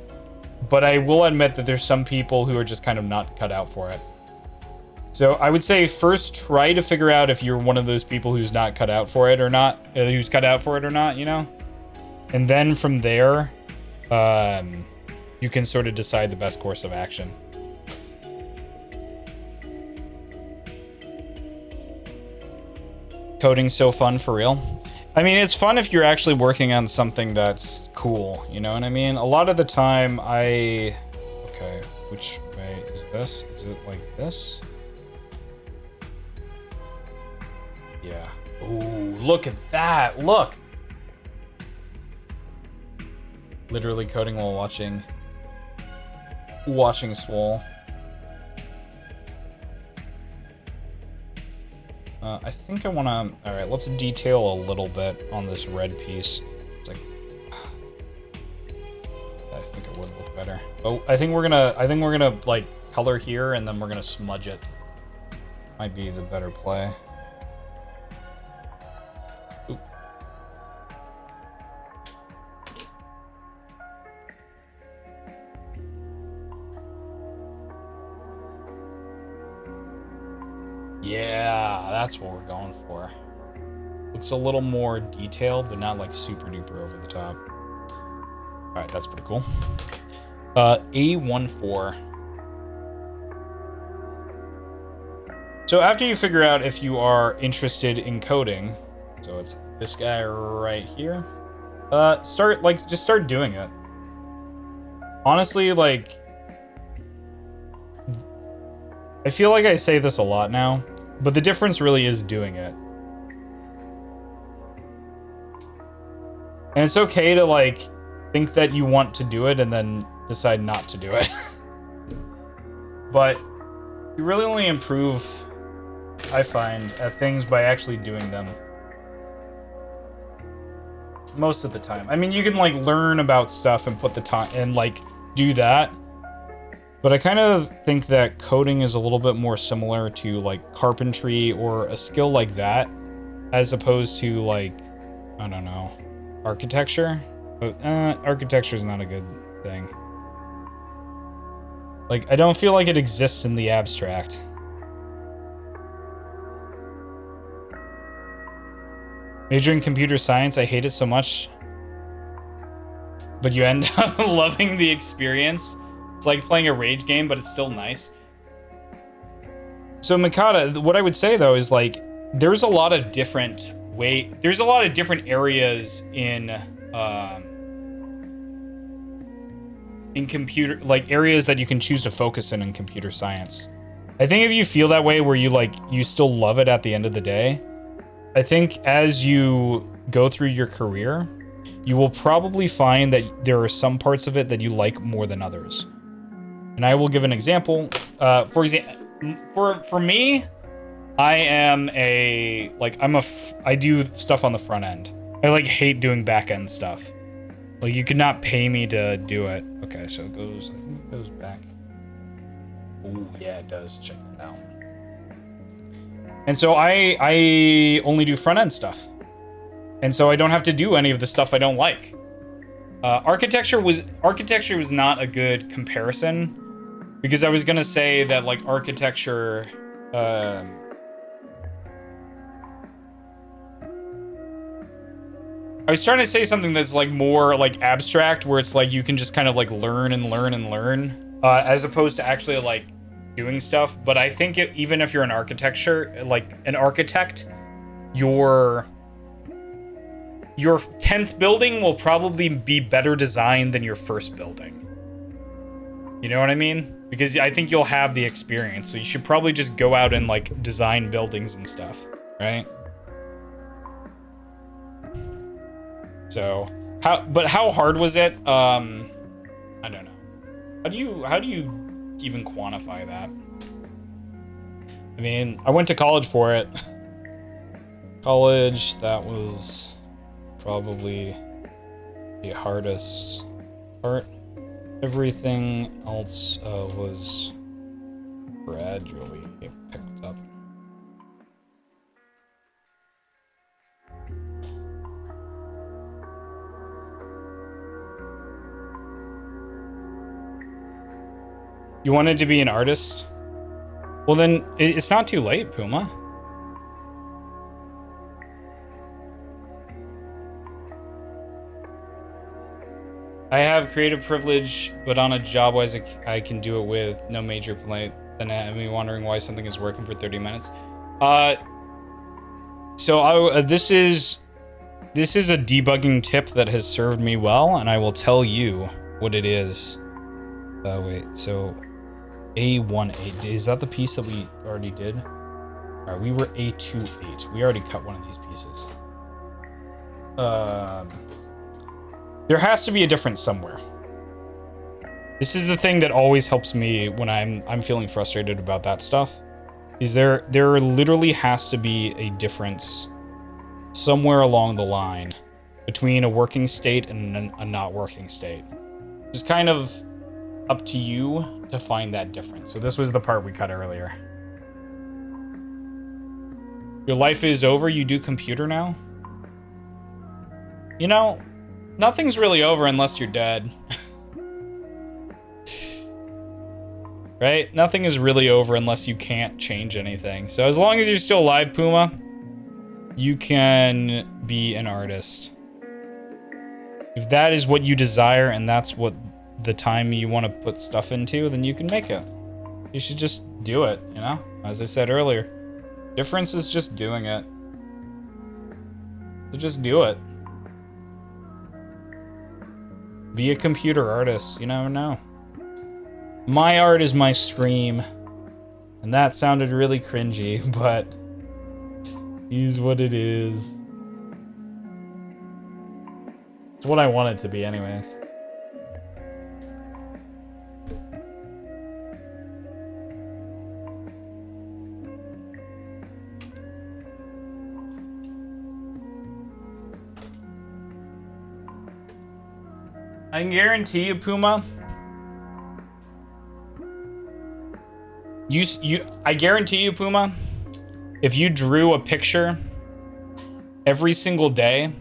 But I will admit that there's some people who are just kind of not cut out for it. So I would say first try to figure out if you're one of those people who's not cut out for it or not, who's cut out for it or not, you know? And then from there, you can sort of decide the best course of action. Coding's so fun for real. I mean, it's fun if you're actually working on something that's cool, you know what I mean? A lot of the time okay, which way is this? Is it like this? Yeah. Ooh, look at that, look! Literally coding while watching Swole. I think I want to... Alright, let's detail a little bit on this red piece. It's like... I think it would look better. Oh, I think we're gonna, like, color here, and then we're gonna smudge it. Might be the better play. Oop. Yeah, that's what we're going for. Looks a little more detailed, but not like super duper over the top. Alright, that's pretty cool. A14. So after you figure out if you are interested in coding, so it's this guy right here, just start doing it. Honestly, like, I feel like I say this a lot now, but the difference really is doing it. And it's okay to, like, think that you want to do it and then decide not to do it. But you really only improve, I find, at things by actually doing them. Most of the time. I mean, you can, like, learn about stuff and put the time and, like, do that. But I kind of think that coding is a little bit more similar to, like, carpentry or a skill like that, as opposed to, like, I don't know, architecture. But architecture is not a good thing. Like, I don't feel like it exists in the abstract. Majoring in computer science, I hate it so much. But you end up loving the experience. It's like playing a rage game, but it's still nice. So Mikata, what I would say though is, like, there's a lot of different areas in computer, like, areas that you can choose to focus in computer science. I think if you feel that way, where you still love it at the end of the day, I think as you go through your career, you will probably find that there are some parts of it that you like more than others. And I will give an example. For me, I am I do stuff on the front end. I, like, hate doing back end stuff. Like, you could not pay me to do it. Okay, so it goes, I think it goes back. Ooh, yeah, it does. Check that out. And so I only do front end stuff. And so I don't have to do any of the stuff I don't like. Architecture was not a good comparison, because I was gonna say that, like, architecture, I was trying to say something that's, like, more, like, abstract, where it's like you can just kind of, like, learn and learn and learn, as opposed to actually, like, doing stuff. But I think even if you're an an architect, your 10th building will probably be better designed than your first building. You know what I mean? Because I think you'll have the experience, so you should probably just go out and, like, design buildings and stuff, right? So, how hard was it? I don't know. How do you even quantify that? I mean, I went to college for it. College, that was probably the hardest part. Everything else was gradually picked up. You wanted to be an artist? Well then, it's not too late, Puma. I have creative privilege, but on a job-wise, I can do it with no major complaint. Then have me wondering why something is working for 30 minutes. This is a debugging tip that has served me well, and I will tell you what it is. Wait, so A18, is that the piece that we already did? All right, we were A28. We already cut one of these pieces. There has to be a difference somewhere. This is the thing that always helps me when I'm feeling frustrated about that stuff. Is there literally has to be a difference somewhere along the line between a working state and a not working state. It's kind of up to you to find that difference. So this was the part we cut earlier. Your life is over, you do computer now? You know, nothing's really over unless you're dead. Right? Nothing is really over unless you can't change anything. So as long as you're still alive, Puma, you can be an artist. If that is what you desire and that's what the time you want to put stuff into, then you can make it. You should just do it, you know? As I said earlier, difference is just doing it. So just do it. Be a computer artist, you never know. My art is my stream. And that sounded really cringy, but is what it is. It's what I want it to be anyways. I can guarantee you, Puma. I guarantee you, Puma, if you drew a picture every single day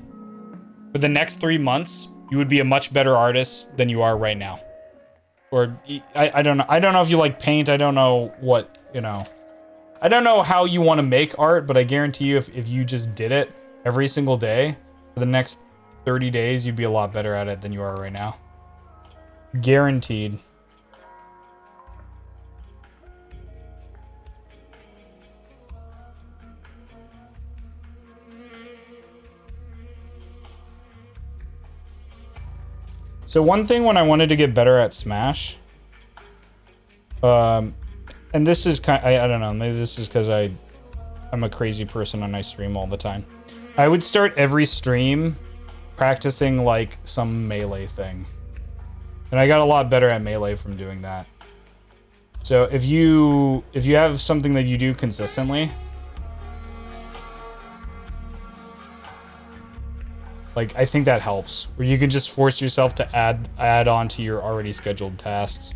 for the next 3 months, you would be a much better artist than you are right now. Or I don't know. I don't know if you like paint. I don't know what, you know. I don't know how you want to make art, but I guarantee you if you just did it every single day for the next 30 days, you'd be a lot better at it than you are right now. Guaranteed. So one thing when I wanted to get better at Smash, and this is kind, I don't know, maybe this is because I'm a crazy person and I stream all the time. I would start every stream practicing like some melee thing. And I got a lot better at melee from doing that. So if you have something that you do consistently, like I think that helps. Where you can just force yourself to add on to your already scheduled tasks.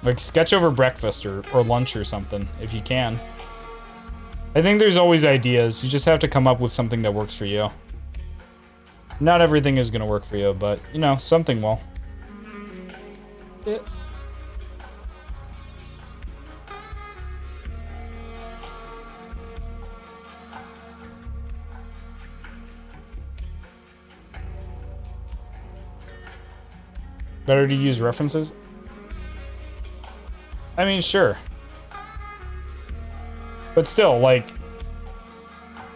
Like sketch over breakfast or lunch or something if you can. I think there's always ideas. You just have to come up with something that works for you. Not everything is going to work for you, but, you know, something will. Yeah. Better to use references? I mean, sure. But still, like,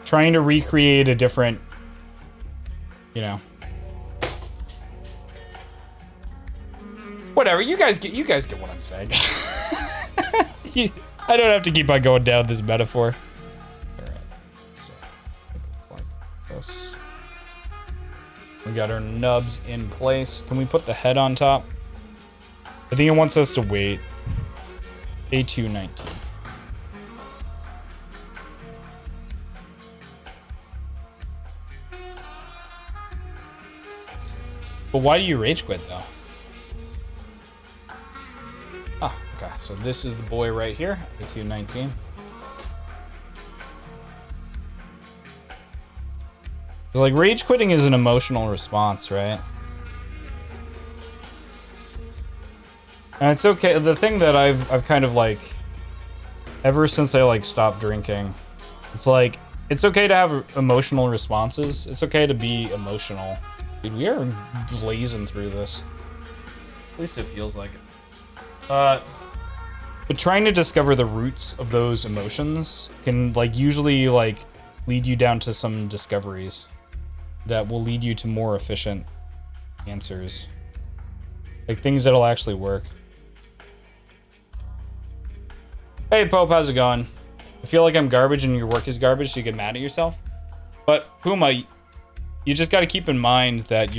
trying to recreate a different, you know. Whatever, you guys get what I'm saying. I don't have to keep on going down this metaphor. Alright. So like this. We got our nubs in place. Can we put the head on top? I think it wants us to wait. A219. But why do you rage quit though? Oh, okay. So this is the boy right here, the 219. So like rage quitting is an emotional response, right? And it's okay. The thing that I've kind of like, ever since I like stopped drinking, it's like, it's okay to have emotional responses. It's okay to be emotional. Dude, we are blazing through this. At least it feels like it. But trying to discover the roots of those emotions can like usually like lead you down to some discoveries that will lead you to more efficient answers. Like things that'll actually work. Hey Pope, how's it going? I feel like I'm garbage and your work is garbage, so you get mad at yourself. But Puma, you just got to keep in mind that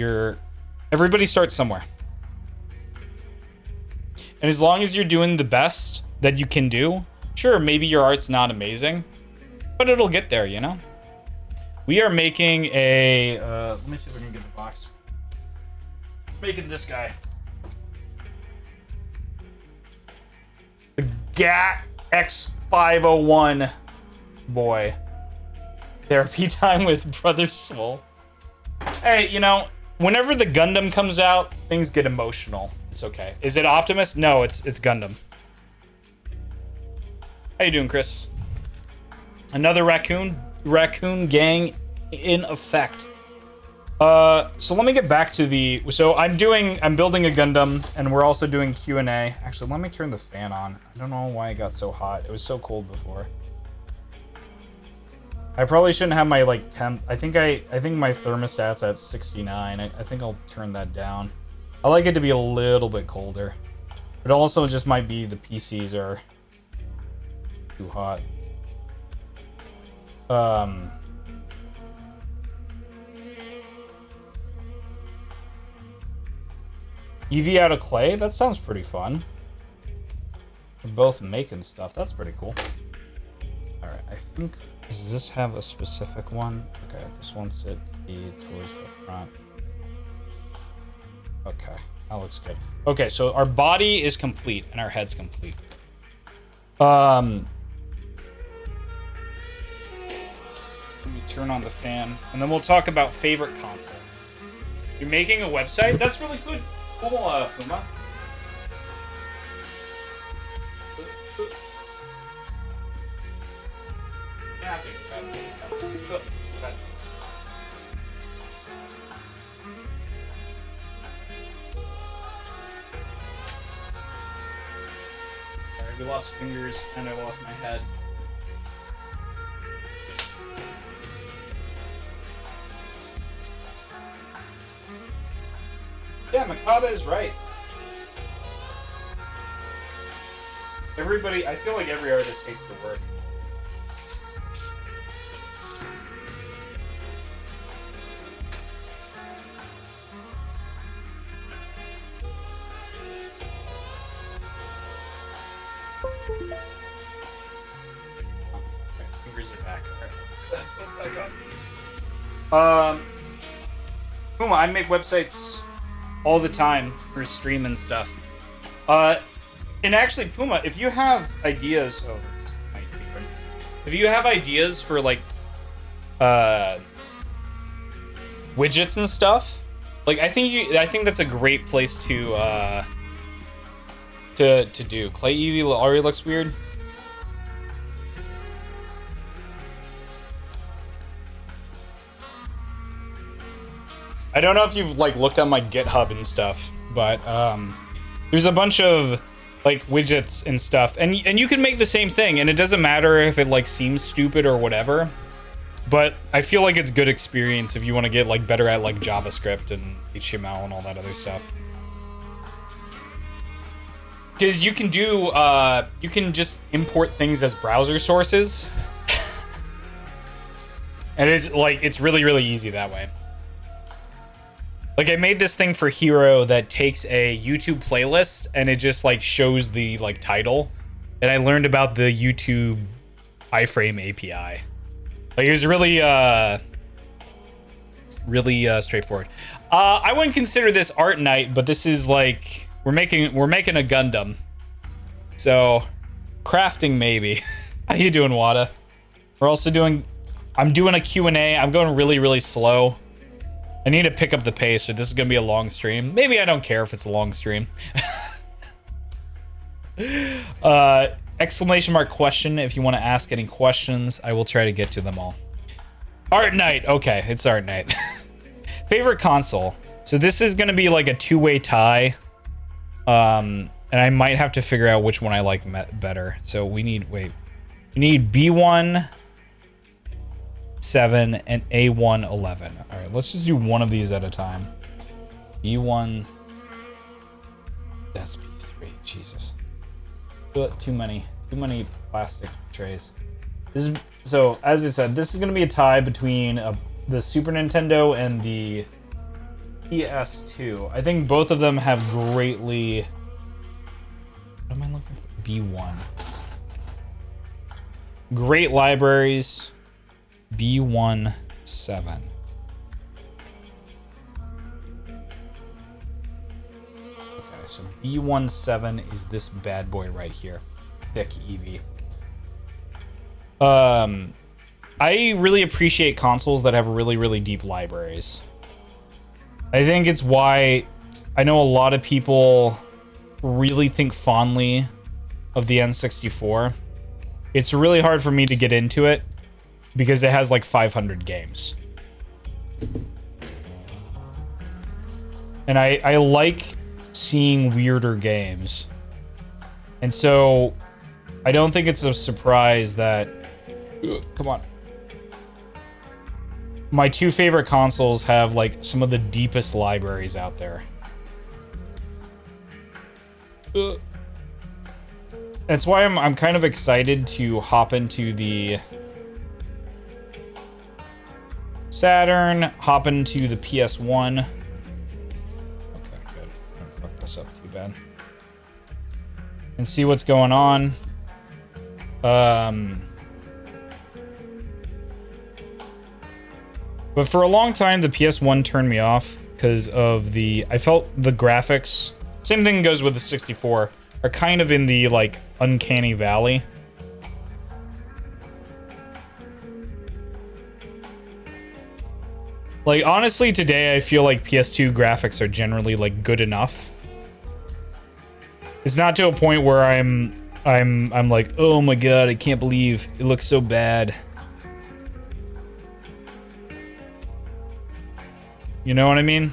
everybody starts somewhere. And as long as you're doing the best that you can do, sure, maybe your art's not amazing, but it'll get there, you know? We are making a, let me see if I can get the box. Making this guy. The GAT X501 boy. Therapy time with Brother Swole. Hey, you know, whenever the Gundam comes out, things get emotional. It's okay. Is it Optimus? No, it's Gundam. How you doing, Chris? Another raccoon gang in effect. So let me get back to so I'm building a Gundam, and we're also doing Q&A. Actually, let me turn the fan on. I don't know why it got so hot. It was so cold before. I probably shouldn't have my like temp. I think my thermostat's at 69. I think I'll turn that down. I like it to be a little bit colder. But also just might be the PCs are too hot. EV out of clay? That sounds pretty fun. We're both making stuff. That's pretty cool. Alright, I think... Does this have a specific one? Okay, this one's to be towards the front. Okay, that looks good. Okay, so our body is complete and our head's complete. Let me turn on the fan, and then we'll talk about favorite console. You're making a website? That's really good. Cool, Puma. Yeah, we lost fingers, and I lost my head. Yeah, Makata is right. I feel like every artist hates the work. Fingers are back. Alright, back on. Puma, I make websites all the time for stream and stuff. And actually, Puma, if you have ideas, if you have ideas for like widgets and stuff, like I think that's a great place to do. Clay Eevee already looks weird. I don't know if you've like looked at my GitHub and stuff, but there's a bunch of like widgets and stuff, and you can make the same thing, and it doesn't matter if it like seems stupid or whatever. But I feel like it's good experience if you want to get like better at like JavaScript and HTML and all that other stuff. Because you can do you can just import things as browser sources, and it's really easy that way. Like I made this thing for Hero that takes a YouTube playlist and it just like shows the like title, and I learned about the YouTube iframe API. Like it was really really straightforward. I wouldn't consider this art night, but this is like we're making a Gundam. So crafting maybe. How you doing, Wada? We're also doing. I'm doing a Q&A. I'm going really slow. I need to pick up the pace, or this is gonna be a long stream. Maybe I don't care if it's a long stream. Exclamation mark question if you want to ask any questions. I will try to get to them all. Art night. Okay, it's art night. Favorite console. So this is gonna be like a two-way tie. And I might have to figure out which one I like better. So we need B1 7 and A1 11. All right, let's just do one of these at a time. B1. That's B3. Jesus. Too many plastic trays. This is, so as I said, this is gonna be a tie between the Super Nintendo and the PS2. I think both of them have greatly. What am I looking for? B1. Great libraries. B1 7. Okay, so B1 7 is this bad boy right here. Thick Eevee. I really appreciate consoles that have really deep libraries. I think it's why I know a lot of people really think fondly of the N64. It's really hard for me to get into it because it has like 500 games. And I like seeing weirder games. And so I don't think it's a surprise that come on. My two favorite consoles have like some of the deepest libraries out there. That's why I'm kind of excited to hop into the Saturn, hop into the PS1. Okay, good. Don't fuck this up too bad. And see what's going on. But for a long time, the PS1 turned me off because of I felt the graphics, same thing goes with the 64, are kind of in the, like, uncanny valley. Like, honestly, today, I feel like PS2 graphics are generally, like, good enough. It's not to a point where I'm like, oh my god, I can't believe it looks so bad. You know what I mean?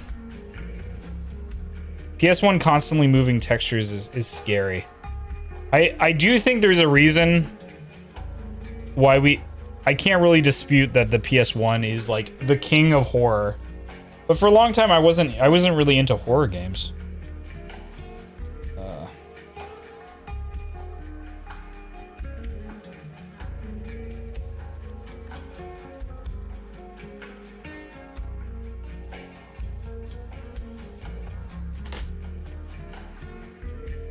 PS1 constantly moving textures is scary. I do think there's a reason why I can't really dispute that the PS1 is like the king of horror. But for a long time I wasn't really into horror games.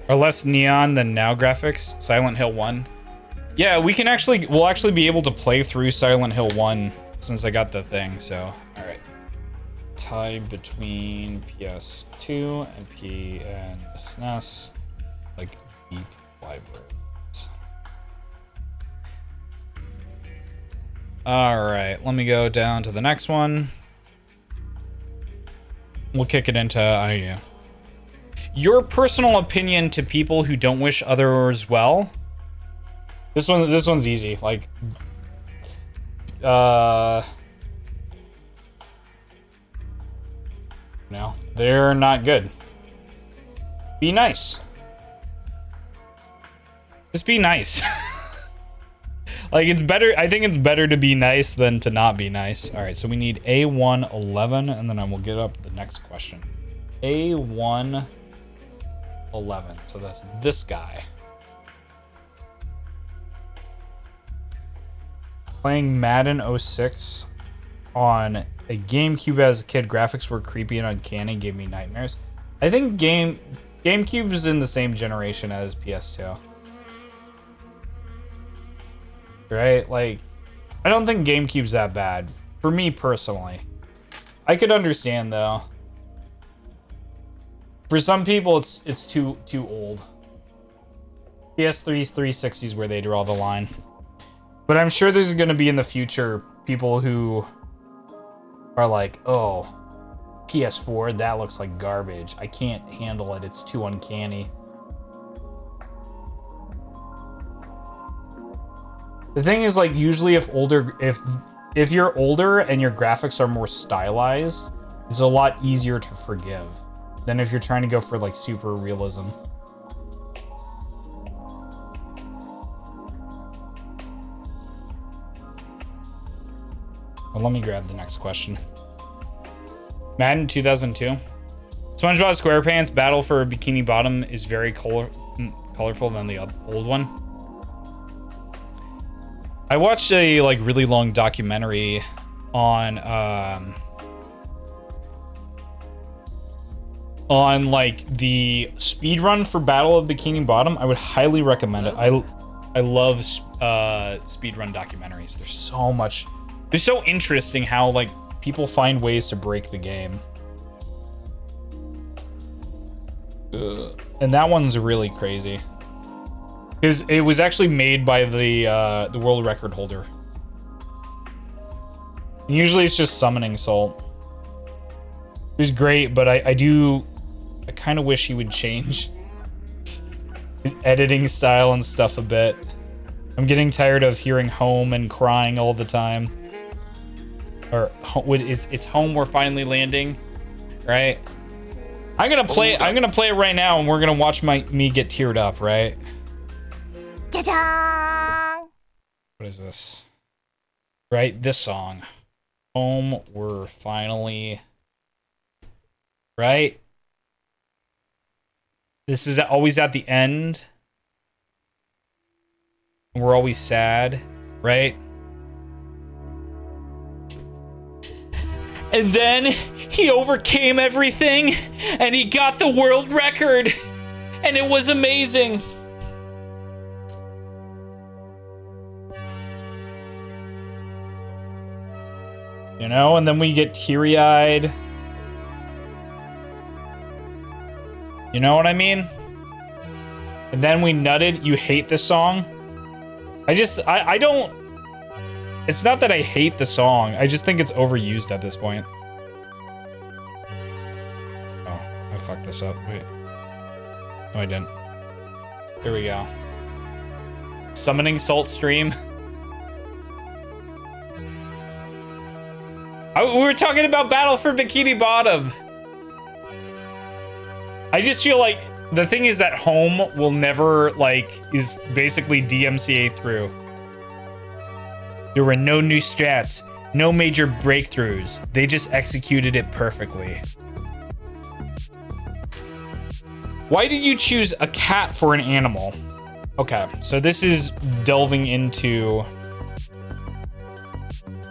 Are less neon than now graphics. Silent Hill 1. Yeah, we'll actually be able to play through Silent Hill 1 since I got the thing, so alright. Tie between PS2 and SNES. Like deep libraries. Alright, let me go down to the next one. We'll kick it into IU. Your personal opinion to people who don't wish others well. This one's easy. Like, no, they're not good. Be nice. Just be nice. Like, it's better. I think it's better to be nice than to not be nice. All right, so we need A1 11, and then I will get up the next question. A1 11. So that's this guy. Playing Madden 06 on a GameCube as a kid, graphics were creepy and uncanny, gave me nightmares. I think GameCube is in the same generation as PS2. Right? Like, I don't think GameCube's that bad. For me personally. I could understand though. For some people, it's too old. PS3s, 360s where they draw the line. But I'm sure there's going to be in the future people who are like, oh, PS4, that looks like garbage. I can't handle it. It's too uncanny. The thing is, like, usually if you're older and your graphics are more stylized, it's a lot easier to forgive than if you're trying to go for like super realism. Well, let me grab the next question. Madden 2002. SpongeBob SquarePants Battle for Bikini Bottom is very colorful than the old one. I watched a like really long documentary on like the speed run for Battle of Bikini Bottom. I would highly recommend it. I love speed run documentaries. There's so much. It's so interesting how like people find ways to break the game. And that one's really crazy. Because it was actually made by the world record holder. And usually it's just summoning Salt. It was great, but I kind of wish he would change his editing style and stuff a bit. I'm getting tired of hearing home and crying all the time. Or it's home, we're finally landing, right? I'm gonna play it right now, and we're gonna watch me get teared up, right? Ta-da! What is this? Right, this song. Home, we're finally, right? This is always at the end. We're always sad, right? And then he overcame everything and he got the world record and it was amazing. You know, and then we get teary-eyed. You know what I mean? And then we nutted. You hate this song? I don't... It's not that I hate the song. I just think it's overused at this point. Oh, I fucked this up. Wait. No, I didn't. Here we go. Summoning Salt stream. We were talking about Battle for Bikini Bottom. I just feel like the thing is that Home will never, like, is basically DMCA through. There were no new strats, no major breakthroughs. They just executed it perfectly. Why did you choose a cat for an animal? Okay, so this is delving into...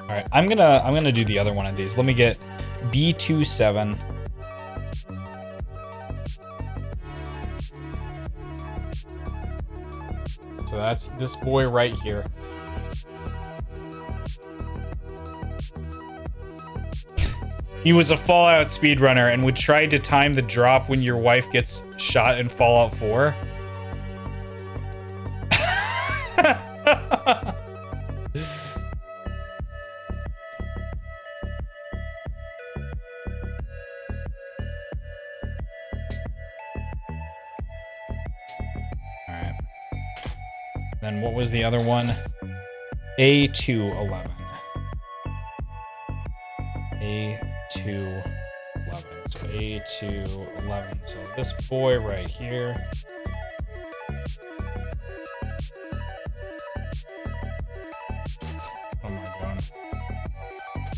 All right, I'm gonna do the other one of these. Let me get B27. So that's this boy right here. He was a Fallout speedrunner and would try to time the drop when your wife gets shot in Fallout 4. Alright. Then what was the other one? A211. A211. So A211. So this boy right here. What am I doing?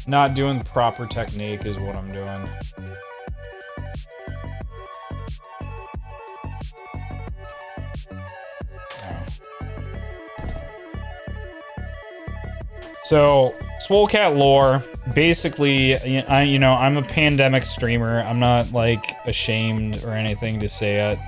Not doing the proper technique is what I'm doing. So, Swolecat lore, basically, I'm a pandemic streamer. I'm not, like, ashamed or anything to say it.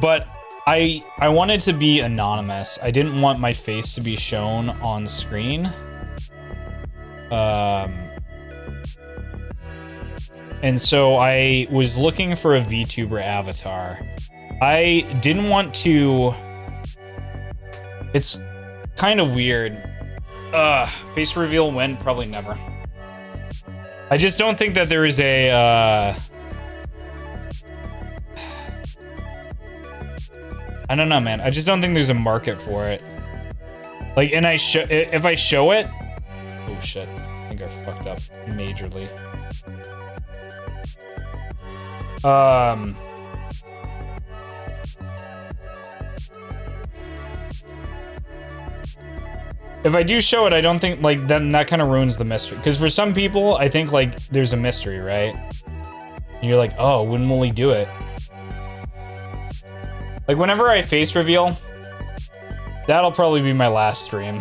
But I wanted to be anonymous. I didn't want my face to be shown on screen. And so I was looking for a VTuber avatar. I didn't want to... It's kind of weird. Face reveal when? Probably never. I just don't think that there is a... I don't know, man. I just don't think there's a market for it. Like, and if I show it... Oh, shit. I think I fucked up majorly. If I do show it, I don't think, like, then that kind of ruins the mystery. Because for some people, I think, like, there's a mystery, right? And you're like, oh, when will he do it? Like, whenever I face reveal, that'll probably be my last stream.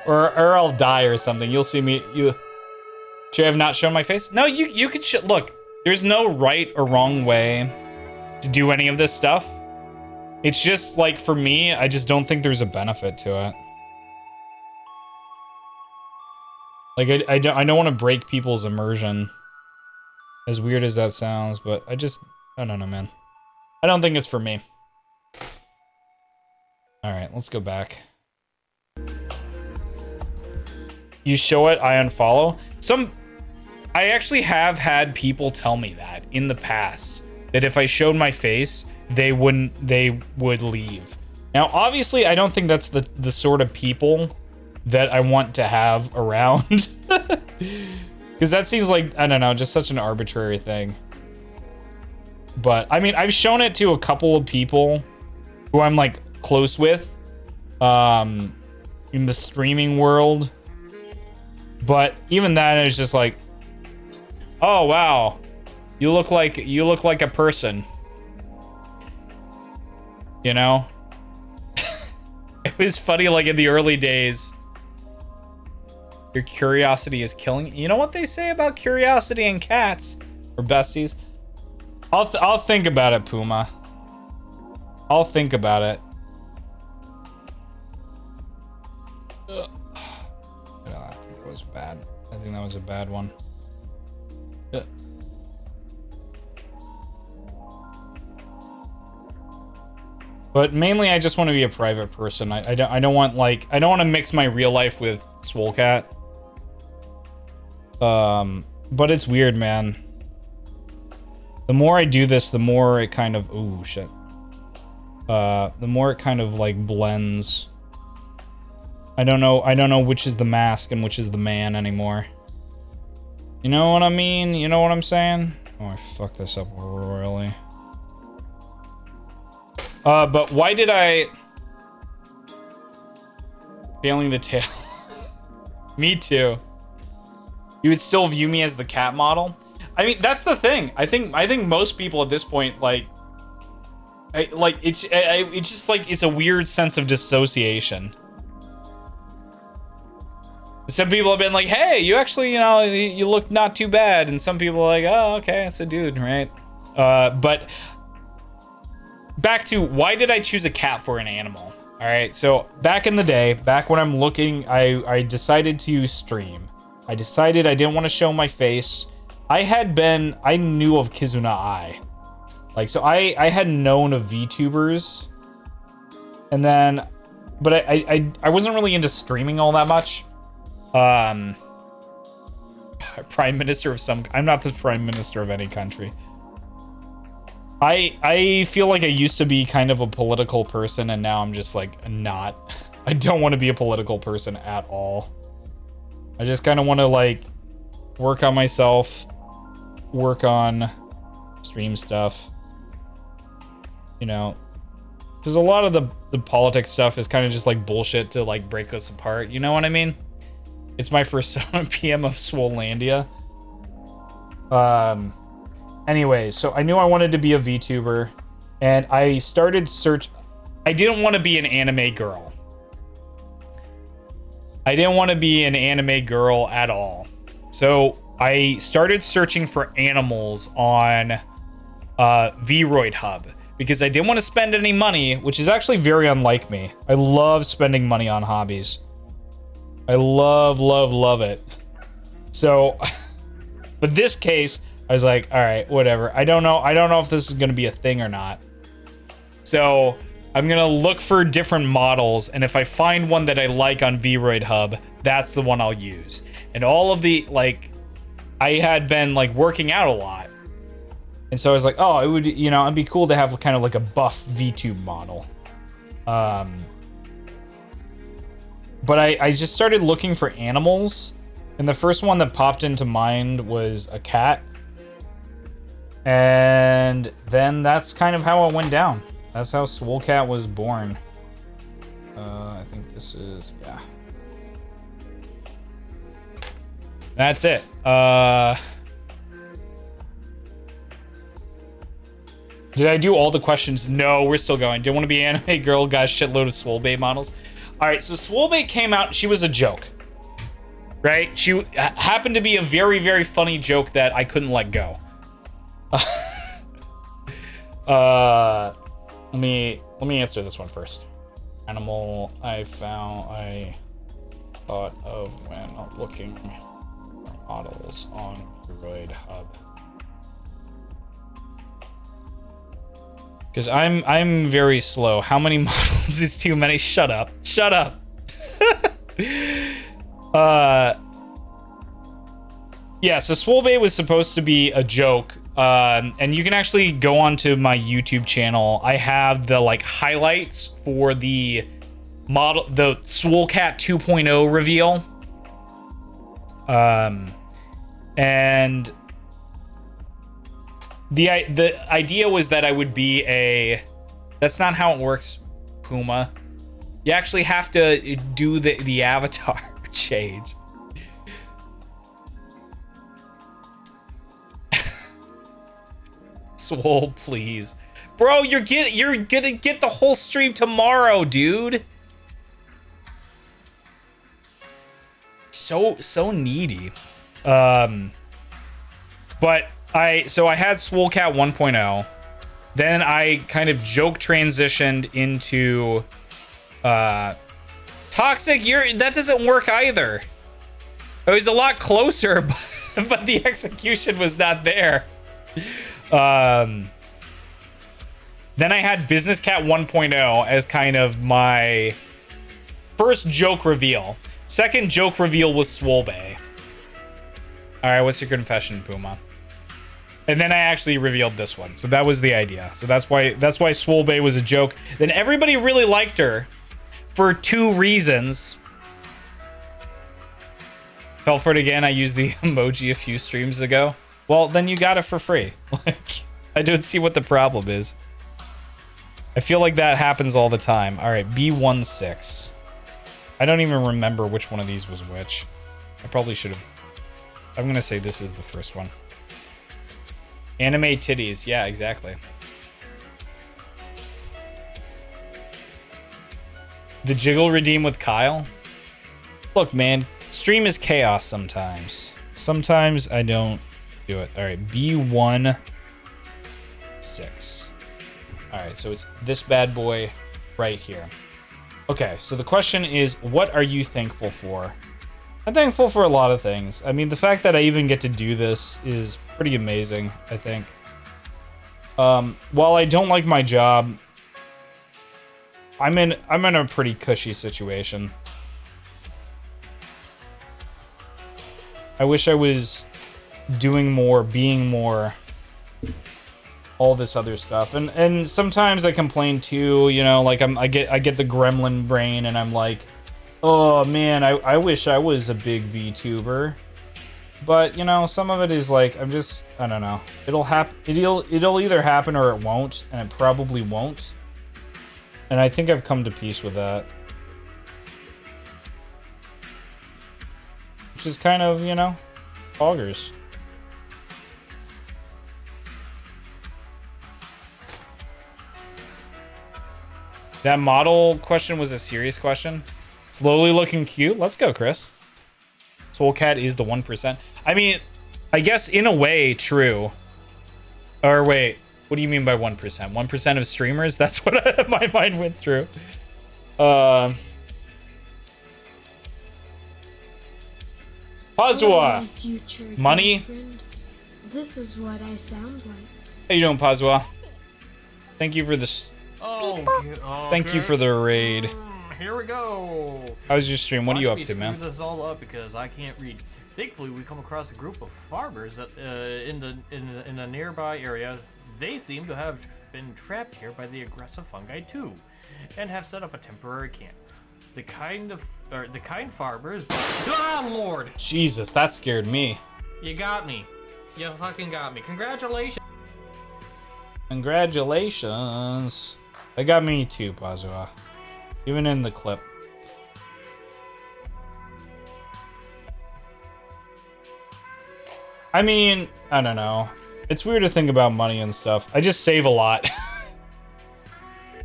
or I'll die or something. You'll see me, should I have not shown my face? No, you could look, there's no right or wrong way to do any of this stuff. It's just, like, for me, I just don't think there's a benefit to it. Like, I don't want to break people's immersion. As weird as that sounds, but I don't know, man. I don't think it's for me. Alright, let's go back. You show it, I unfollow. I actually have had people tell me that in the past. That if I showed my face, they would leave. Now, obviously, I don't think that's the sort of people that I want to have around. Because that seems like, I don't know, just such an arbitrary thing. But, I mean, I've shown it to a couple of people who I'm, like, close with. In the streaming world. But even that is just like, oh, wow. You look like a person. You know? It was funny, like, in the early days. Your curiosity is killing. You know what they say about curiosity and cats? Or besties? I'll think about it, Puma. I'll think about it. I think that was bad. I think that was a bad one. But mainly, I just want to be a private person. I don't want, like, I don't want to mix my real life with Swolecat. But it's weird, man. The more I do this, the more it kind of, ooh, shit. The more it kind of, like, blends. I don't know which is the mask and which is the man anymore. You know what I mean? You know what I'm saying? Oh, I fucked this up royally. But why did I... Failing the tail. Me too. You would still view me as the cat model? I mean, that's the thing. I think most people at this point, like... it's just like, it's a weird sense of dissociation. Some people have been like, hey, you actually, you know, you look not too bad. And some people are like, oh, okay, it's a dude, right? But... Back to, why did I choose a cat for an animal? All right, so back in the day, back when I'm looking, I decided to stream. I decided I didn't want to show my face. I knew of Kizuna Ai. Like, so I had known of VTubers. And then, but I wasn't really into streaming all that much. Prime Minister of some, I'm not the Prime Minister of any country. I feel like I used to be kind of a political person, and now I'm just like not. I don't want to be a political person at all. I just kind of want to like work on myself, work on stream stuff. You know, because a lot of the politics stuff is kind of just like bullshit to like break us apart. You know what I mean? It's my first PM of Swolandia. Anyway, so I knew I wanted to be a VTuber, and I started I didn't want to be an anime girl. I didn't want to be an anime girl at all. So I started searching for animals on Vroid Hub, because I didn't want to spend any money, which is actually very unlike me. I love spending money on hobbies. I love it. So, but this case, I was like, all right, whatever. I don't know if this is going to be a thing or not. So I'm going to look for different models. And if I find one that I like on Vroid Hub, that's the one I'll use. And all of the, like, I had been like working out a lot. And so I was like, oh, it would, you know, it'd be cool to have kind of like a buff VTube model. But I just started looking for animals. And the first one that popped into mind was a cat. And then that's kind of how it went down. That's how Swole Cat was born. I think this is, yeah. That's it. Did I do all the questions? No, we're still going. Don't want to be anime girl, got a shitload of Swolebait models. All right, so Swolebait came out. She was a joke, right? She happened to be a very, very funny joke that I couldn't let go. Let me answer this one first. Animal I thought of when looking for models on Vroid Hub. Because I'm very slow. How many models is too many? Shut up. Shut up. Yeah, so Swolebait was supposed to be a joke. And you can actually go onto my YouTube channel. I have the like highlights for the model, the Swolecat 2.0 reveal. And the idea was that I would be a, that's not how it works, Puma. You actually have to do the avatar change. Swole, please. Bro, you're gonna get the whole stream tomorrow, dude. So needy. But I had Swolecat 1.0. Then I kind of joke transitioned into Toxic. That doesn't work either. It was a lot closer, but the execution was not there. Then I had Business Cat 1.0 as kind of my first joke reveal. Second joke reveal was Swolebait. All right, what's your confession, Puma? And then I actually revealed this one. So that was the idea. So that's why Swolebait was a joke. Then everybody really liked her for two reasons. Fell for it again. I used the emoji a few streams ago. Well, then you got it for free. Like, I don't see what the problem is. I feel like that happens all the time. All right, B16. I don't even remember which one of these was which. I probably should have. I'm going to say this is the first one. Anime titties. Yeah, exactly. The jiggle redeem with Kyle? Look, man, stream is chaos sometimes. Sometimes I don't do it. All right, B16. All right, so it's this bad boy right here. Okay, so the question is, what are you thankful for? I'm thankful for a lot of things. I mean, the fact that I even get to do this is pretty amazing, I think. While I don't like my job, I'm in a pretty cushy situation. I wish I was doing more, being more, all this other stuff. And sometimes I complain too, you know, like I get the gremlin brain and I'm like, oh man, I wish I was a big VTuber. But, you know, some of it is like, I don't know. It'll either happen or it won't, and it probably won't. And I think I've come to peace with that. Which is kind of, you know, augers. That model question was a serious question. Slowly looking cute. Let's go, Chris. Soulcat is the 1%. I mean, I guess in a way, true. Or wait. What do you mean by 1%? 1% of streamers? That's what my mind went through. Pazua. Money. This is what I sound like. How you doing, Pazua? Thank you for this. Oh, Thank you for the raid. Here we go. How's your stream? What are you up to, man? Screw this all up because I can't read. Thankfully, we come across a group of farmers that, in a nearby area. They seem to have been trapped here by the aggressive fungi too, and have set up a temporary camp. The kind farmers. Oh Lord! Jesus, that scared me. You got me. You fucking got me. Congratulations. Congratulations. That got me too, Pazua. Even in the clip. I mean, I don't know. It's weird to think about money and stuff. I just save a lot.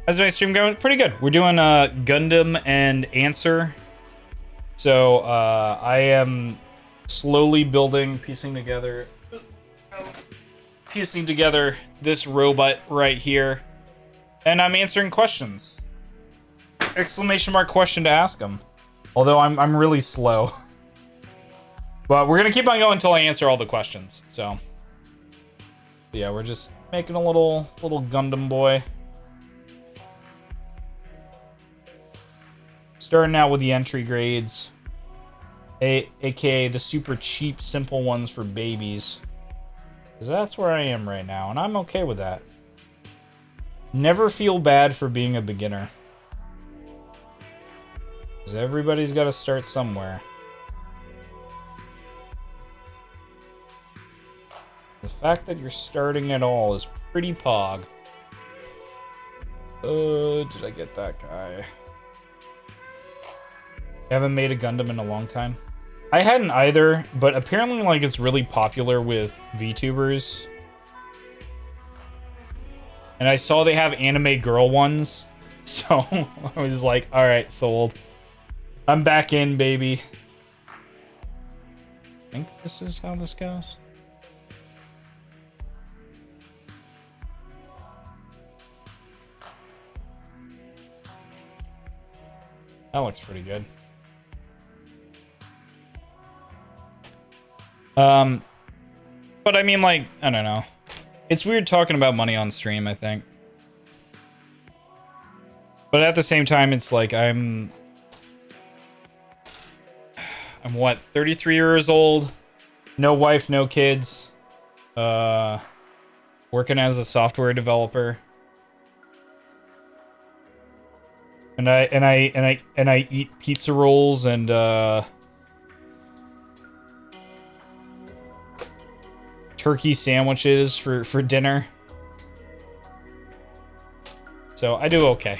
How's my stream going? Pretty good. We're doing Gundam and Answer. So I am slowly building, piecing together this robot right here. And I'm answering questions. Exclamation mark question to ask them. Although I'm really slow. But we're gonna keep on going until I answer all the questions. So yeah, we're just making a little Gundam boy. Starting out with the entry grades. AKA the super cheap, simple ones for babies. Because that's where I am right now, and I'm okay with that. Never feel bad for being a beginner. Because everybody's got to start somewhere. The fact that you're starting at all is pretty pog. Did I get that guy? I haven't made a Gundam in a long time. I hadn't either, but apparently like it's really popular with VTubers. And I saw they have anime girl ones. So I was like, alright, sold. I'm back in, baby. I think this is how this goes. That looks pretty good. But I mean, like, I don't know. It's weird talking about money on stream, I think. But at the same time, it's like I'm what, 33 years old, no wife, no kids, working as a software developer. And I eat pizza rolls and turkey sandwiches for dinner. So I do okay.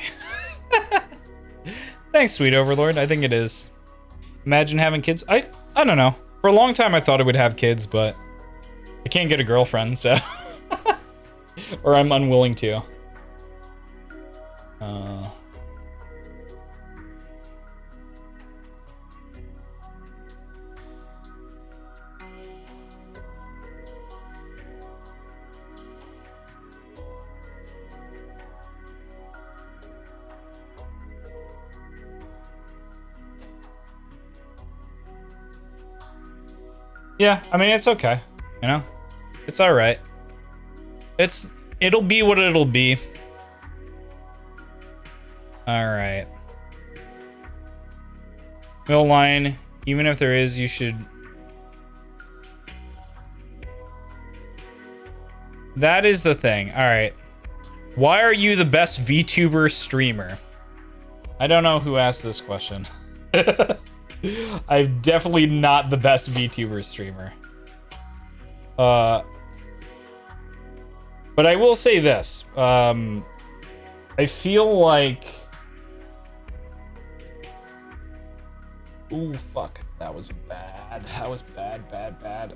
Thanks, sweet overlord. I think it is. Imagine having kids. I don't know. For a long time I thought I would have kids, but I can't get a girlfriend, so or I'm unwilling to. Yeah, I mean, it's okay, you know? It's alright. It'll be what it'll be. Alright. Middle line, even if there is, you should... That is the thing, alright. Why are you the best VTuber streamer? I don't know who asked this question. I'm definitely not the best VTuber streamer. But I will say this. I feel like... Ooh, fuck. That was bad. That was bad.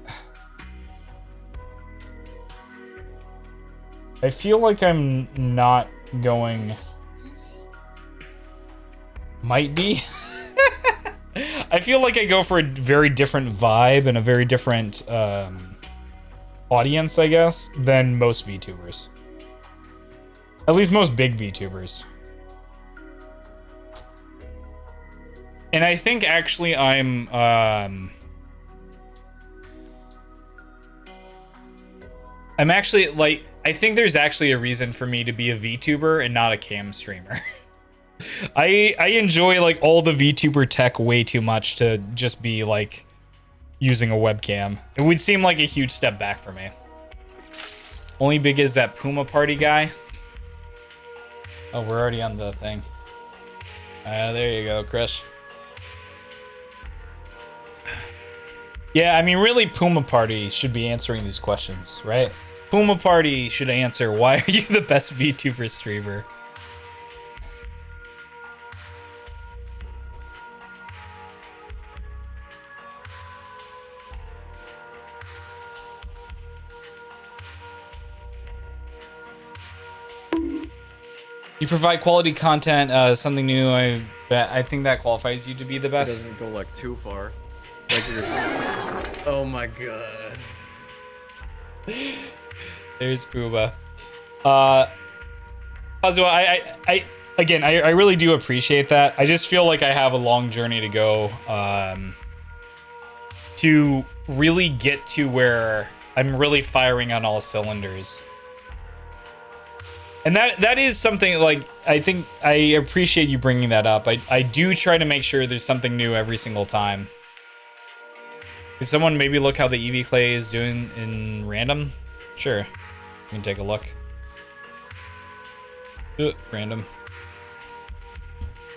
I feel like I'm not going... Might be. I feel like I go for a very different vibe and a very different audience, I guess, than most VTubers. At least most big VTubers. And I think actually I'm actually like, I think there's actually a reason for me to be a VTuber and not a cam streamer. I enjoy like all the VTuber tech way too much to just be like using a webcam. It would seem like a huge step back for me. Only big is that Puma party guy. Oh, we're already on the thing. There you go, Chris. Yeah, I mean, really, Puma Party should be answering these questions, right? Puma Party should answer, why are you the best VTuber streamer? You provide quality content, something new. I think that qualifies you to be the best. It doesn't go like too far. Like oh my god. There's Puma. Kazuo, I really do appreciate that. I just feel like I have a long journey to go to really get to where I'm really firing on all cylinders. And that is something, like, I think I appreciate you bringing that up. I do try to make sure there's something new every single time. Can someone maybe look how the Eevee Clay is doing in random? Sure. You can take a look. Random.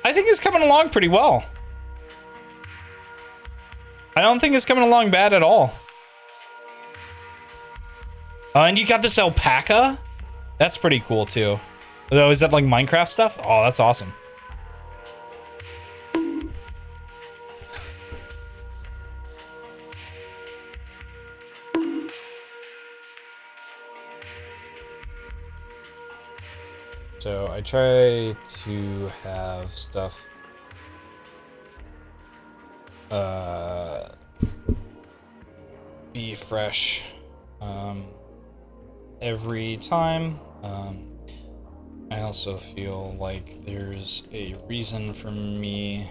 I think it's coming along pretty well. I don't think it's coming along bad at all. And you got this alpaca? That's pretty cool too. Oh, is that like Minecraft stuff? Oh, that's awesome. So I try to have stuff be fresh every time. I also feel like there's a reason for me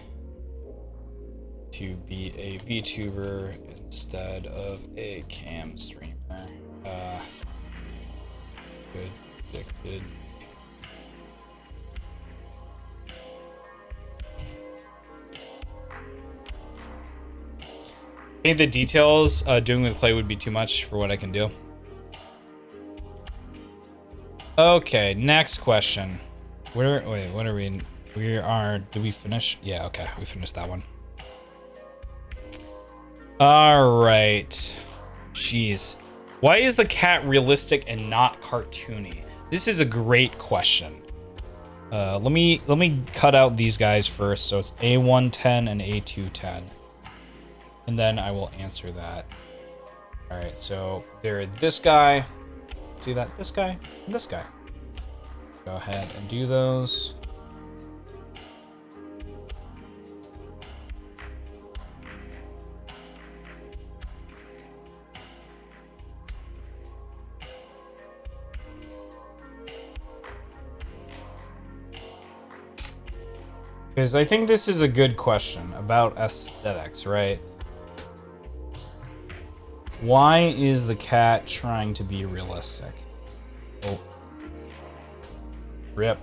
to be a VTuber instead of a cam streamer. Good, addicted. I think the details doing with clay would be too much for what I can do. Okay, next question. Wait, what are we? Did we finish? Yeah, okay, we finished that one. All right. Jeez. Why is the cat realistic and not cartoony? This is a great question. Let me cut out these guys first. So it's A110 and A210. And then I will answer that. All right, so there, this guy. See that? This guy and this guy. Go ahead and do those. Because I think this is a good question about aesthetics, right? Why is the cat trying to be realistic? Oh. Rip.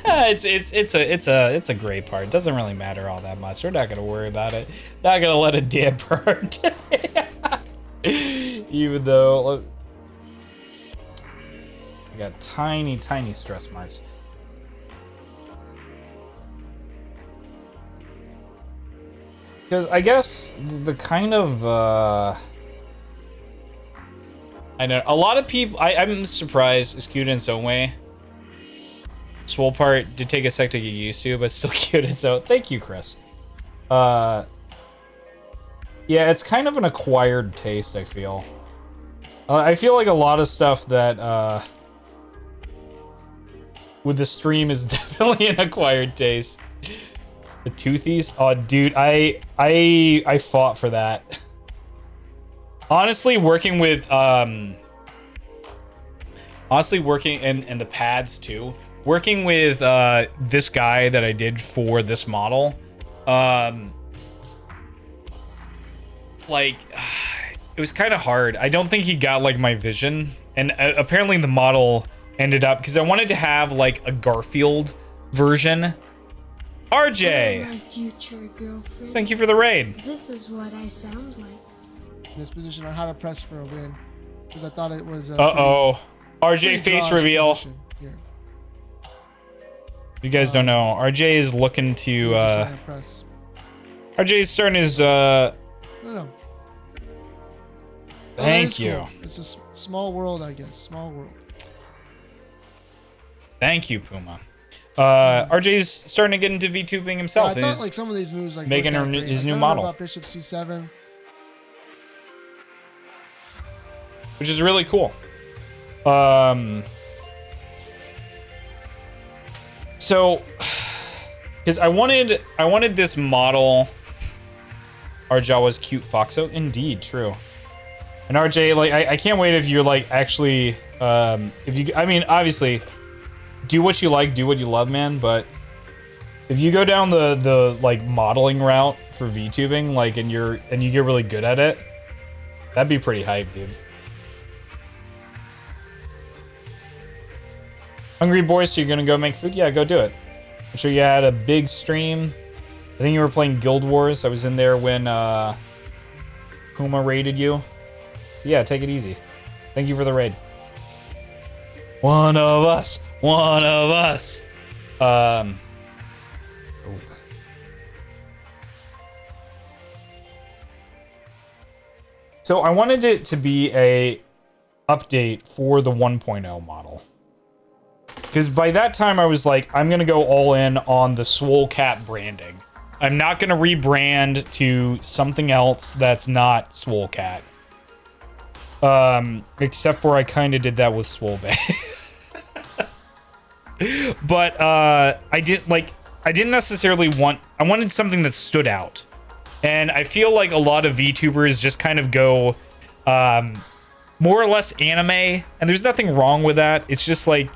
it's a great part. It doesn't really matter all that much. We're not gonna worry about it. Not gonna let it damp burn. Even though look, I got tiny stress marks. Because I guess the kind of I know a lot of people. I'm surprised it's cute in its own way. Swole part did take a sec to get used to, but still cute in its own. Thank you, Chris. Yeah, it's kind of an acquired taste. I feel. I feel like a lot of stuff that with the stream is definitely an acquired taste. The toothies? Oh, dude, I fought for that. Honestly, working with Honestly, working and the pads too. Working with this guy that I did for this model, like it was kind of hard. I don't think he got like my vision, and apparently the model ended up because I wanted to have like a Garfield version. RJ, My future girlfriend. thank you for the raid. This is what I sound like. In this position, I had to press for a win because I thought it was. RJ face reveal. Here. You guys don't know. RJ is looking to. Press. RJ is starting his. No. Thank you. Cool. It's a small world, I guess. Small world. Thank you, Puma. RJ's starting to get into VTubing himself. Yeah, I thought like some of these moves like making his new model, about Bishop C7, which is really cool. So, because I wanted this model. Arjawa's cute Foxo, indeed, true. And RJ, like, I can't wait if you're like actually, if you, I mean, obviously. Do what you like, do what you love, man. But if you go down the like modeling route for VTubing, like, and you get really good at it, that'd be pretty hype, dude. Hungry boys, so you're gonna go make food? Yeah, go do it. I'm sure you had a big stream. I think you were playing Guild Wars. I was in there when Puma raided you. Yeah, take it easy. Thank you for the raid. One of us. One of us. So I wanted it to be a update for the 1.0 model. Because by that time I was like, I'm going to go all in on the Swole Cat branding. I'm not going to rebrand to something else that's not Swole Cat. Except for I kind of did that with Swole Bay. But I didn't necessarily want, I wanted something that stood out. And I feel like a lot of VTubers just kind of go more or less anime, and there's nothing wrong with that. It's just like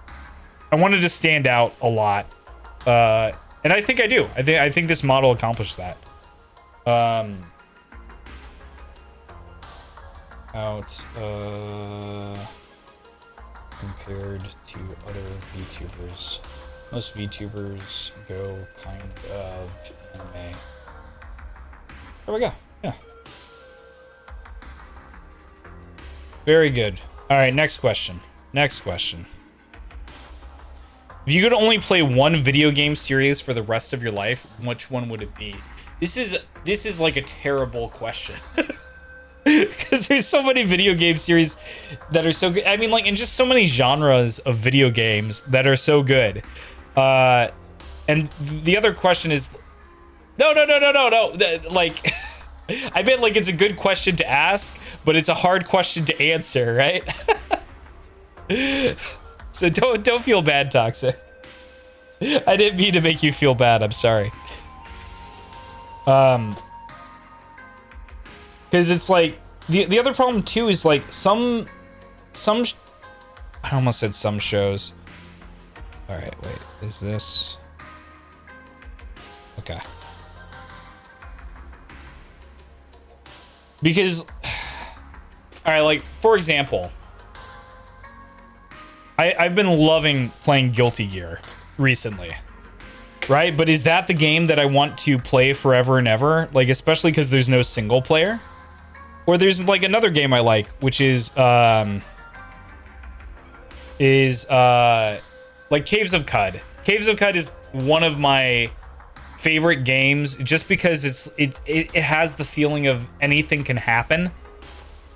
I wanted to stand out a lot. And I think I do. I think this model accomplished that. Compared to other VTubers. Most VTubers go kind of anime. There we go. Yeah. Very good. All right, next question. Next question. If you could only play one video game series for the rest of your life, which one would it be? This is like a terrible question. Because there's so many video game series that are so good. I mean, like, and just so many genres of video games that are so good. And the other question is, no. Like, I bet like it's a good question to ask, but it's a hard question to answer, right? So don't feel bad, Toxic. I didn't mean to make you feel bad. I'm sorry. Because it's like the other problem too is like some I almost said some shows. All right, wait, is this okay? Because all right, like for example, I've been loving playing Guilty Gear recently. Right? But is that the game that I want to play forever and ever? Like, especially because there's no single player? Or there's, like, another game I like, which is like, Caves of Cud. Caves of Cud is one of my favorite games, just because it has the feeling of anything can happen.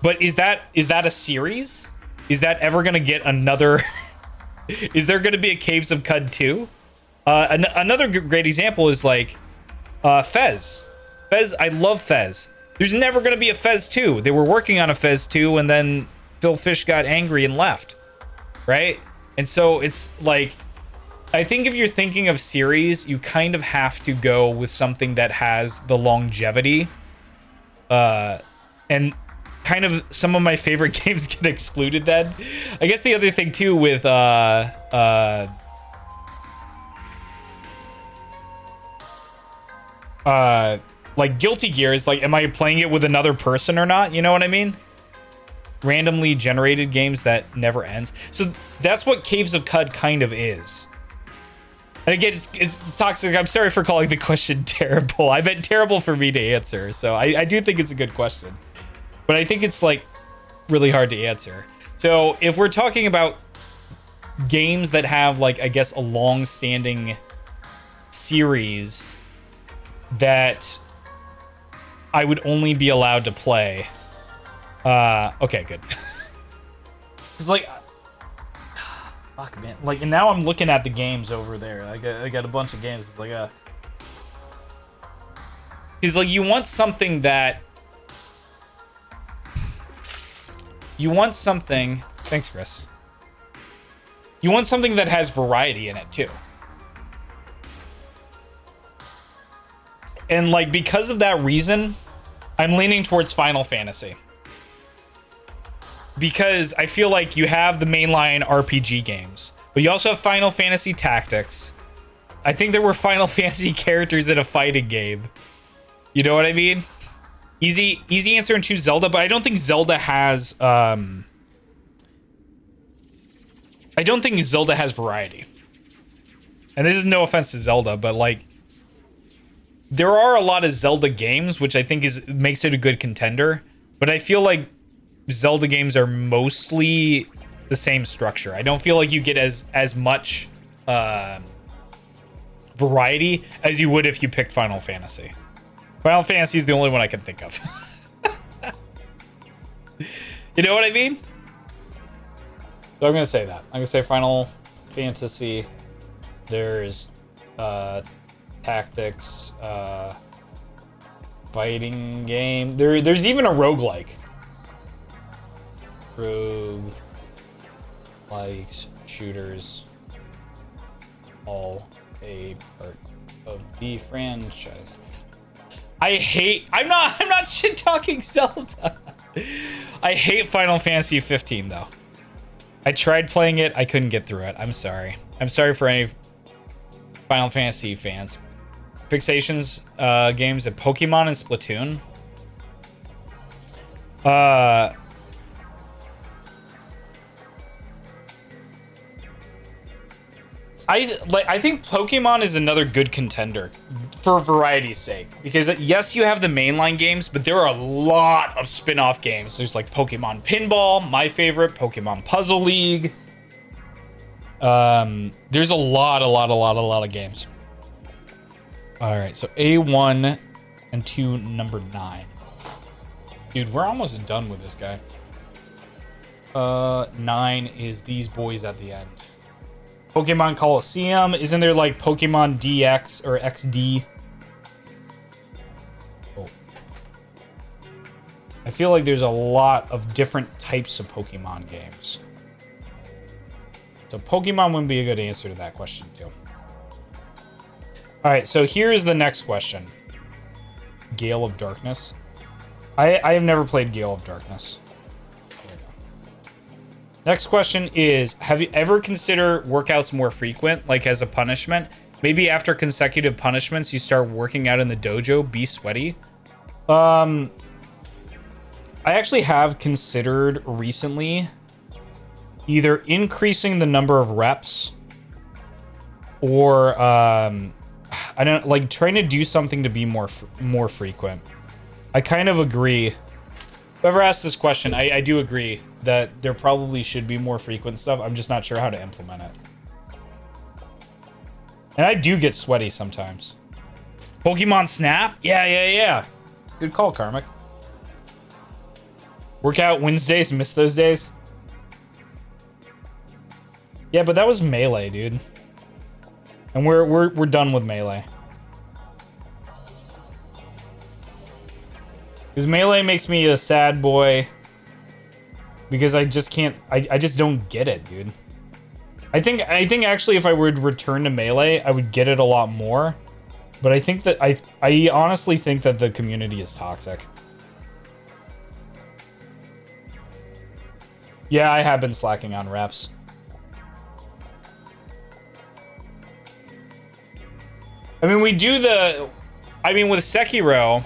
But is that a series? Is that ever going to get another... Is there going to be a Caves of Cud 2? Another great example is like Fez. I love Fez. There's never going to be a Fez 2. They were working on a Fez 2 and then Phil Fish got angry and left. Right? And so it's like, I think if you're thinking of series, you kind of have to go with something that has the longevity. And kind of some of my favorite games get excluded then. I guess the other thing too with like Guilty Gear is like, am I playing it with another person or not? You know what I mean? Randomly generated games that never ends. So that's what Caves of Cud kind of is. And again, it's toxic. I'm sorry for calling the question terrible. I meant terrible for me to answer. So I do think it's a good question. But I think it's like really hard to answer. So if we're talking about games that have like, I guess, a long-standing series that I would only be allowed to play. Okay, good. It's like, fuck, man. Like, and now I'm looking at the games over there. I got a bunch of games. It's like because like you want something that Thanks, Chris. You want something that has variety in it too. And like because of that reason, I'm leaning towards Final Fantasy. Because I feel like you have the mainline RPG games, but you also have Final Fantasy Tactics. I think there were Final Fantasy characters in a fighting game. You know what I mean? Easy answer and choose Zelda, but I don't think Zelda has variety. And this is no offense to Zelda, but like there are a lot of Zelda games, which I think makes it a good contender, but I feel like Zelda games are mostly the same structure. I don't feel like you get as much variety as you would if you picked Final Fantasy. Final Fantasy is the only one I can think of. You know what I mean? So I'm going to say that. I'm going to say Final Fantasy. There's tactics, fighting game. There's even a roguelike. Rogue likes shooters, all a part of the franchise. I'm not shit talking Zelda. I hate Final Fantasy 15 though. I tried playing it, I couldn't get through it. I'm sorry for any Final Fantasy fans. Fixations games at Pokemon and Splatoon. I think Pokemon is another good contender for variety's sake, because yes, you have the mainline games, but there are a lot of spin-off games. There's like Pokemon Pinball, my favorite, Pokemon Puzzle League. There's a lot of games. All right, so A1 and 2 number 9. Dude, we're almost done with this guy. 9 is these boys at the end. Pokemon Coliseum. Isn't there like Pokemon DX or XD? Oh. I feel like there's a lot of different types of Pokemon games. So Pokemon wouldn't be a good answer to that question too. All right, so here's the next question. Gale of Darkness. I have never played Gale of Darkness. Next question is, have you ever considered workouts more frequent, like as a punishment? Maybe after consecutive punishments, you start working out in the dojo, be sweaty. I actually have considered recently either increasing the number of reps or I don't like trying to do something to be more frequent. I kind of agree. Whoever asked this question, I do agree that there probably should be more frequent stuff. I'm just not sure how to implement it. And I do get sweaty sometimes. Pokemon Snap? Yeah. Good call, Karmic. Workout Wednesdays, miss those days? Yeah, but that was Melee, dude. And we're done with Melee. Because Melee makes me a sad boy. Because I just can't... I just don't get it, dude. I think actually if I would return to Melee, I would get it a lot more. But I think that... I honestly think that the community is toxic. Yeah, I have been slacking on reps. I mean, we do the... I mean, with Sekiro...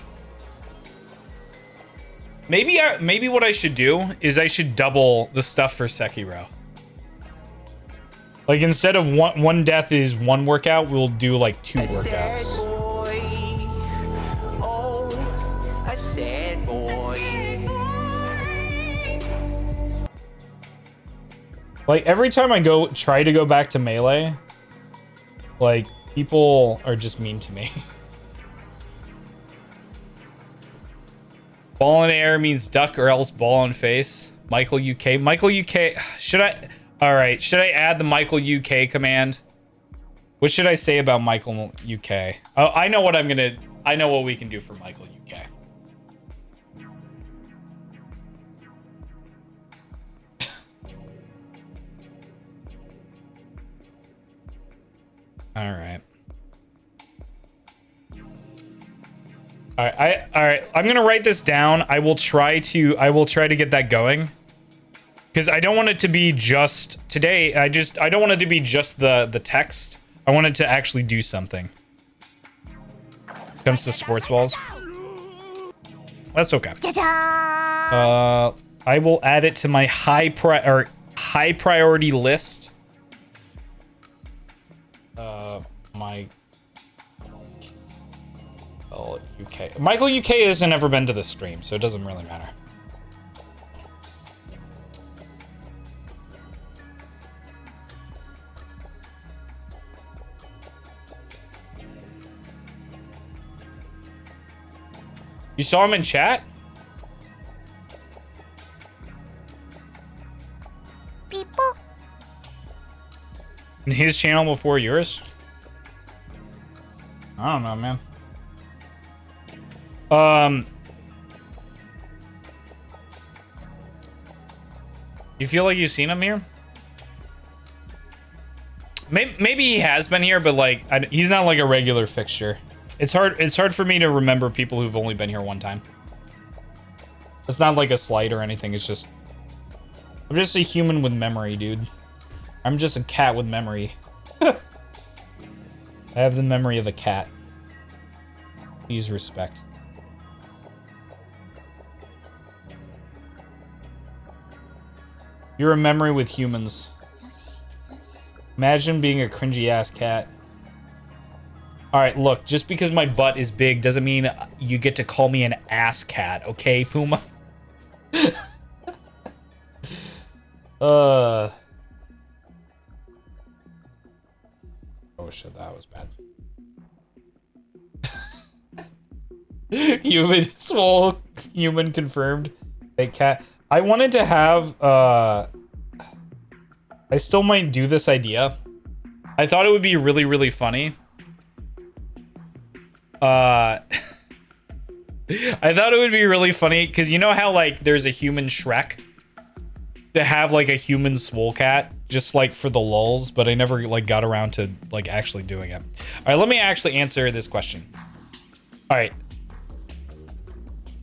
Maybe what I should do is I should double the stuff for Sekiro. Like, instead of one death is one workout, we'll do, like, 2 workouts. Like, every time I try to go back to Melee, like, people are just mean to me. Ball in air means duck or else ball in face. Michael UK. Michael UK. Should I... Alright, should I add the Michael UK command? What should I say about Michael UK? Oh, I know what I'm gonna... I know what we can do for Michael UK. Alright. Alright, I'm gonna write this down. I will try to get that going. Because I don't want it to be just today. I don't want it to be just the text. I want it to actually do something. Comes to sports balls. That's okay. I will add it to my high priority list. UK. Michael UK hasn't ever been to the stream, so it doesn't really matter. You saw him in chat? People. In his channel before yours? I don't know, man. You feel like you've seen him here? Maybe he has been here, but like he's not like a regular fixture. It's hard for me to remember people who've only been here one time. It's not like a slight or anything. It's just I'm just a human with memory, dude. I'm just a cat with memory. I have the memory of a cat. Please respect. You're a memory with humans. Yes, yes. Imagine being a cringy ass cat. Alright, look, just because my butt is big doesn't mean you get to call me an ass cat, okay, Puma? Oh shit, that was bad. Human, small human confirmed. Fake cat. I wanted to have, I still might do this idea. I thought it would be really, really funny. I thought it would be really funny because you know how like there's a human Shrek, to have like a human swole cat just like for the lulz, but I never like got around to like actually doing it. All right, let me actually answer this question. All right.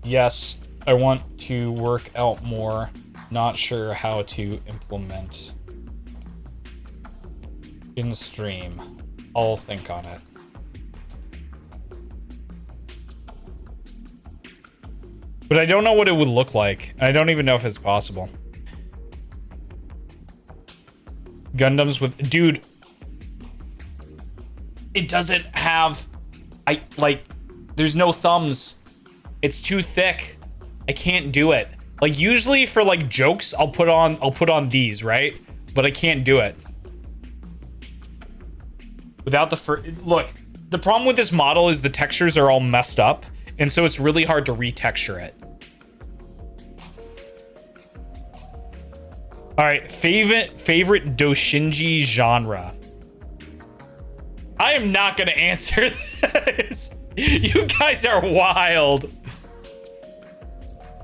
Yes, I want to work out more. Not sure how to implement in stream. I'll think on it. But I don't know what it would look like. I don't even know if it's possible. Gundams with... Dude. It doesn't have... There's no thumbs. It's too thick. I can't do it. Like, usually for, like, jokes, I'll put on these, right? But I can't do it. Without the... Look, the problem with this model is the textures are all messed up. And so it's really hard to retexture it. All right, favorite Doshinji genre. I am not gonna answer this. You guys are wild.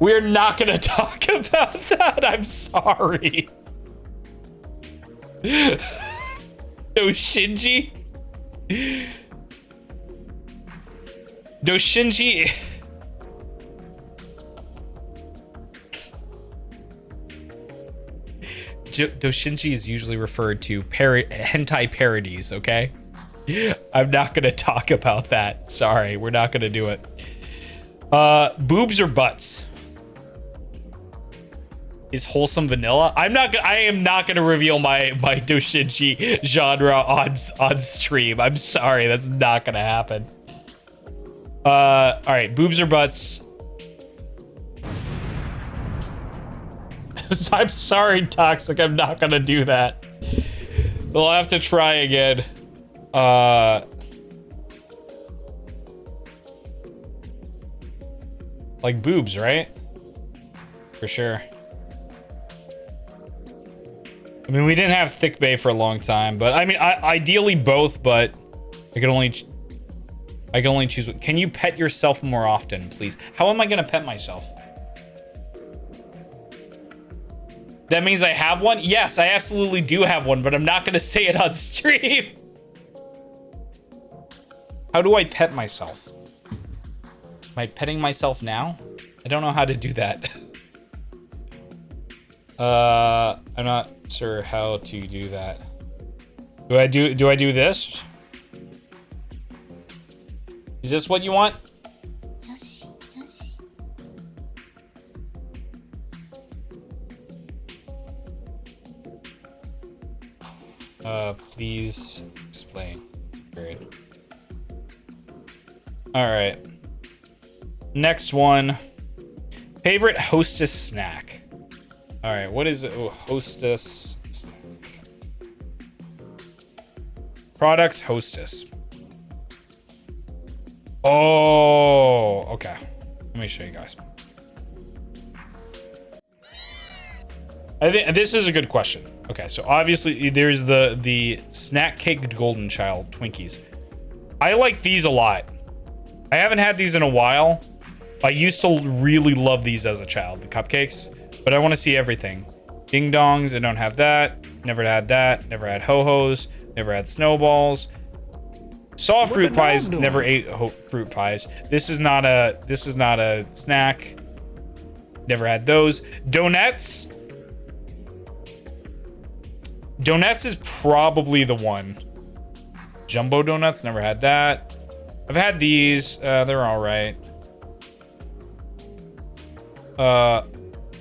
We're not gonna talk about that. I'm sorry. Doshinji. Doshinji. Doshinji is usually referred to hentai parodies, okay? I'm not gonna talk about that. Sorry, we're not gonna do it. Boobs or butts? Is wholesome vanilla? I am not gonna reveal my doshinji genre on stream. I'm sorry, that's not gonna happen. All right, boobs or butts? I'm sorry, Toxic. I'm not gonna do that. We'll have to try again. Like boobs, right? For sure. I mean, we didn't have thick bae for a long time, but I mean, ideally both, but I can only choose. Can you pet yourself more often, please? How am I gonna pet myself? That means I have one? Yes, I absolutely do have one, but I'm not gonna say it on stream. How do I pet myself? Am I petting myself now? I don't know how to do that. I'm not sure how to do that. Do I do this? Is this what you want? Yes, yes. Please explain. Great. All right. Next one. Favorite Hostess snack. All right, what is it? Oh, Hostess snack. Products Hostess. Oh, okay. Let me show you guys. I think this is a good question. Okay, so obviously there's the snack cake golden child Twinkies. I like these a lot. I haven't had these in a while. I used to really love these as a child, the cupcakes, but I want to see everything. Ding dongs, I don't have that. Never had that. Never had ho-hos. Never had snowballs. Saw fruit pies. Never ate fruit pies. This is not a snack. Never had those. Donuts. Donuts is probably the one. Jumbo donuts. Never had that. I've had these. They're all right. I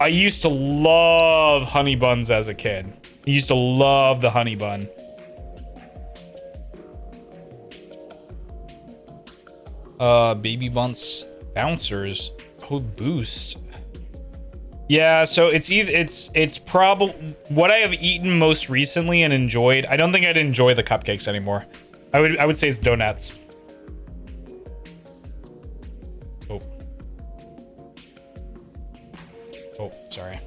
used to love honey buns as a kid. I used to love the honey bun. Baby bunts, bouncers, oh boost. Yeah, so it's probably what I have eaten most recently and enjoyed. I don't think I'd enjoy the cupcakes anymore. I would say it's donuts. Oh. Oh, sorry.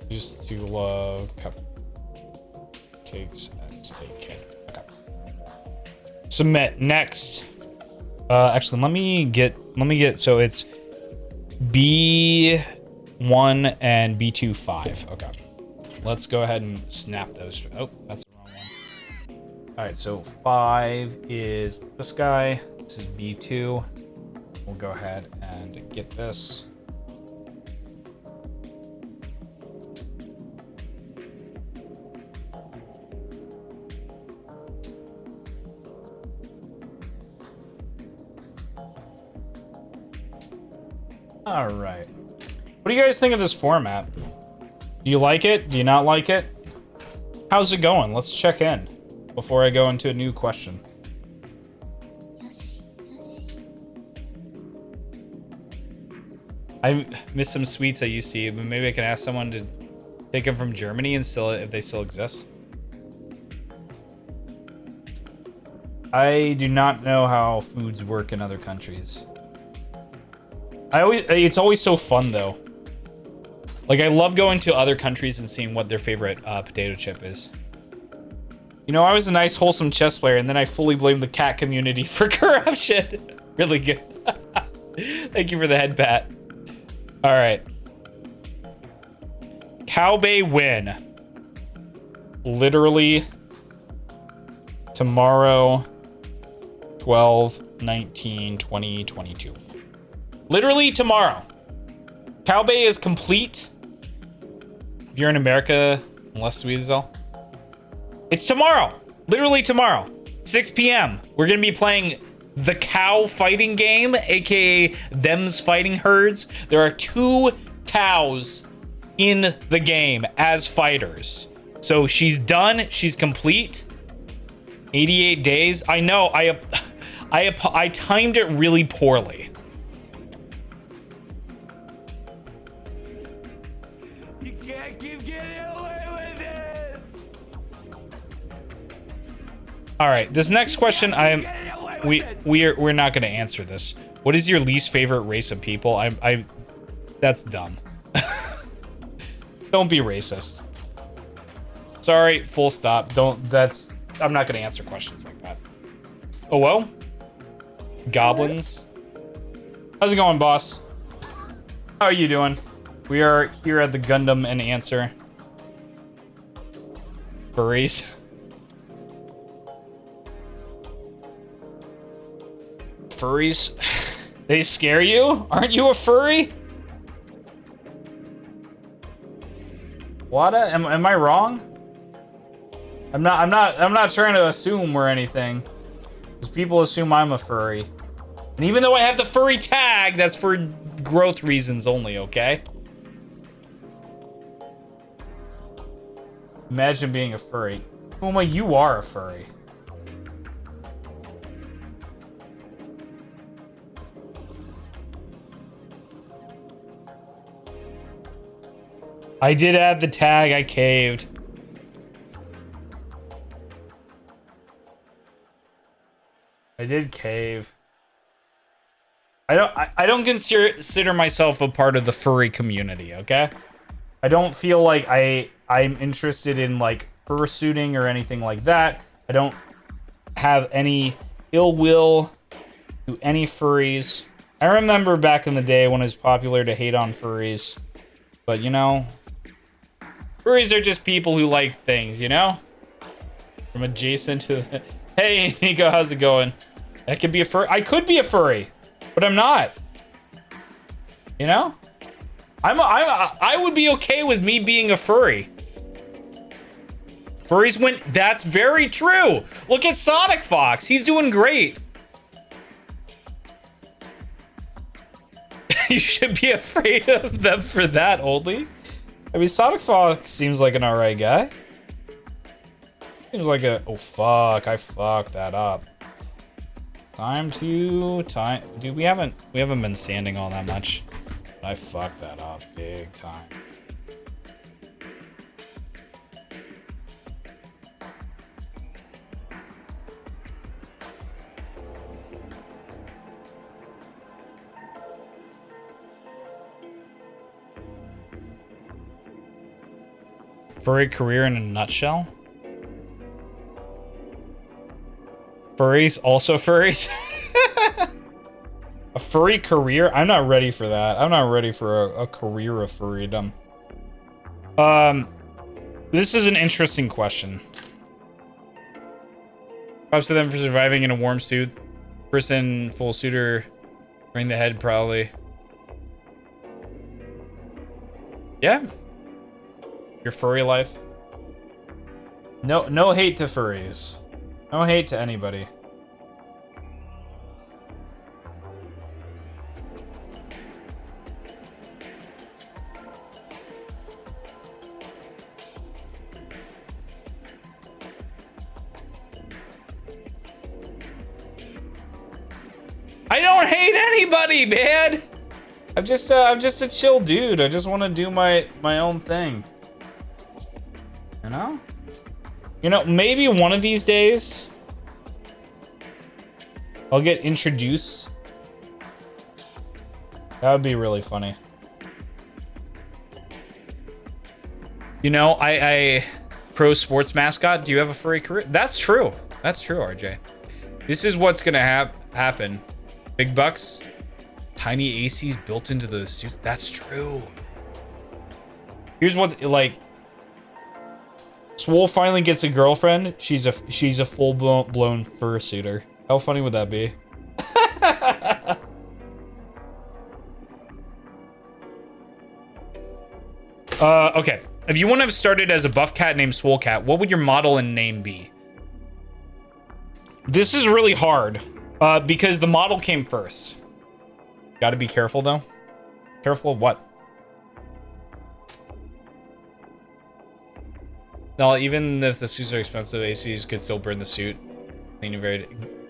Used to love cupcakes as a kid. Okay. Submit next. Actually, let me get. So it's B1 and B2 5. Okay. Let's go ahead and snap those. Oh, that's the wrong one. All right. So 5 is this guy. This is B2. We'll go ahead and get this. All right. What do you guys think of this format? Do you like it? Do you not like it? How's it going? Let's check in before I go into a new question. Yes, yes. I miss some sweets I used to eat, but maybe I can ask someone to take them from Germany and if they still exist. I do not know how foods work in other countries. It's always so fun though. Like I love going to other countries and seeing what their favorite potato chip is. You know, I was a nice wholesome chess player and then I fully blamed the cat community for corruption. Really good. Thank you for the head pat. All right. Cowbay win. Literally tomorrow, 12/19/2022. Literally tomorrow. Cow Bay is complete. If you're in America, unless Sweezel. It's tomorrow. Literally tomorrow. 6 p.m. We're going to be playing the cow fighting game, aka them's fighting herds. There are 2 cows in the game as fighters. So she's done. She's complete. 88 days. I know. I timed it really poorly. You can't keep getting away with it. All right. This next question, we're not going to answer this. What is your least favorite race of people? That's dumb. Don't be racist. Sorry, full stop. I'm not gonna answer questions like that. Oh well. Goblins. How's it going, boss? How are you doing? We are here at the Gundam and Answer. Furries. Furries? They scare you? Aren't you a furry? Wada? Am I wrong? I'm not trying to assume or anything. Because people assume I'm a furry. And even though I have the furry tag, that's for growth reasons only, okay? Imagine being a furry. Uma, you are a furry. I did add the tag, I caved. I did cave. I don't consider myself a part of the furry community, okay? I don't feel like I'm interested in like fursuiting or anything like that. I don't have any ill will to any furries. I remember back in the day when it was popular to hate on furries. But you know, furries are just people who like things, you know? From adjacent to the... Hey, Nico, how's it going? I could be a furry. I could be a furry, but I'm not. You know? I would be okay with me being a furry. Furries win. That's very true. Look at Sonic Fox. He's doing great. You should be afraid of them for that only. I mean, Sonic Fox seems like an alright guy. Seems like a... Oh, fuck. I fucked that up. Dude, we haven't been sanding all that much. I fucked that up big time. Furry career in a nutshell? Furries, also furries? A furry career? I'm not ready for that. I'm not ready for a career of furrydom. This is an interesting question. Props to them for surviving in a warm suit. Person, full suitor, bring the head probably. Yeah. Your furry life. No hate to furries. No hate to anybody. I don't hate anybody, man. I'm just a chill dude. I just want to do my own thing. You know? You know, maybe one of these days I'll get introduced. That would be really funny. You know, I pro sports mascot. Do you have a furry career? That's true. That's true, RJ. This is what's gonna happen. Big bucks, tiny ACs built into the suit. That's true. Here's what, like, Swole finally gets a girlfriend. She's a full blown fursuiter. How funny would that be? Okay. If you wouldn't have started as a buff cat named Swole Cat, what would your model and name be? This is really hard because the model came first. Got to be careful, though. Careful of what? No, even if the suits are expensive, ACs could still burn the suit.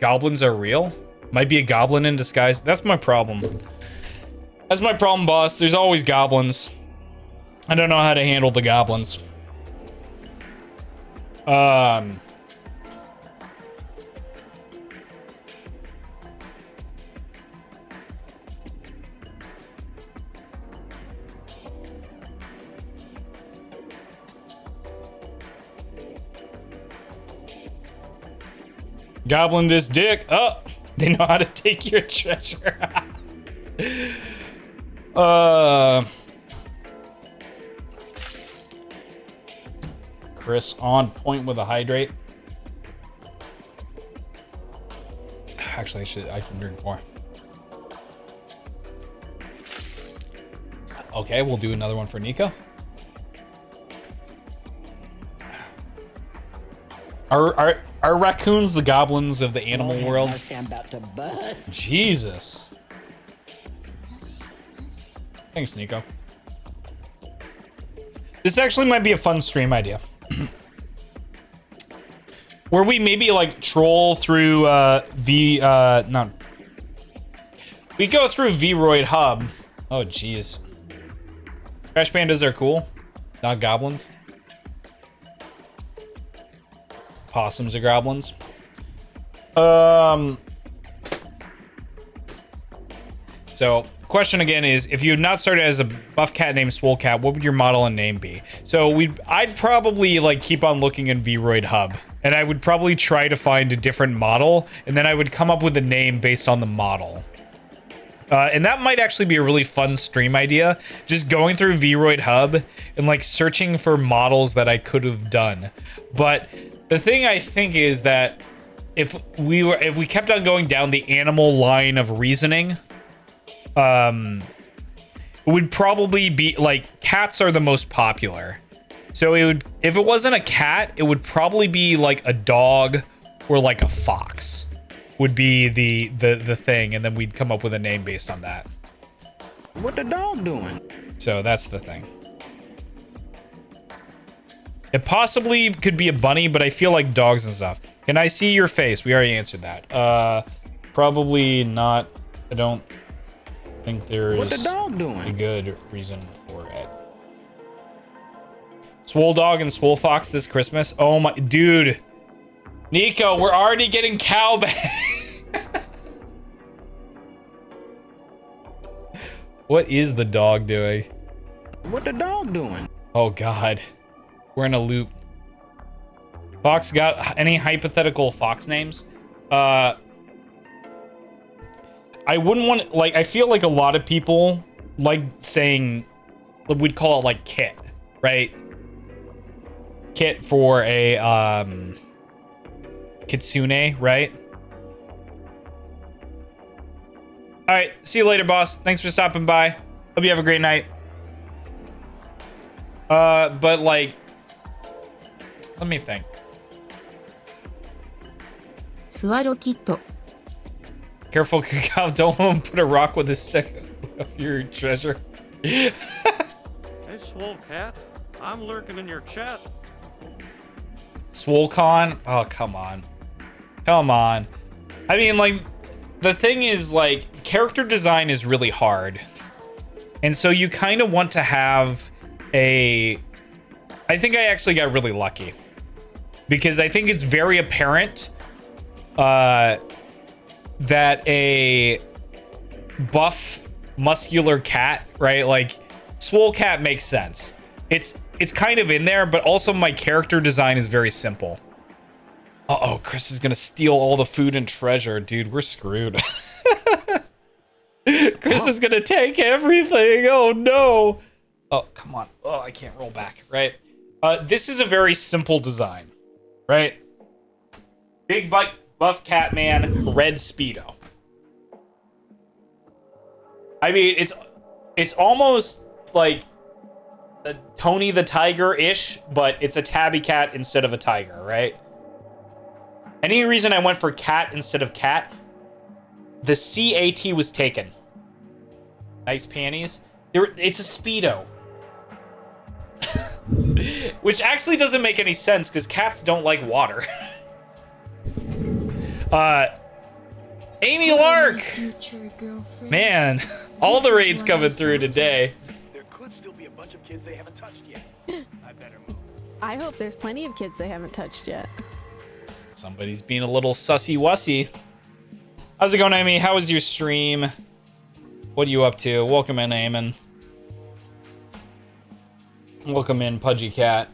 Goblins are real? Might be a goblin in disguise. That's my problem. That's my problem, boss. There's always goblins. I don't know how to handle the goblins. Goblin this dick. Oh, they know how to take your treasure. Chris on point with a hydrate. Actually, I can drink more. Okay, we'll do another one for Nico. Are raccoons the goblins of the animal world? I'm about to bust. Jesus. Thanks, Nico. This actually might be a fun stream idea. Where we maybe like troll through we go through Vroid Hub. Oh jeez. Trash pandas are cool. Not goblins. Possums are goblins. So question again is, if you had not started as a buff cat named Swole Cat, what would your model and name be? So I'd probably like keep on looking in Vroid Hub, and I would probably try to find a different model, and then I would come up with a name based on the model. And that might actually be a really fun stream idea, just going through Vroid Hub and like searching for models that I could have done. But the thing I think is that if we kept on going down the animal line of reasoning, it would probably be like cats are the most popular. So it would, if it wasn't a cat, it would probably be like a dog or like a fox would be the thing, and then we'd come up with a name based on that. What the dog doing? So that's the thing. It possibly could be a bunny, but I feel like dogs and stuff. Can I see your face? We already answered that. Probably not. I don't think there What the is dog doing? a good reason for it. Swole dog and swole fox this Christmas. Oh my dude. Nico, we're already getting cow back. What is the dog doing? What the dog doing? Oh god. We're in a loop. Fox got any hypothetical fox names? I wouldn't want, like, I feel like a lot of people like saying, we'd call it like Kit, right? Kit for a kitsune, right? All right, see you later, boss. Thanks for stopping by. Hope you have a great night. But like, let me think. Careful, Kakao. Don't put a rock with a stick of your treasure. Hey, Swole Cat. I'm lurking in your chat. SwoleCon? Oh, come on. Come on. I mean, like, the thing is, like, character design is really hard. And so you kind of want to have a... I think I actually got really lucky. Because I think it's very apparent that a buff, muscular cat, right? Like, Swole Cat makes sense. It's kind of in there, but also my character design is very simple. Uh-oh, Chris is gonna steal all the food and treasure. Dude, we're screwed. Chris is gonna take everything. Oh, no. Oh, come on. Oh, I can't roll back, right? This is a very simple design, right? Big buff cat man, red Speedo. I mean, it's almost like Tony the Tiger-ish, but it's a tabby cat instead of a tiger, right? Any reason I went for cat instead of cat, the CAT was taken. Nice panties. It's a Speedo. Which actually doesn't make any sense, because cats don't like water. Amy Lark! Man, all the raids coming through today. There could still be a bunch of kids they haven't touched yet. I better move. I hope there's plenty of kids they haven't touched yet. Somebody's being a little sussy-wussy. How's it going, Amy? How was your stream? What are you up to? Welcome in, Eamon. Welcome in, Pudgy Cat.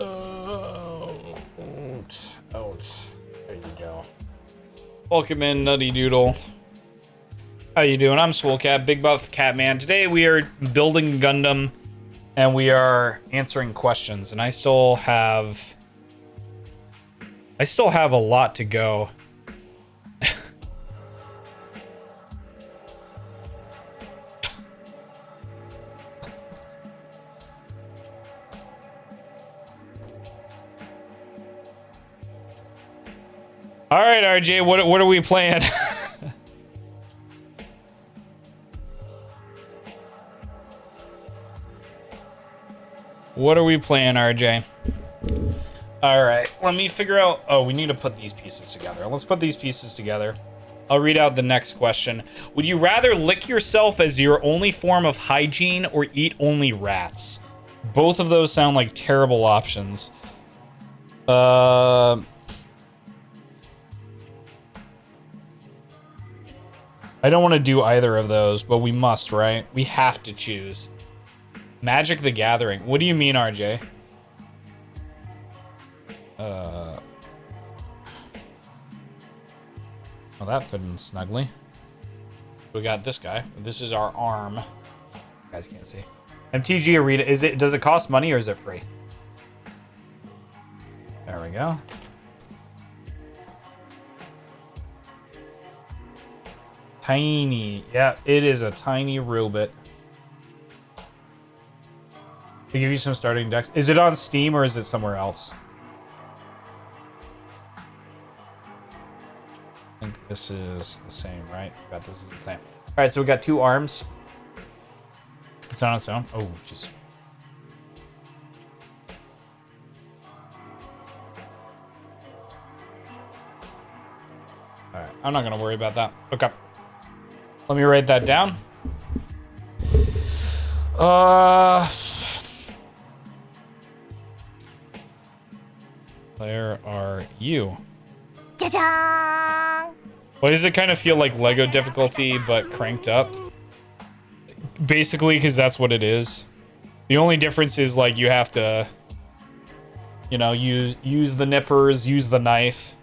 Ouch. There you go. Welcome in, Nutty Doodle. How you doing? I'm Swole Cat, Big Buff Cat Man. Today we are building Gundam, and we are answering questions. And I still have a lot to go. All right, RJ, what are we playing? What are we playing, RJ? All right, let me figure out. Oh, we need to put these pieces together. Let's put these pieces together. I'll read out the next question. Would you rather lick yourself as your only form of hygiene or eat only rats? Both of those sound like terrible options. I don't want to do either of those, but we must, right? We have to choose. Magic the Gathering. What do you mean, RJ? Well, that fit in snugly. We got this guy. This is our arm. You guys can't see. MTG Arena. Does it cost money or is it free? There we go. Tiny. Yeah, it is a tiny robot. They give you some starting decks. Is it on Steam or is it somewhere else? I think this is the same, right? This is the same. All right, so we got 2 arms. It's not on its own. Oh, jeez. All right, I'm not gonna worry about that. Okay. Let me write that down. Where are you? Ta-da! Why does it kind of feel like Lego difficulty, but cranked up? Basically, because that's what it is. The only difference is, like, you have to, you know, use the nippers, use the knife.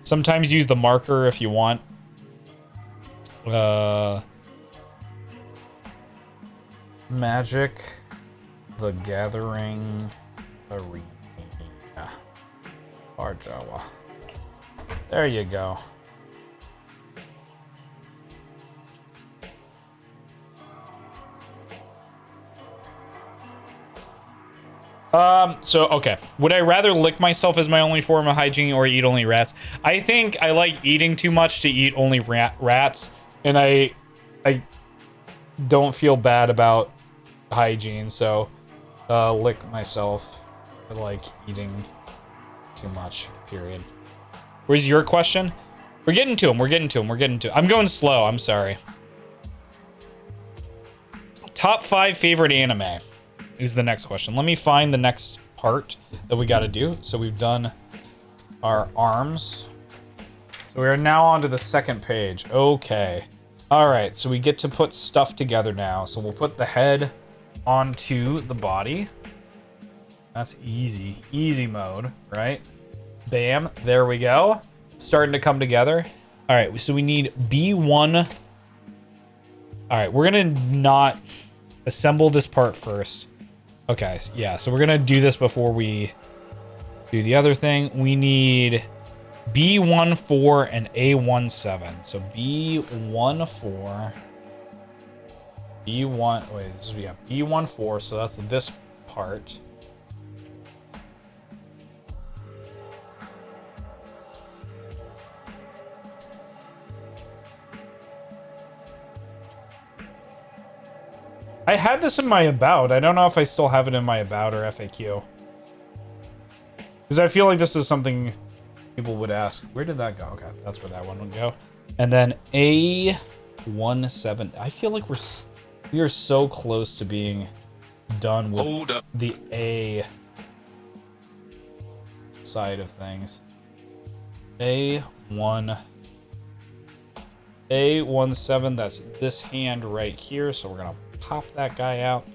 Sometimes use the marker if you want. Magic the Gathering Arena. Arjawa. There you go. So, okay. Would I rather lick myself as my only form of hygiene or eat only rats? I think I like eating too much to eat only rats, and I don't feel bad about hygiene, so lick myself. I like eating too much, period. Where's your question? We're getting to him. I'm going slow, I'm sorry. Top 5 favorite anime is the next question. Let me find the next part that we got to do. So we've done our arms. So we are now on to the second page. Okay. All right, so we get to put stuff together now. So we'll put the head onto the body. That's easy mode, right? Bam, there we go. Starting to come together. All right, so we need B1. All right, we're gonna not assemble this part first. Okay, yeah, so we're gonna do this before we do the other thing. We need B14 and A17. So B14 B1, wait, this is, yeah, B14, so that's this part. I had this in my about. I don't know if I still have it in my about or FAQ. Because I feel like this is something people would ask. Where did that go? Okay, that's where that one would go. And then A17. I feel like we are so close to being done with the A side of things. A17, that's this hand right here, so we're gonna pop that guy out.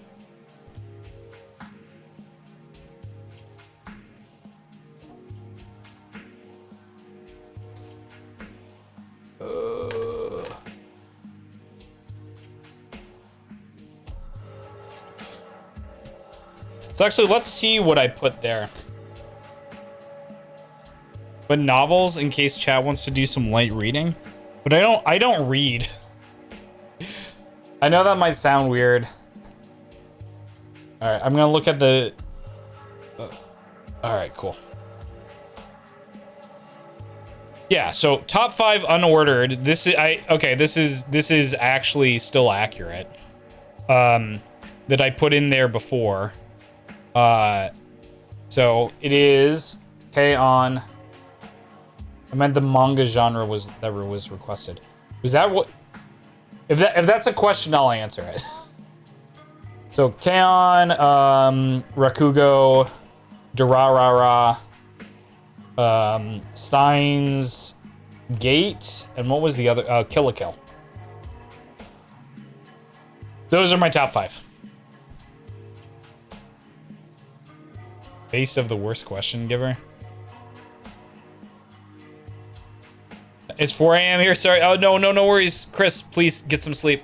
So actually, let's see what I put there. But novels, in case chat wants to do some light reading. But I don't read. I know that might sound weird. All right, I'm gonna look at the. All right, cool. Yeah, so top 5 unordered. This is this is actually still accurate. That I put in there before. So it is K-On! I meant the manga genre was that was requested. Was that what? If that's a question, I'll answer it. So K-On!, Rakugo, Durarara, Steins Gate, and what was the other? Kill la Kill. Those are my top 5. Base of the worst question giver. It's 4 a.m. here. Sorry. Oh, no worries. Chris, please get some sleep.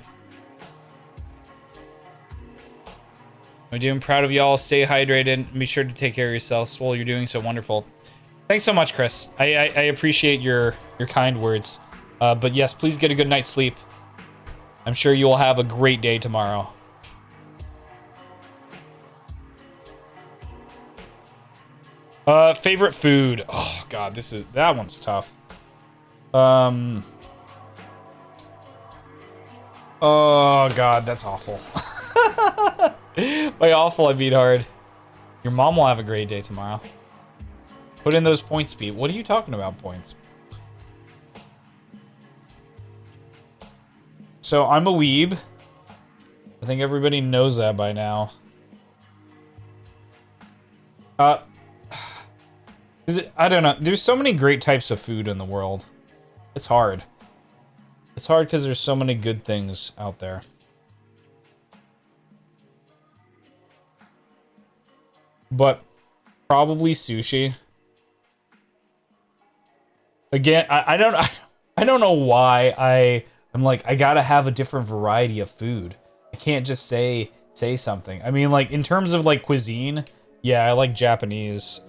I'm doing proud of y'all. Stay hydrated. Be sure to take care of yourselves while you're doing so wonderful. Thanks so much, Chris. I appreciate your kind words. But yes, please get a good night's sleep. I'm sure you will have a great day tomorrow. Favorite food. Oh god, that one's tough. Oh god, that's awful. By awful, I mean hard. Your mom will have a great day tomorrow. Put in those points, Pete. What are you talking about, points? So I'm a weeb. I think everybody knows that by now. I don't know. There's so many great types of food in the world. It's hard. It's hard because there's so many good things out there. But probably sushi. Again, I don't know why I'm like, I gotta have a different variety of food. I can't just say something. I mean, like, in terms of like cuisine, yeah, I like Japanese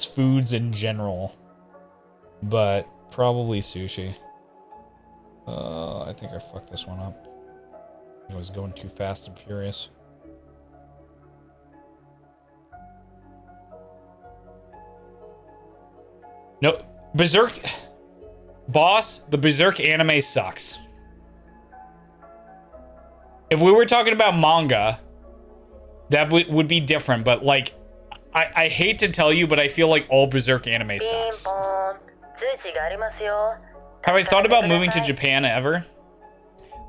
foods in general, but probably sushi. I think I fucked this one up. I was going too fast and furious. No, Berserk. Boss, the Berserk anime sucks. If we were talking about manga, that would be different, but like, I hate to tell you, but I feel like all Berserk anime sucks. Have I thought about moving to Japan ever?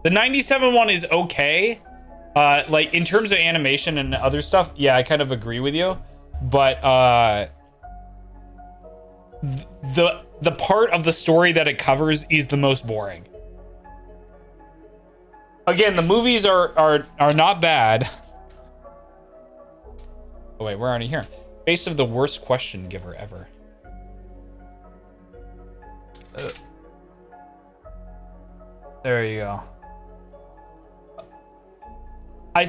The 97 one is okay. Like, in terms of animation and other stuff, yeah, I kind of agree with you. But, the part of the story that it covers is the most boring. Again, the movies are not bad. Oh wait, we're already here. Face of the worst question giver ever. There you go. I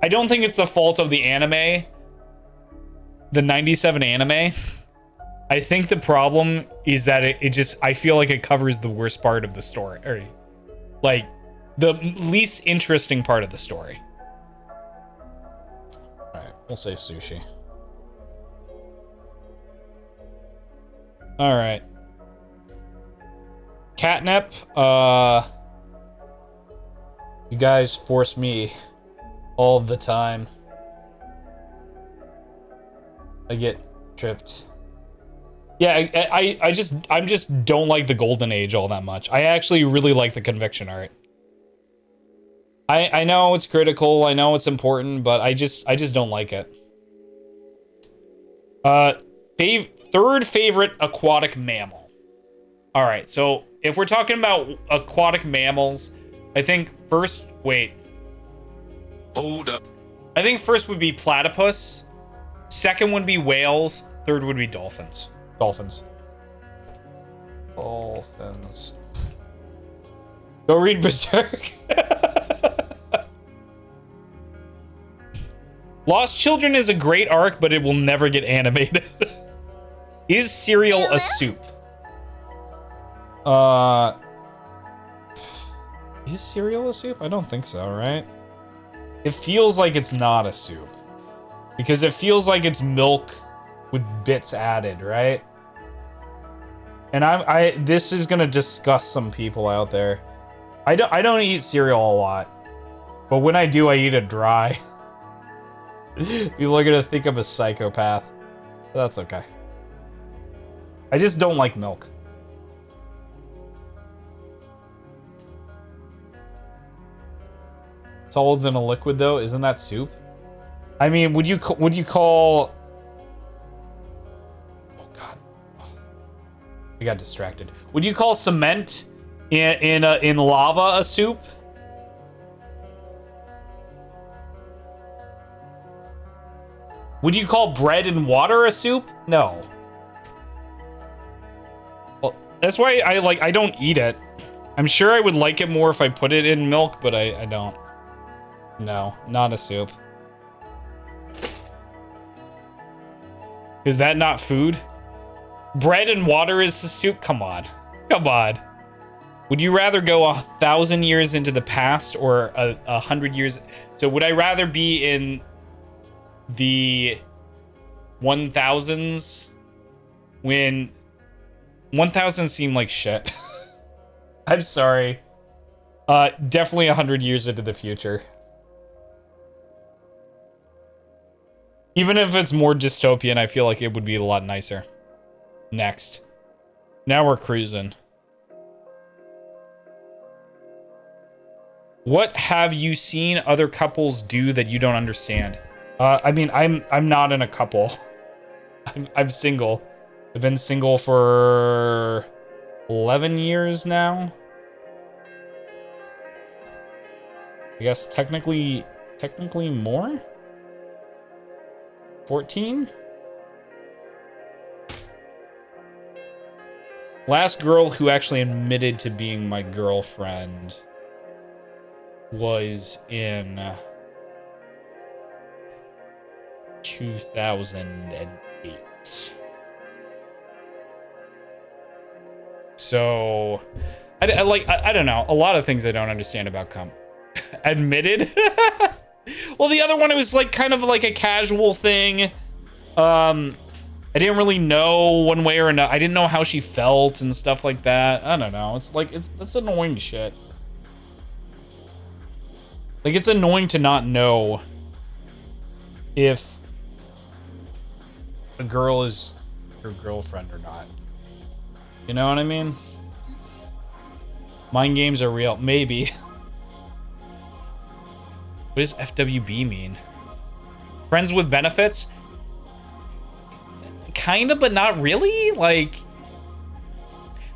don't think it's the fault of the anime. The 97 anime. I think the problem is that it just, I feel like it covers the worst part of the story. Or Like, the least interesting part of the story. Alright, we'll say sushi. Alright. Catnip, you guys force me all the time. I get tripped. Yeah, I just don't like the Golden Age all that much. I actually really like the Conviction art. I know it's critical, I know it's important, but I just don't like it. Third favorite aquatic mammal. Alright, so if we're talking about aquatic mammals, I think first, wait. Hold up. I think first would be platypus, second would be whales, third would be dolphins. Dolphins. Dolphins. Go read Berserk. Lost Children is a great arc, but it will never get animated. Is cereal a soup? Is cereal a soup? I don't think so, right? It feels like it's not a soup. Because it feels like it's milk with bits added, right? And this is gonna disgust some people out there. I don't eat cereal a lot. But when I do, I eat it dry. People are gonna think I'm a psychopath. But that's okay. I just don't like milk. Solids in a liquid, though, isn't that soup? I mean, would you call? Oh God, I got distracted. Would you call cement in lava a soup? Would you call bread and water a soup? No. Well, that's why I don't eat it. I'm sure I would like it more if I put it in milk, but I don't. No, not a soup. Is that not food? Bread and water is a soup? Come on. Come on. Would you rather go 1,000 years into the past or 100 years? So would I rather be in the 1000s when 1000 seem like shit? I'm sorry. Definitely 100 years into the future. Even if it's more dystopian, I feel like it would be a lot nicer. Next. Now we're cruising. What have you seen other couples do that you don't understand? I mean, I'm not in a couple. I'm single. I've been single for 11 years now. I guess technically more? 14? Last girl who actually admitted to being my girlfriend was in 2008. So, I don't know. A lot of things I don't understand about admitted? Well, the other one, it was like kind of like a casual thing. I didn't really know one way or another. I didn't know how she felt and stuff like that. I don't know. It's like, that's annoying shit. Like, it's annoying to not know if a girl is your girlfriend or not. You know what I mean? Mind games are real. Maybe. What does FWB mean? Friends with benefits? Kinda, but not really? Like,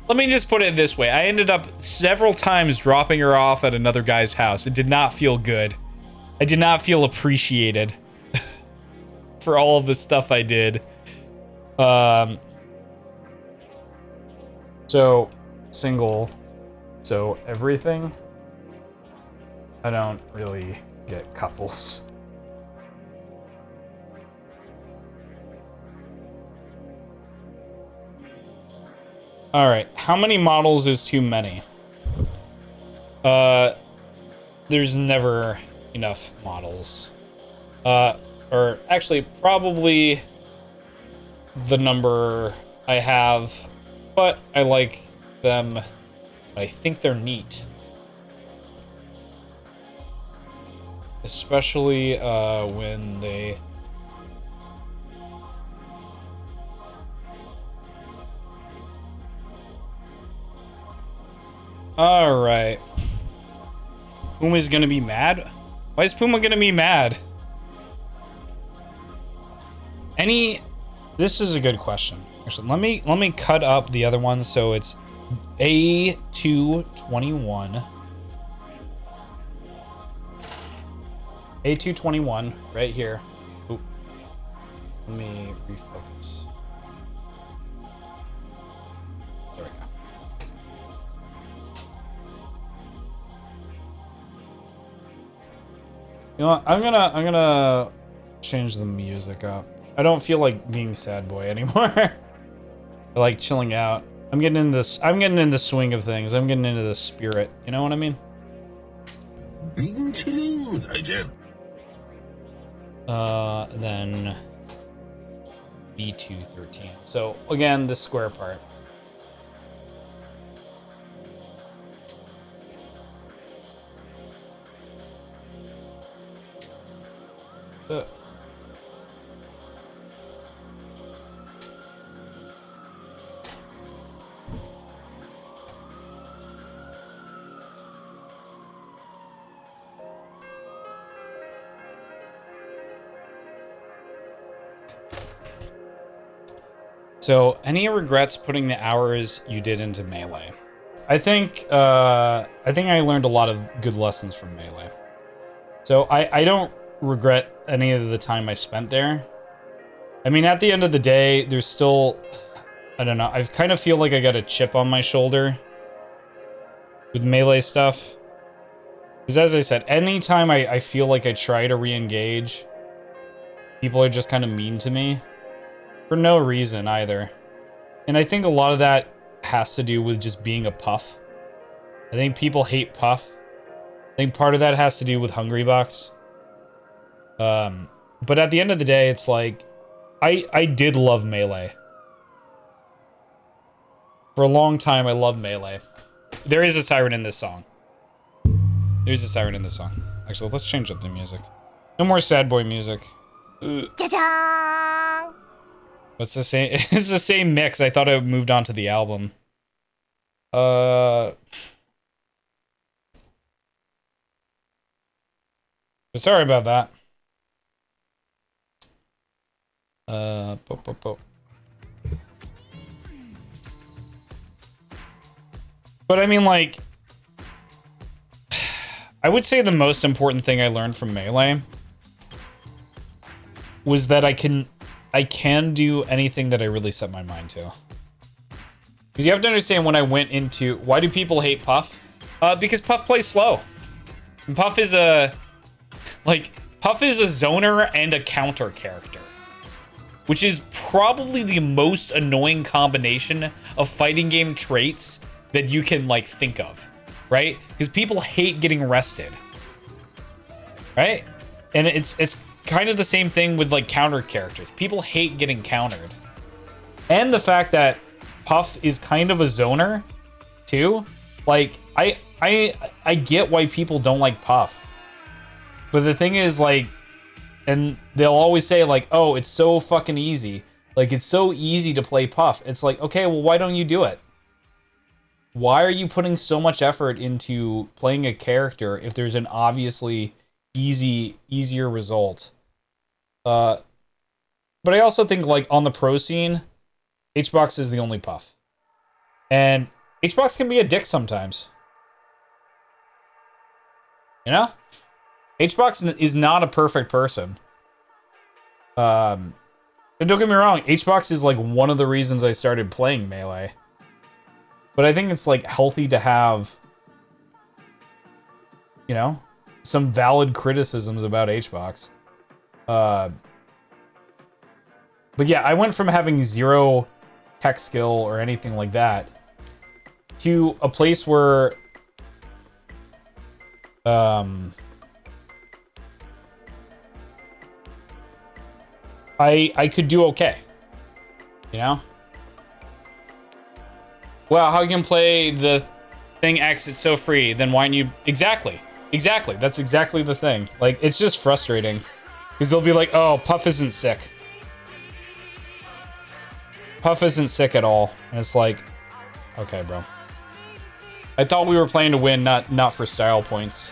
let me just put it this way. I ended up several times dropping her off at another guy's house. It did not feel good. I did not feel appreciated for all of the stuff I did. So, single. So, everything. I don't really get couples. All right, how many models is too many? there's never enough models. Or actually, probably the number I have, but I like them. I think they're neat. Especially when they... Alright. Puma's gonna be mad? Why is Puma gonna be mad? This is a good question. Actually, let me cut up the other one so it's A221. A221 right here. Oop. Let me refocus. There we go. You know what? I'm gonna change the music up. I don't feel like being sad boy anymore. I like chilling out. I'm getting in this. I'm getting in the swing of things. I'm getting into the spirit. You know what I mean? Being chilling, Then B213. So again, the square part. So, any regrets putting the hours you did into Melee? I think I learned a lot of good lessons from Melee. So I don't regret any of the time I spent there. I mean, at the end of the day, there's still, I don't know, I kind of feel like I got a chip on my shoulder with Melee stuff. Because as I said, anytime I feel like I try to re-engage, people are just kind of mean to me. For no reason either. And I think a lot of that has to do with just being a puff. I think people hate puff. I think part of that has to do with Hungrybox. But at the end of the day, it's like, I did love Melee. For a long time, I loved Melee. There is a siren in this song. There's a siren in this song. Actually, let's change up the music. No more sad boy music. Ta-da! It's the same. It's the same mix. I thought I moved on to the album. Sorry about that. But I mean, like, I would say the most important thing I learned from Melee was that I can do anything that I really set my mind to. Because you have to understand, when I went into... Why do people hate Puff? Because Puff plays slow. And Puff is a... Like, Puff is a zoner and a counter character. Which is probably the most annoying combination of fighting game traits that you can, like, think of. Right? Because people hate getting rested. Right? And it's kind of the same thing with, like, counter characters. People hate getting countered. And the fact that Puff is kind of a zoner, too. Like, I get why people don't like Puff. But the thing is, like, and they'll always say, like, oh, it's so fucking easy. Like, it's so easy to play Puff. It's like, okay, well, why don't you do it? Why are you putting so much effort into playing a character if there's an obviously easier result? But I also think, like, on the pro scene, HBox is the only Puff. And HBox can be a dick sometimes. You know? HBox is not a perfect person. And don't get me wrong, HBox is, like, one of the reasons I started playing Melee. But I think it's, like, healthy to have, you know, some valid criticisms about HBox. But yeah, I went from having zero tech skill or anything like that to a place where I could do okay. You know? Well, how you can play the thing X, it's so free, then why don't you... Exactly. Exactly. That's exactly the thing. Like, it's just frustrating. Because they'll be like, oh, Puff isn't sick. Puff isn't sick at all. And it's like, okay, bro. I thought we were playing to win, not for style points.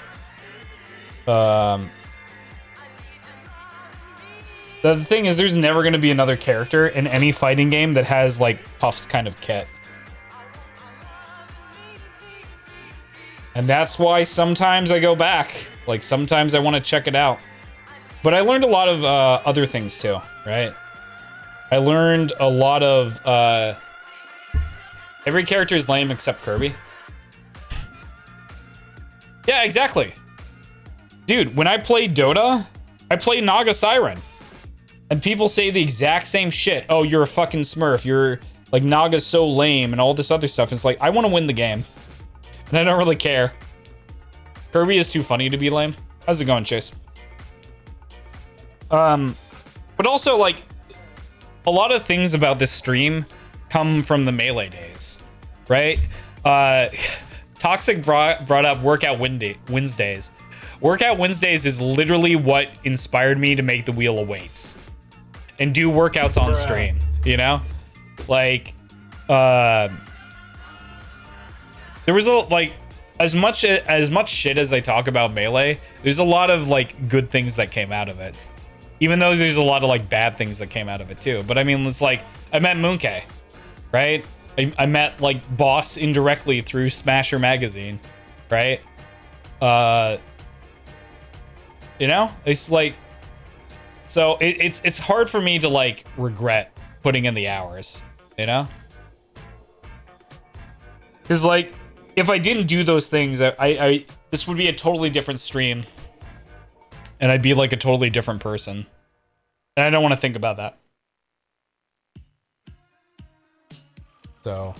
The thing is, there's never going to be another character in any fighting game that has, like, Puff's kind of kit. And that's why sometimes I go back. Like, sometimes I want to check it out. But I learned a lot of other things, too, right? I learned a lot of... every character is lame except Kirby. Yeah, exactly. Dude, when I play Dota, I play Naga Siren. And people say the exact same shit. Oh, you're a fucking smurf. You're, like, Naga's so lame and all this other stuff. It's like, I want to win the game. And I don't really care. Kirby is too funny to be lame. How's it going, Chase? But also, like, a lot of things about this stream come from the Melee days, right? Toxic brought up Workout Wednesdays. Workout Wednesdays is literally what inspired me to make the Wheel of Weights and do workouts on stream, you know? Like, there was a, like, as much shit as I talk about Melee, there's a lot of, like, good things that came out of it. Even though there's a lot of, like, bad things that came out of it, too. But, I mean, it's like, I met Moonkei, right? I met, like, Boss indirectly through Smasher Magazine, right? You know? It's like... So, it's hard for me to, like, regret putting in the hours, you know? Because, like, if I didn't do those things, this would be a totally different stream. And I'd be, like, a totally different person. And I don't want to think about that. So...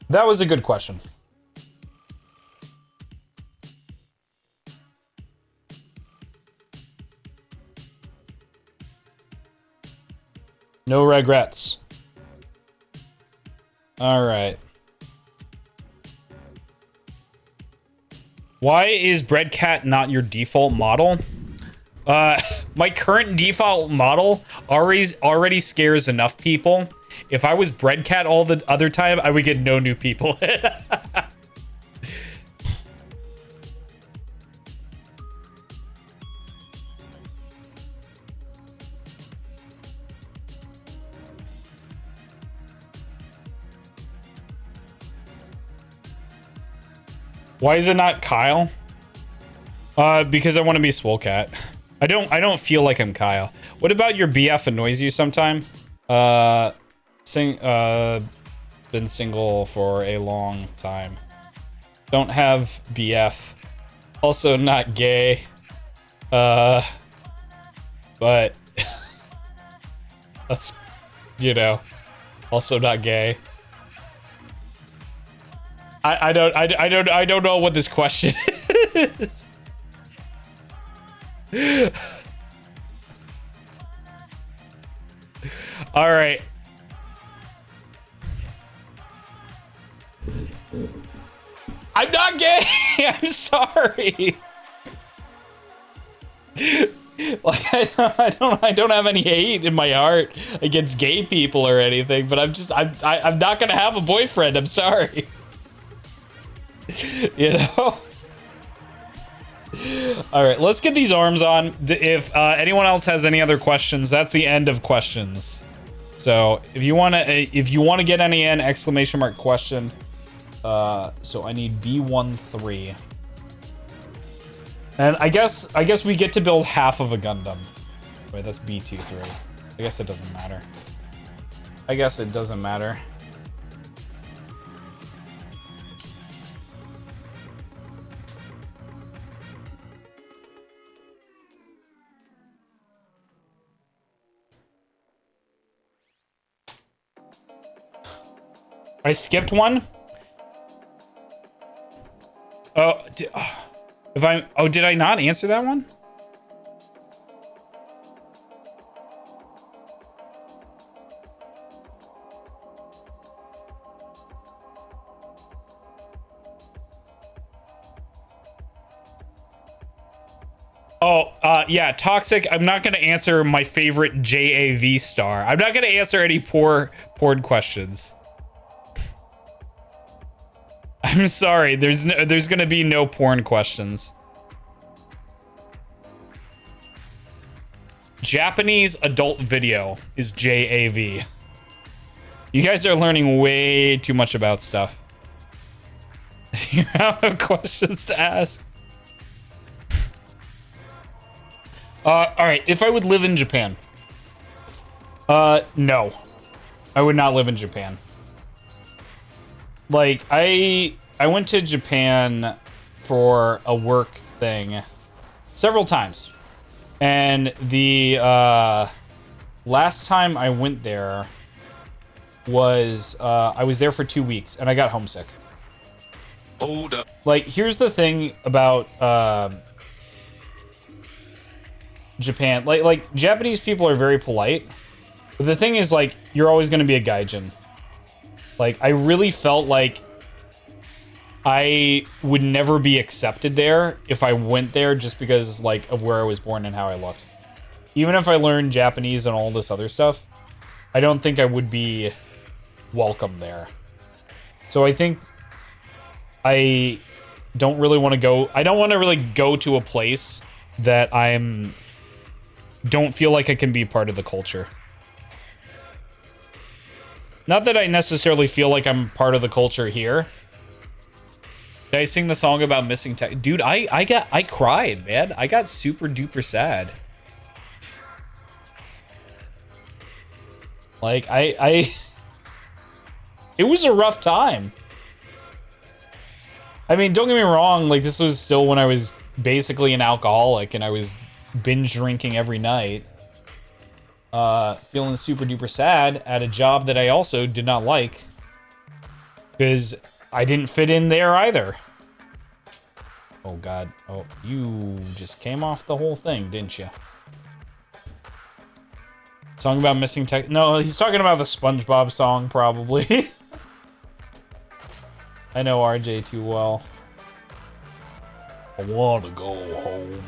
That was a good question. No regrets. All right. Why is Breadcat not your default model? My current default model already scares enough people. If I was Breadcat all the other time, I would get no new people. Why is it not Kyle? Because I want to be Swolecat. I don't feel like I'm Kyle. What about your BF annoys you sometime? Been single for a long time. Don't have BF. Also not gay. But that's, you know, also not gay. I don't know what this question is. All right. I'm not gay. I'm sorry. Like I don't have any hate in my heart against gay people or anything, but I'm not gonna have a boyfriend. I'm sorry. You know. All right, let's get these arms on. If anyone else has any other questions, that's the end of questions. So if you wanna get any in, exclamation mark question. So I need B13. And I guess we get to build half of a Gundam. Wait, that's B23. I guess it doesn't matter. I guess it doesn't matter. I skipped one. Oh, did I not answer that one? Oh, yeah, Toxic. I'm not going to answer my favorite JAV star. I'm not going to answer any porn questions. I'm sorry. There's going to be no porn questions. Japanese adult video is JAV. You guys are learning way too much about stuff. You have questions to ask. All right. If I would live in Japan, no, I would not live in Japan. Like I went to Japan for a work thing several times, and the last time I went there was I was there for 2 weeks, and I got homesick. Hold up. Like, here's the thing about Japan. Like Japanese people are very polite, but the thing is, like, you're always going to be a gaijin. Like, I really felt like I would never be accepted there if I went there just because, like, of where I was born and how I looked. Even if I learned Japanese and all this other stuff, I don't think I would be welcome there. So I think I don't really want to go. I don't want to really go to a place that don't feel like I can be part of the culture. Not that I necessarily feel like I'm part of the culture here. Did I sing the song about missing tech? Dude, I cried, man. I got super duper sad. Like, it was a rough time. I mean, don't get me wrong, like, this was still when I was basically an alcoholic and I was binge drinking every night. Feeling super duper sad at a job that I also did not like. Because I didn't fit in there either. Oh, God. Oh, you just came off the whole thing, didn't you? Song about missing tech. No, he's talking about the SpongeBob song, probably. I know RJ too well. I want to go home.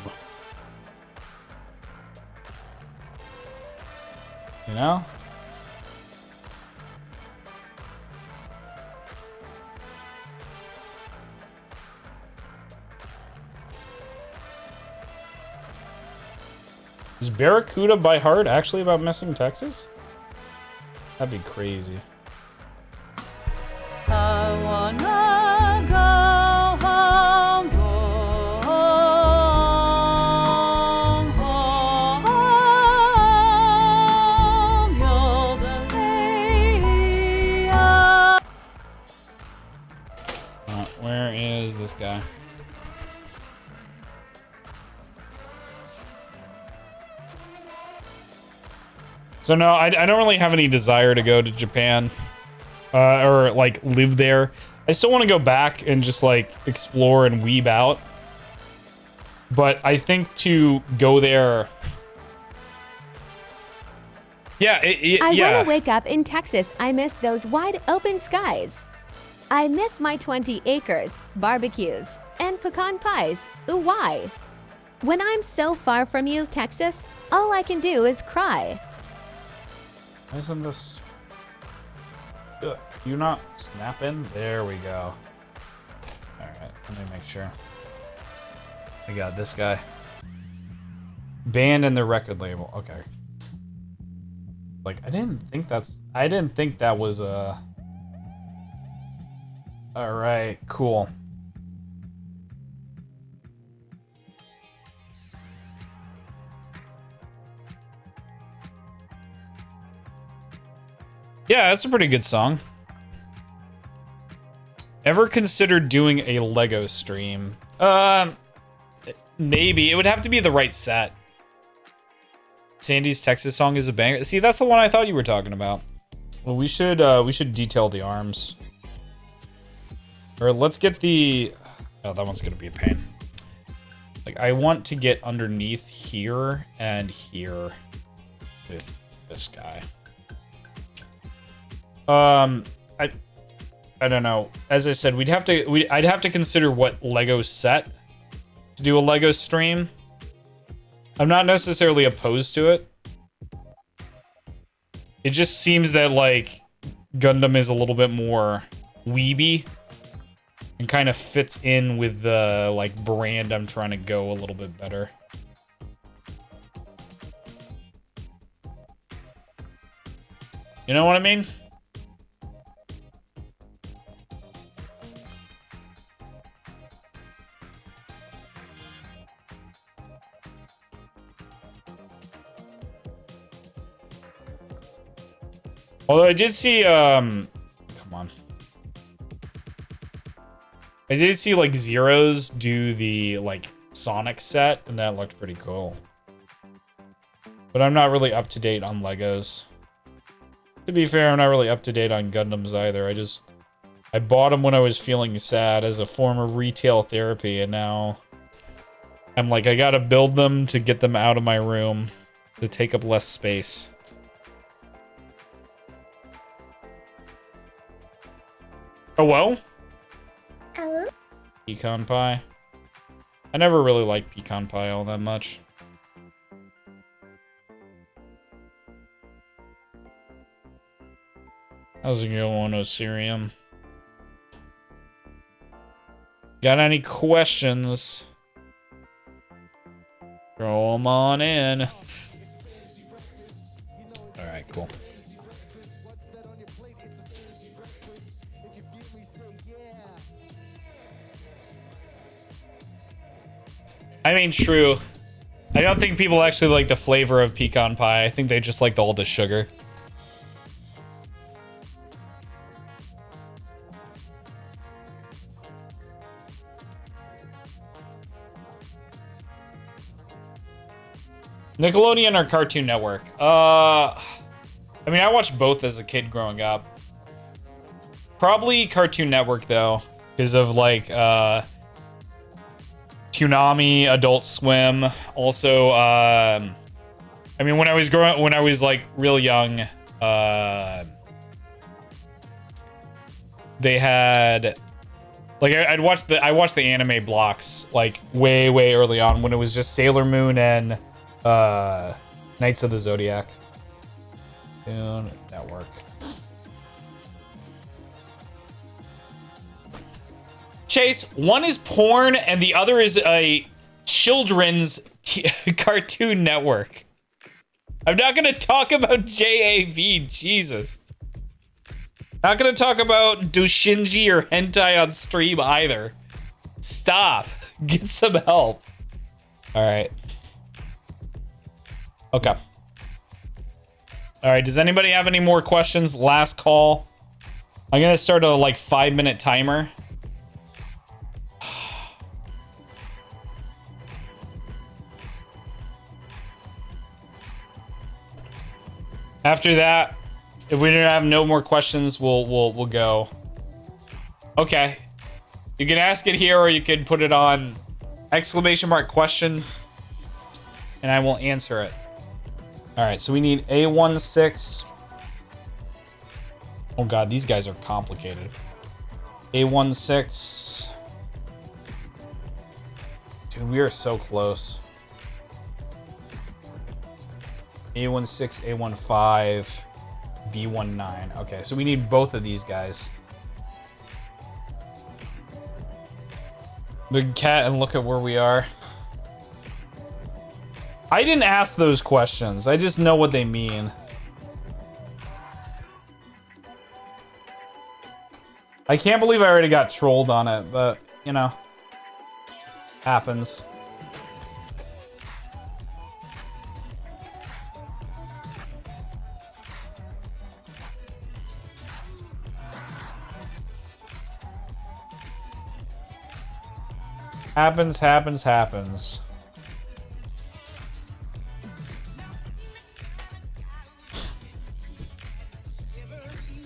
You know? Is Barracuda by Heart actually about missing Texas? That'd be crazy. I wanna go home, home, you're the lady of... Where is this guy? So no, I don't really have any desire to go to Japan. Or like live there. I still want to go back and just like explore and weeb out. But I think to go there. Yeah, I yeah. want to wake up in Texas. I miss those wide open skies. I miss my 20 acres, barbecues, and pecan pies. Ooh, why? When I'm so far from you, Texas, all I can do is cry. Isn't this... you not snapping? There we go. Alright, let me make sure. I got this guy. Band and the record label. Okay. Like, I didn't think that was a... Alright, cool. Yeah, that's a pretty good song. Ever considered doing a Lego stream? Maybe. It would have to be the right set. Sandy's Texas song is a banger. See, that's the one I thought you were talking about. Well, we should detail the arms. Or let's get the... Oh, that one's gonna be a pain. Like, I want to get underneath here and here with this guy. I don't know. As I said, I'd have to consider what Lego set to do a Lego stream. I'm not necessarily opposed to it. It just seems that, like, Gundam is a little bit more weeby and kind of fits in with the, like, brand I'm trying to go a little bit better. You know what I mean? Although I did see, come on. I did see, like, Zeros do the, like, Sonic set, and that looked pretty cool. But I'm not really up to date on Legos. To be fair, I'm not really up to date on Gundams either. I bought them when I was feeling sad as a form of retail therapy, and now I'm like, I gotta build them to get them out of my room to take up less space. Hello? Hello? Pecan pie. I never really liked pecan pie all that much. How's it going, Osirium? Got any questions? Throw them on in. Alright, cool. I mean, true. I don't think people actually like the flavor of pecan pie. I think they just like all the sugar. Nickelodeon or Cartoon Network? I mean, I watched both as a kid growing up. Probably Cartoon Network, though, because of, like, Toonami, Adult Swim. Also, I mean, when I was like real young, they had, like, I watched the anime blocks like way early on when it was just Sailor Moon and Knights of the Zodiac. Toon Network. Chase, one is porn and the other is a children's Cartoon Network. I'm not gonna talk about JAV, Jesus. Not gonna talk about Doshinji or hentai on stream either. Stop. Get some help. Alright. Okay. Alright, does anybody have any more questions? Last call. I'm gonna start a, like, 5-minute timer. After that, if we don't have no more questions, we'll go. Okay. You can ask it here or you can put it on !question and I will answer it. All right, so we need A16. Oh god, these guys are complicated. A16. Dude, we are so close. A16, A15, B19. Okay, so we need both of these guys. Big cat, and look at where we are. I didn't ask those questions. I just know what they mean. I can't believe I already got trolled on it, but, you know, happens. Happens.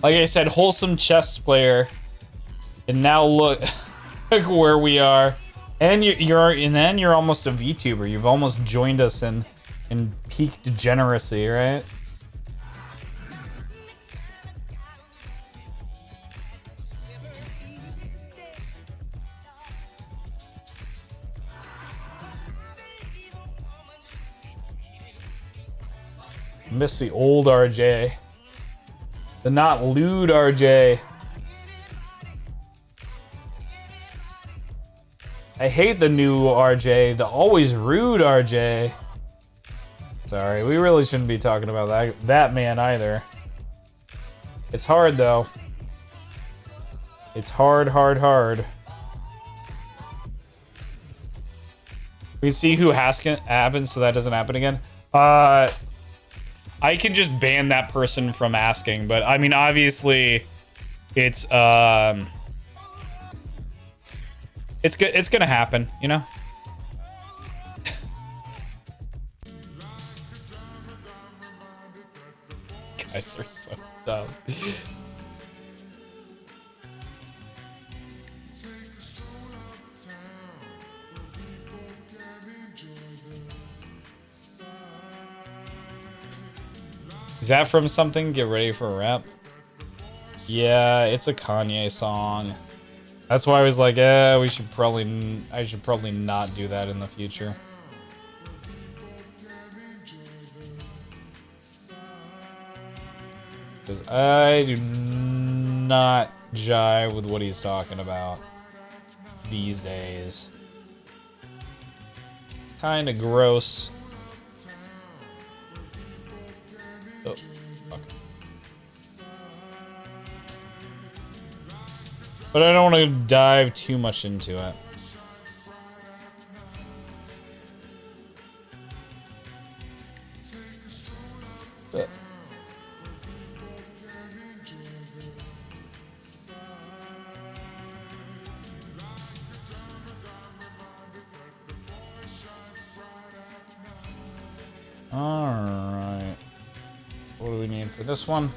Like I said, wholesome chess player. And now look, look where we are. And you're almost a VTuber. You've almost joined us in peak degeneracy, right? Miss the old RJ. The not lewd RJ. I hate the new RJ, the always rude RJ. Sorry, we really shouldn't be talking about that man either. It's hard though. It's hard. We see who happens so that doesn't happen again. I can just ban that person from asking, but I mean, obviously, it's gonna happen, you know. Guys are so dumb. Is that from something? Get ready for a rap. Yeah, it's a Kanye song. That's why I was like, I should probably not do that in the future. Because I do not jive with what he's talking about these days. Kind of gross. Oh, fuck. But I don't want to dive too much into it. Alright. What do we need for this one?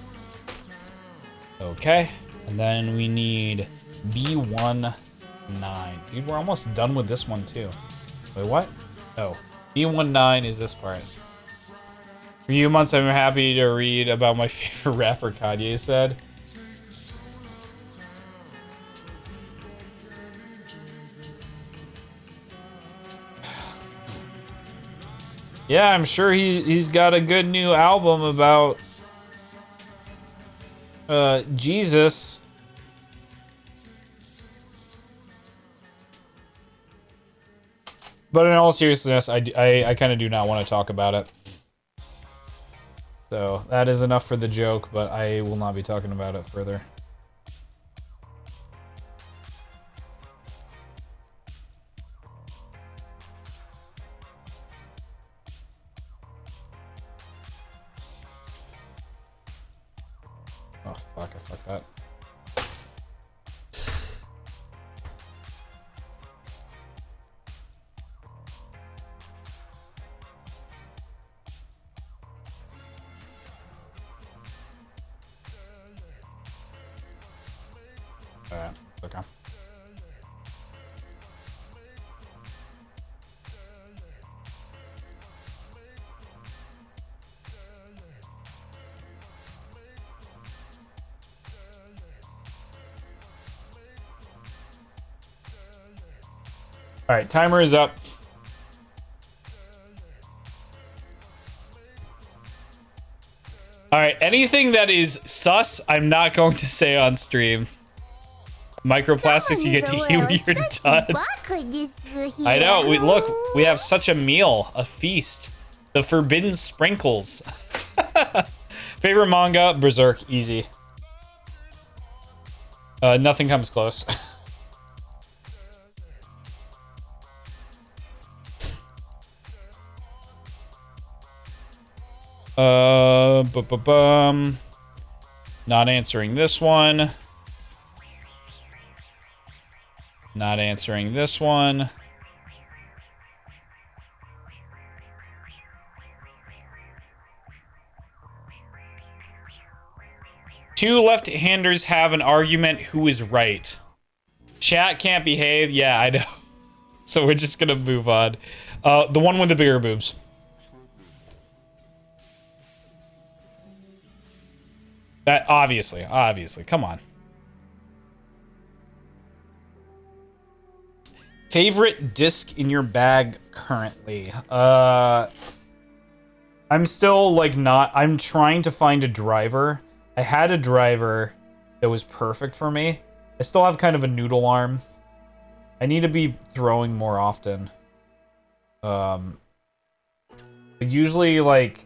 Okay. And then we need B19. Dude, we're almost done with this one too. Wait, what? Oh. B19 is this part. For you months, I'm happy to read about my favorite rapper, Kanye said. Yeah, I'm sure he's got a good new album about Jesus. But in all seriousness, I kind of do not want to talk about it. So that is enough for the joke, but I will not be talking about it further. Oh, fuck, I fucked that. Alright, okay. Alright, timer is up. Alright, anything that is sus, I'm not going to say on stream. Microplastics you get to eat when you're done. I know, look, we have such a meal, a feast. The forbidden sprinkles. Favorite manga, Berserk, easy. Nothing comes close. Not answering this one. Not answering this one. Two left-handers have an argument who is right. Chat can't behave. Yeah, I know. So we're just gonna move on. The one with the bigger boobs. That obviously. Come on. Favorite disc in your bag currently? I'm still like not. I'm trying to find a driver. I had a driver that was perfect for me. I still have kind of a noodle arm. I need to be throwing more often. But usually, like,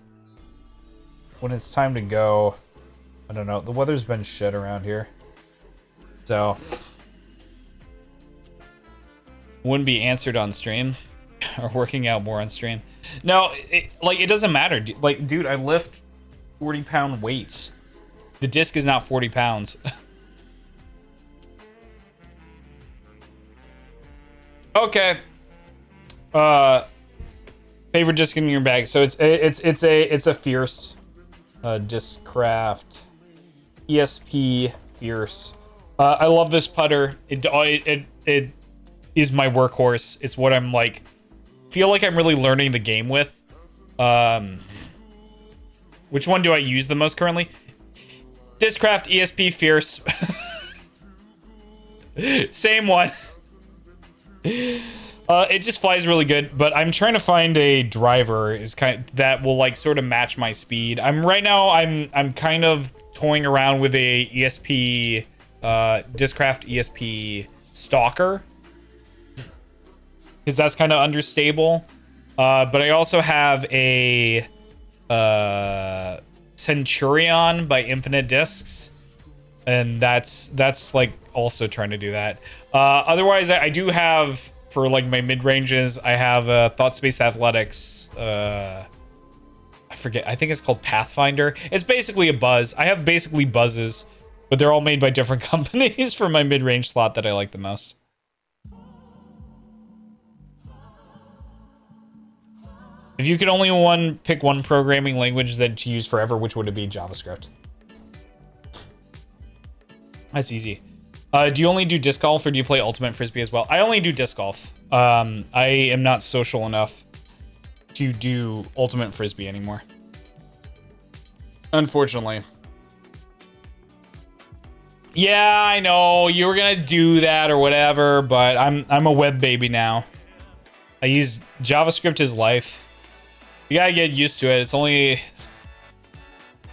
when it's time to go, I don't know. The weather's been shit around here. So, wouldn't be answered on stream. Or working out more on stream. No, it doesn't matter. Like, dude, I lift 40-pound weights. The disc is not 40 pounds. Okay. Favorite disc in your bag. So it's a Fierce Discraft ESP Fierce. I love this putter. It is my workhorse. It's what I'm like feel like I'm really learning the game with. Which one do I use the most currently? Discraft ESP Fierce. Same one. It just flies really good, but I'm trying to find a driver that will like sort of match my speed. I'm kind of toying around with a ESP Discraft ESP Stalker, because that's kind of understable. But I also have a Centurion by Infinite Discs, and that's like also trying to do that. Otherwise, I do have, for like my mid ranges, I have Thought Space Athletics. I forget. I think it's called Pathfinder. It's basically a buzz. I have basically buzzes, but they're all made by different companies for my mid range slot that I like the most. If you could only pick one programming language that you use forever, which would it be? JavaScript. That's easy. Do you only do disc golf, or do you play Ultimate Frisbee as well? I only do disc golf. I am not social enough to do Ultimate Frisbee anymore, unfortunately. Yeah, I know you were gonna do that or whatever, but I'm a web baby now. I use JavaScript as life. You gotta get used to it. It's only if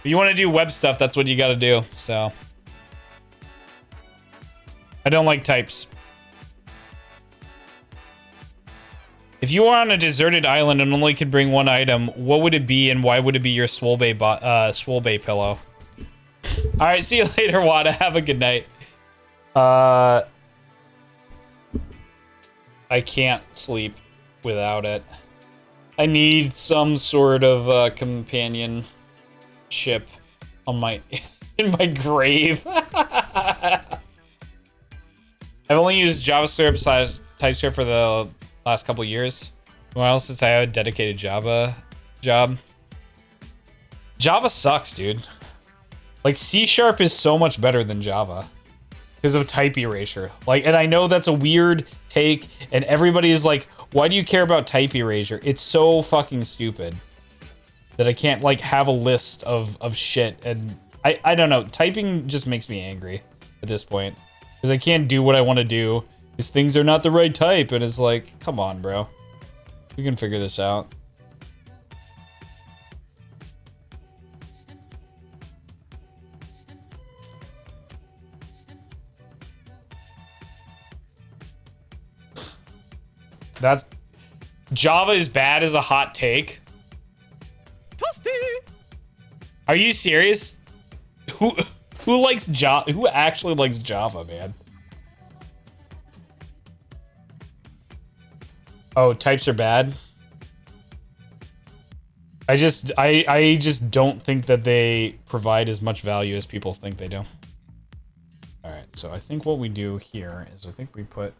you want to do web stuff, that's what you gotta do. So I don't like types. If you were on a deserted island and only could bring one item, what would it be, and why would it be your Swolbay pillow? All right, see you later, Wada. Have a good night. I can't sleep without it. I need some sort of companionship on in my grave. I've only used JavaScript / TypeScript for the last couple years. Well, since I have a dedicated Java job. Java sucks, dude. Like, C# is so much better than Java because of type erasure. Like, and I know that's a weird take, and everybody is like, why do you care about type erasure? It's so fucking stupid that I can't like have a list of shit, and I don't know. Typing just makes me angry at this point because I can't do what I want to do because things are not the right type, and it's like, come on, bro. We can figure this out. That's Java is bad as a hot take. Are you serious? Who likes Java? Who actually likes Java, man? Oh, types are bad. I just don't think that they provide as much value as people think they do. All right, so I think what we do here is I think we put.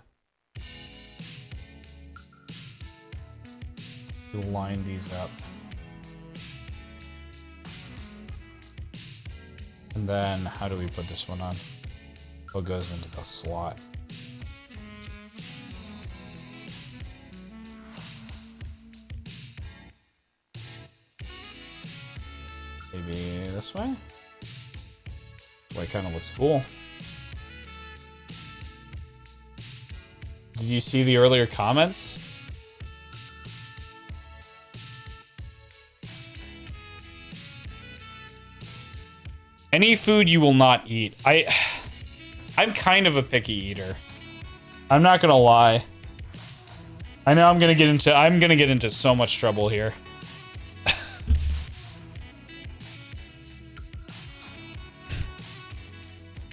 We'll line these up. And then how do we put this one on? What goes into the slot? this way? This way kind of looks cool. Did you see the earlier comments? Any food you will not eat. I'm kind of a picky eater. I'm not gonna lie. I know I'm gonna get into so much trouble here.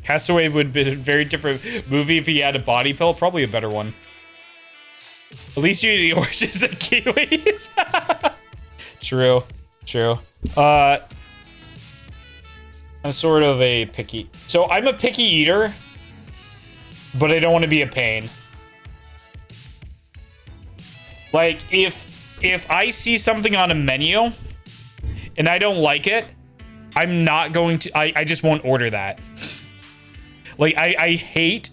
Castaway would be a very different movie if he had a body pill. Probably a better one. At least you eat oranges and kiwis. True. True. I'm sort of a picky... So I'm a picky eater, but I don't want to be a pain. Like, if I see something on a menu and I don't like it, I'm not going to... I just won't order that. Like, I hate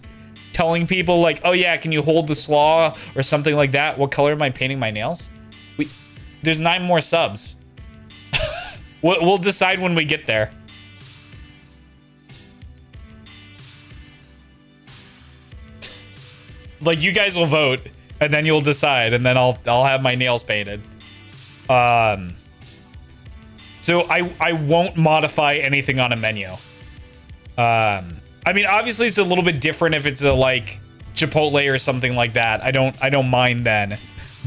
telling people, like, oh yeah, can you hold the slaw or something like that? What color am I painting my nails? There's 9 more subs. We'll decide when we get there. Like, you guys will vote, and then you'll decide, and then I'll have my nails painted. So I won't modify anything on a menu. I mean, obviously it's a little bit different if it's a like Chipotle or something like that. I don't mind then,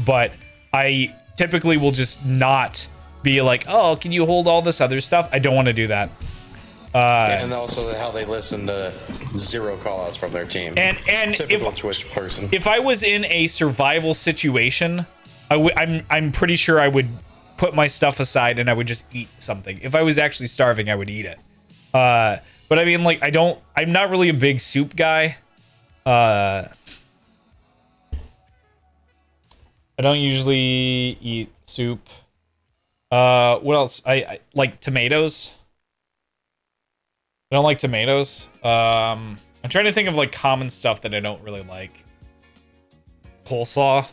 but I typically will just not be like, oh, can you hold all this other stuff? I don't want to do that. And also how they listen to 0 callouts from their team. And typical Twitch person. If I was in a survival situation, I'm pretty sure I would put my stuff aside and I would just eat something. If I was actually starving, I would eat it. But I mean, like, I'm not really a big soup guy. I don't usually eat soup. What else? I like tomatoes. I don't like tomatoes. I'm trying to think of like common stuff that I don't really like. Coleslaw.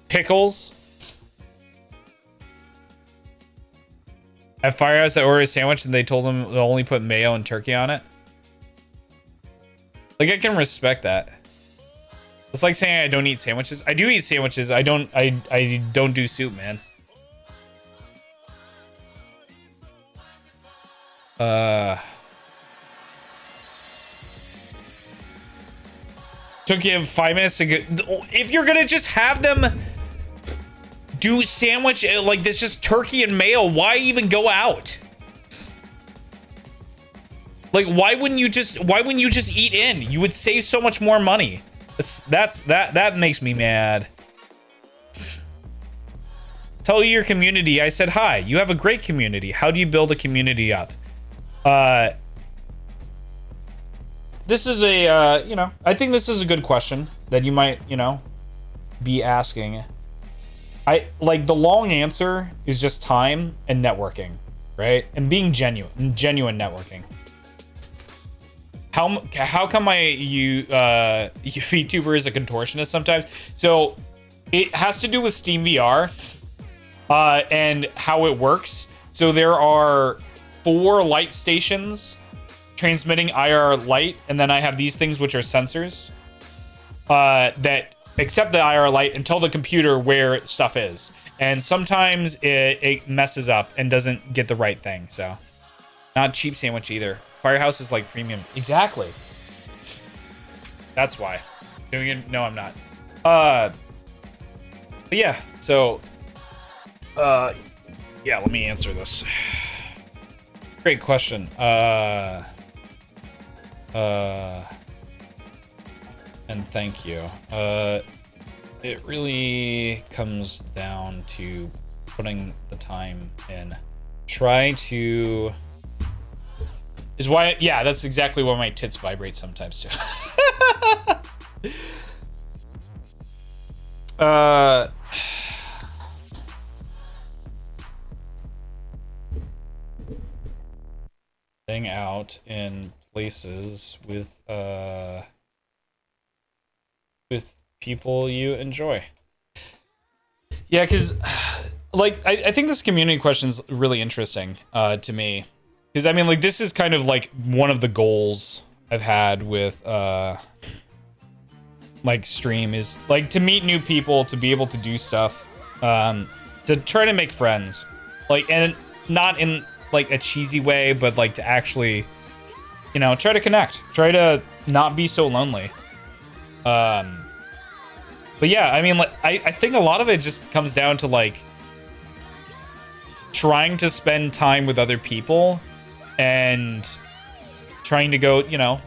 Pickles. At Firehouse, I ordered a sandwich and they told them they'll only put mayo and turkey on it. Like, I can respect that. It's like saying I don't eat sandwiches. I do eat sandwiches. I don't do soup, man. Took you 5 minutes to get... If you're gonna just have them do sandwich like this, just turkey and mayo, why even go out? Like, why wouldn't you just eat in? You would save so much more money. That makes me mad. Tell your community I said hi. You have a great community. How do you build a community up? This is a you know, I think this is a good question that you might, you know, be asking. Like, the long answer is just time and networking, right? And being genuine networking. How come VTuber is a contortionist sometimes? So it has to do with Steam VR and how it works. So there are 4 light stations transmitting IR light, and then I have these things which are sensors that accept the IR light and tell the computer where stuff is. And sometimes it messes up and doesn't get the right thing. So not cheap sandwich either. Firehouse is like premium. Exactly. That's why. Doing it. No, I'm not. But yeah. So yeah, let me answer this. Great question. And thank you. It really comes down to putting the time in. Try to... Is why... Yeah, that's exactly why my tits vibrate sometimes, too. Hang out in places with people you enjoy. Yeah, because like, I think this community question is really interesting to me. Because, I mean, like, this is kind of, like, one of the goals I've had with, like, stream is, like, to meet new people, to be able to do stuff, to try to make friends. Like, and not in, like, a cheesy way, but, like, to actually, you know, try to connect. Try to not be so lonely. But, yeah, I mean, like, I think a lot of it just comes down to, like, trying to spend time with other people and trying to go, you know,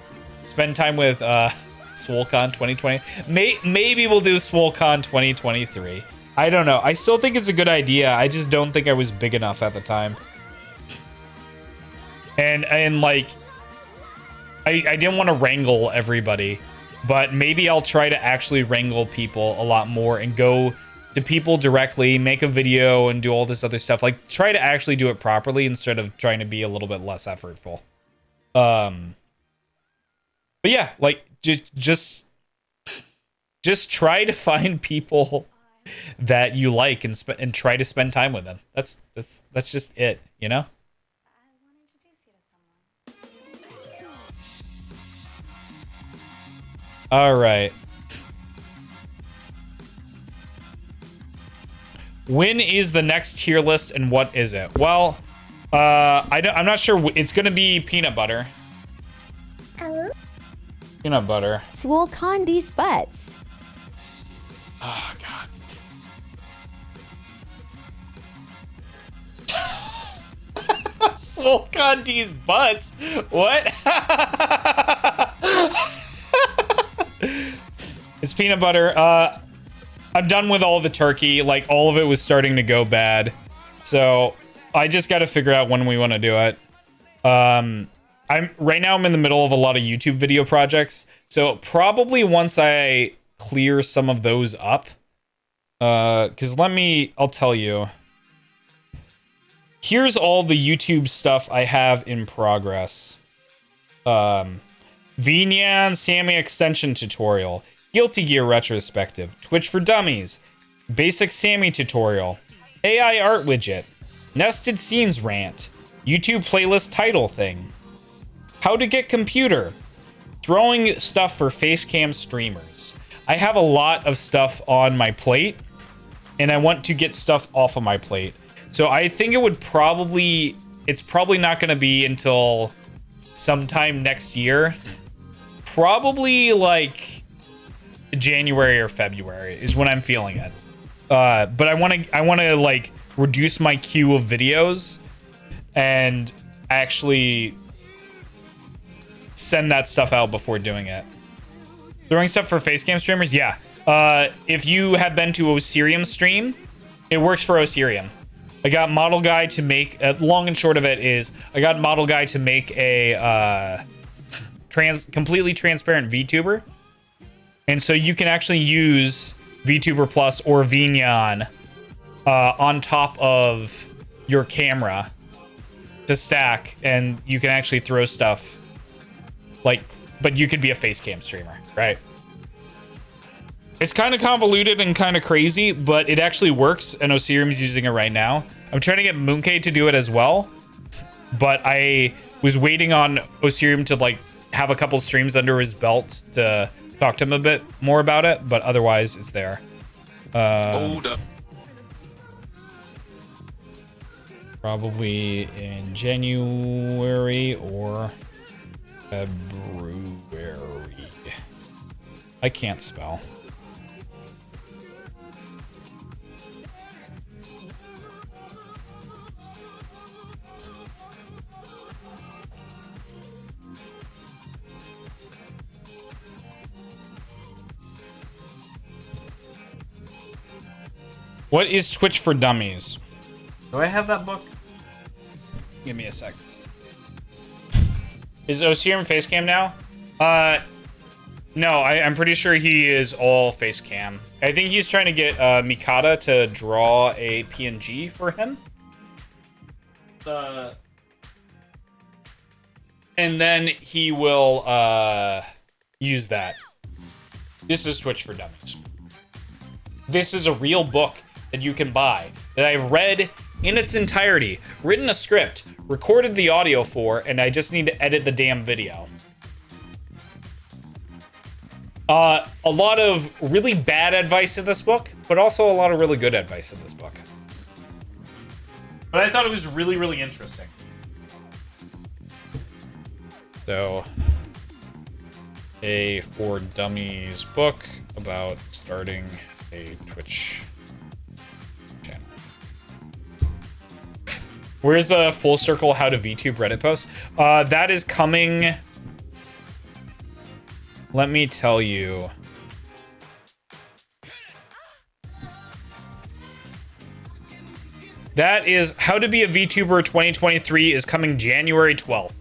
spend time with SwoleCon 2020. Maybe we'll do SwoleCon 2023. I don't know. I still think it's a good idea. I just don't think I was big enough at the time. And like, I didn't want to wrangle everybody, but maybe I'll try to actually wrangle people a lot more and go to people directly, make a video and do all this other stuff. Like, try to actually do it properly instead of trying to be a little bit less effortful. But yeah, like, just try to find people that you like and try to spend time with them. That's just it, you know? All right. When is the next tier list and what is it? Well, I'm not sure. It's gonna be peanut butter. Hello? Peanut butter. Swole Candy's butts. Oh god. Swole Candy's butts. What? It's peanut butter. I'm done with all the turkey. Like, all of it was starting to go bad. So I just got to figure out when we want to do it. Right now I'm in the middle of a lot of YouTube video projects. So probably once I clear some of those up, because I'll tell you. Here's all the YouTube stuff I have in progress. Vinyan Sammy extension tutorial. Guilty Gear retrospective, Twitch for Dummies, Basic Sammy tutorial, AI art widget, Nested Scenes rant, YouTube playlist title thing, How to get computer, throwing stuff for facecam streamers. I have a lot of stuff on my plate, and I want to get stuff off of my plate. So I think it's probably not going to be until sometime next year. Probably like January or February is when I'm feeling it. But I want to like reduce my queue of videos and actually send that stuff out before doing it. Throwing stuff for facecam streamers, yeah. If you have been to Osirium stream, it works for Osirium. I got Model Guy to make, long and short of it is, I got Model Guy to make a completely transparent VTuber. And so you can actually use VTuber Plus or Vinyan on top of your camera to stack, and you can actually throw stuff like, but you could be a facecam streamer, right? It's kind of convoluted and kind of crazy, but it actually works, and Osirium's using it right now. I'm trying to get Mooncade to do it as well, but I was waiting on Osirium to like have a couple streams under his belt to talk to him a bit more about it, but otherwise it's there. Hold up. Probably in January or February. I can't spell. What is Twitch for Dummies? Do I have that book? Give me a sec. Is Osirium facecam now? No, I'm pretty sure he is all facecam. I think he's trying to get Mikata to draw a PNG for him. And then he will use that. This is Twitch for Dummies. This is a real book that you can buy that I've read in its entirety, written a script, recorded the audio for, and I just need to edit the damn video. A lot of really bad advice in this book, but also a lot of really good advice in this book. But I thought it was really, really interesting. So, a For Dummies book about starting a Twitch channel. Where's a full circle how to VTube Reddit post? That is coming. Let me tell you. That is How to Be a VTuber 2023 is coming January 12th.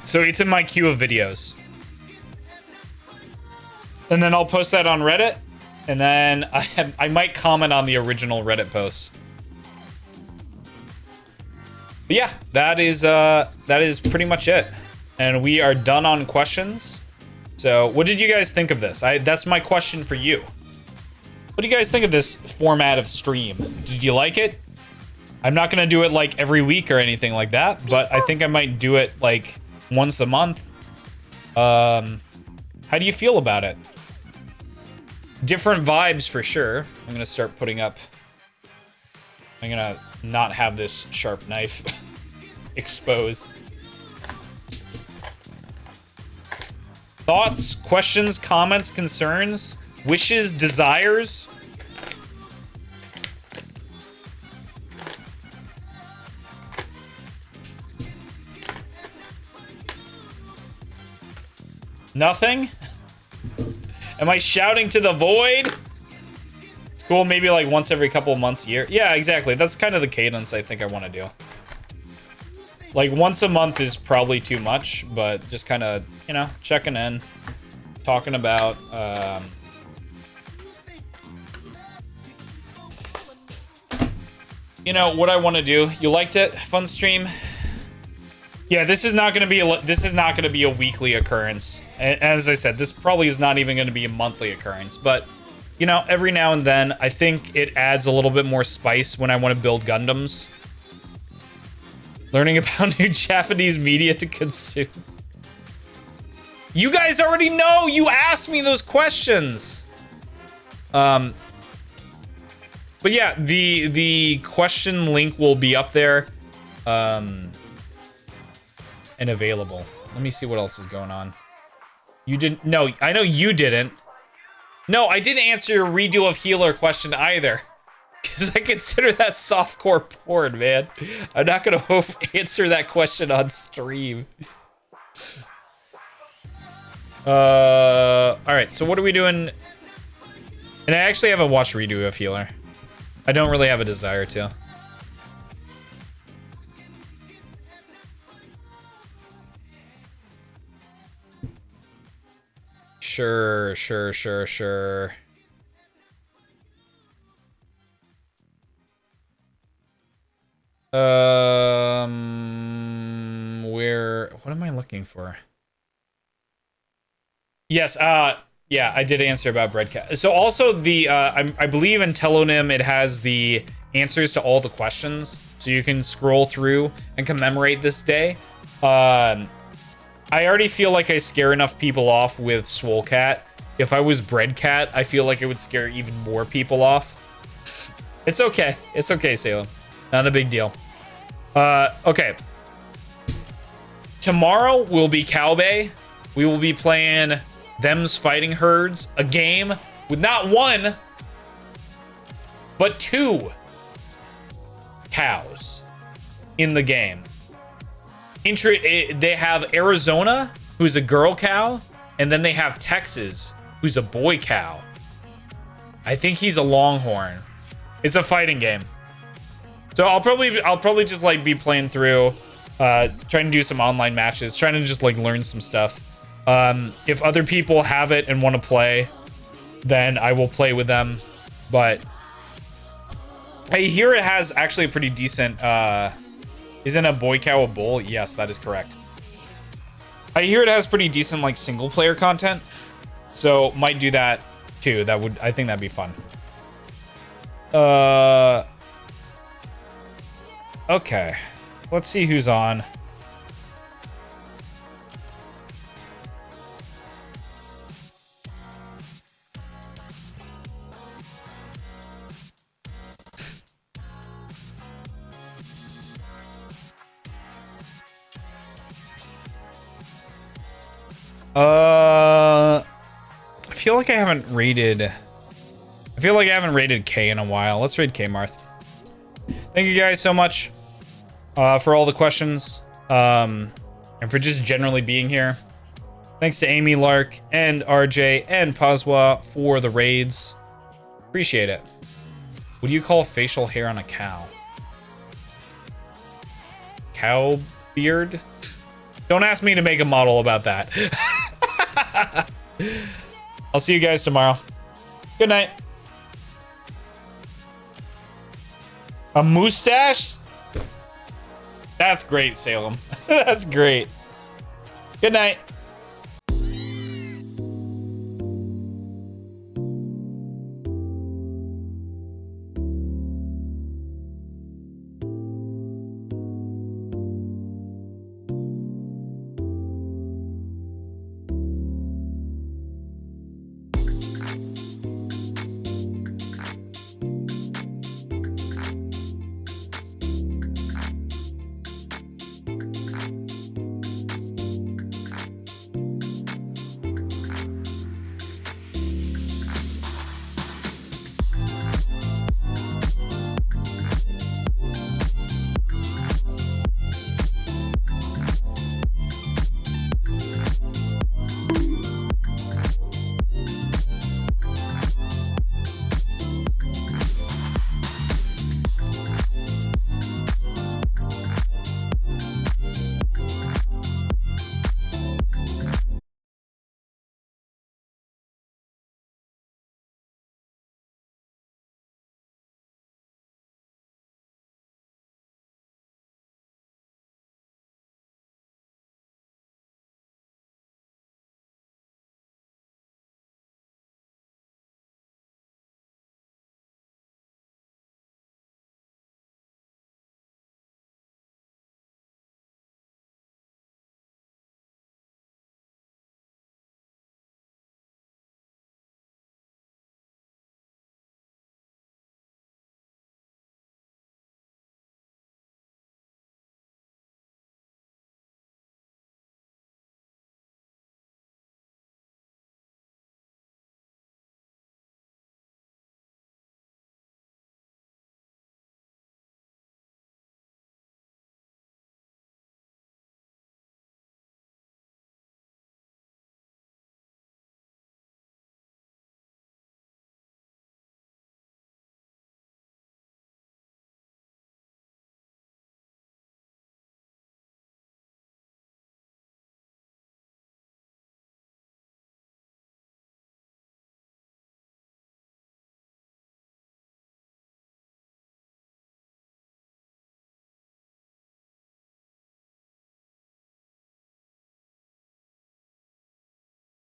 So it's in my queue of videos. And then I'll post that on Reddit. And then I might comment on the original Reddit post. But yeah, that is pretty much it. And we are done on questions. So what did you guys think of this? That's my question for you. What do you guys think of this format of stream? Did you like it? I'm not gonna do it like every week or anything like that, but I think I might do it like once a month. How do you feel about it? Different vibes for sure. I'm gonna start putting up. I'm gonna not have this sharp knife exposed. Thoughts, questions, comments, concerns, wishes, desires? Nothing? Am I shouting to the void? It's cool, maybe like once every couple of months a year. Yeah, exactly. That's kind of the cadence I think I want to do. Like once a month is probably too much, but just kind of, you know, checking in, talking about you know what I want to do. You liked it? Fun stream. Yeah, this is not going to be a weekly occurrence. As I said, this probably is not even going to be a monthly occurrence, but you know, every now and then I think it adds a little bit more spice when I want to build Gundams. Learning about new Japanese media to consume. You guys already know. You asked me those questions. But yeah, the question link will be up there, and available. Let me see what else is going on. You didn't. No, I know you didn't. No, I didn't answer your redo of healer question either. Because I consider that softcore porn, man. I'm not going to answer that question on stream. Alright, so what are we doing? And I actually haven't watched redo of healer. I don't really have a desire to. Sure. What am I looking for? Yes, yeah, I did answer about Breadcat. So also the, I believe in Telonym it has the answers to all the questions, so you can scroll through and commemorate this day. I already feel like I scare enough people off with Swolecat. If I was Breadcat, I feel like it would scare even more people off. It's okay. It's okay, Salem. Not a big deal. Okay. Tomorrow will be Cowbay. We will be playing Them's Fighting Herds, a game with not one, but two cows in the game. They have Arizona, who's a girl cow, and then they have Texas, who's a boy cow. I think he's a Longhorn. It's a fighting game. So I'll probably just like be playing through, trying to do some online matches, trying to just like learn some stuff. If other people have it and want to play, then I will play with them. But I hear it has actually a pretty decent, isn't a boy cow a bull? Yes, that is correct. I hear it has pretty decent like single player content. So might do that too. I think that'd be fun. Okay. Let's see who's on. I feel like I haven't rated K in a while. Let's raid K Marth. Thank you guys so much for all the questions and for just generally being here. Thanks to Amy, Lark, and RJ, and Pazwa for the raids. Appreciate it. What do you call facial hair on a cow? Cow beard? Don't ask me to make a model about that. I'll see you guys tomorrow. Good night. A mustache? That's great, Salem. That's great. Good night.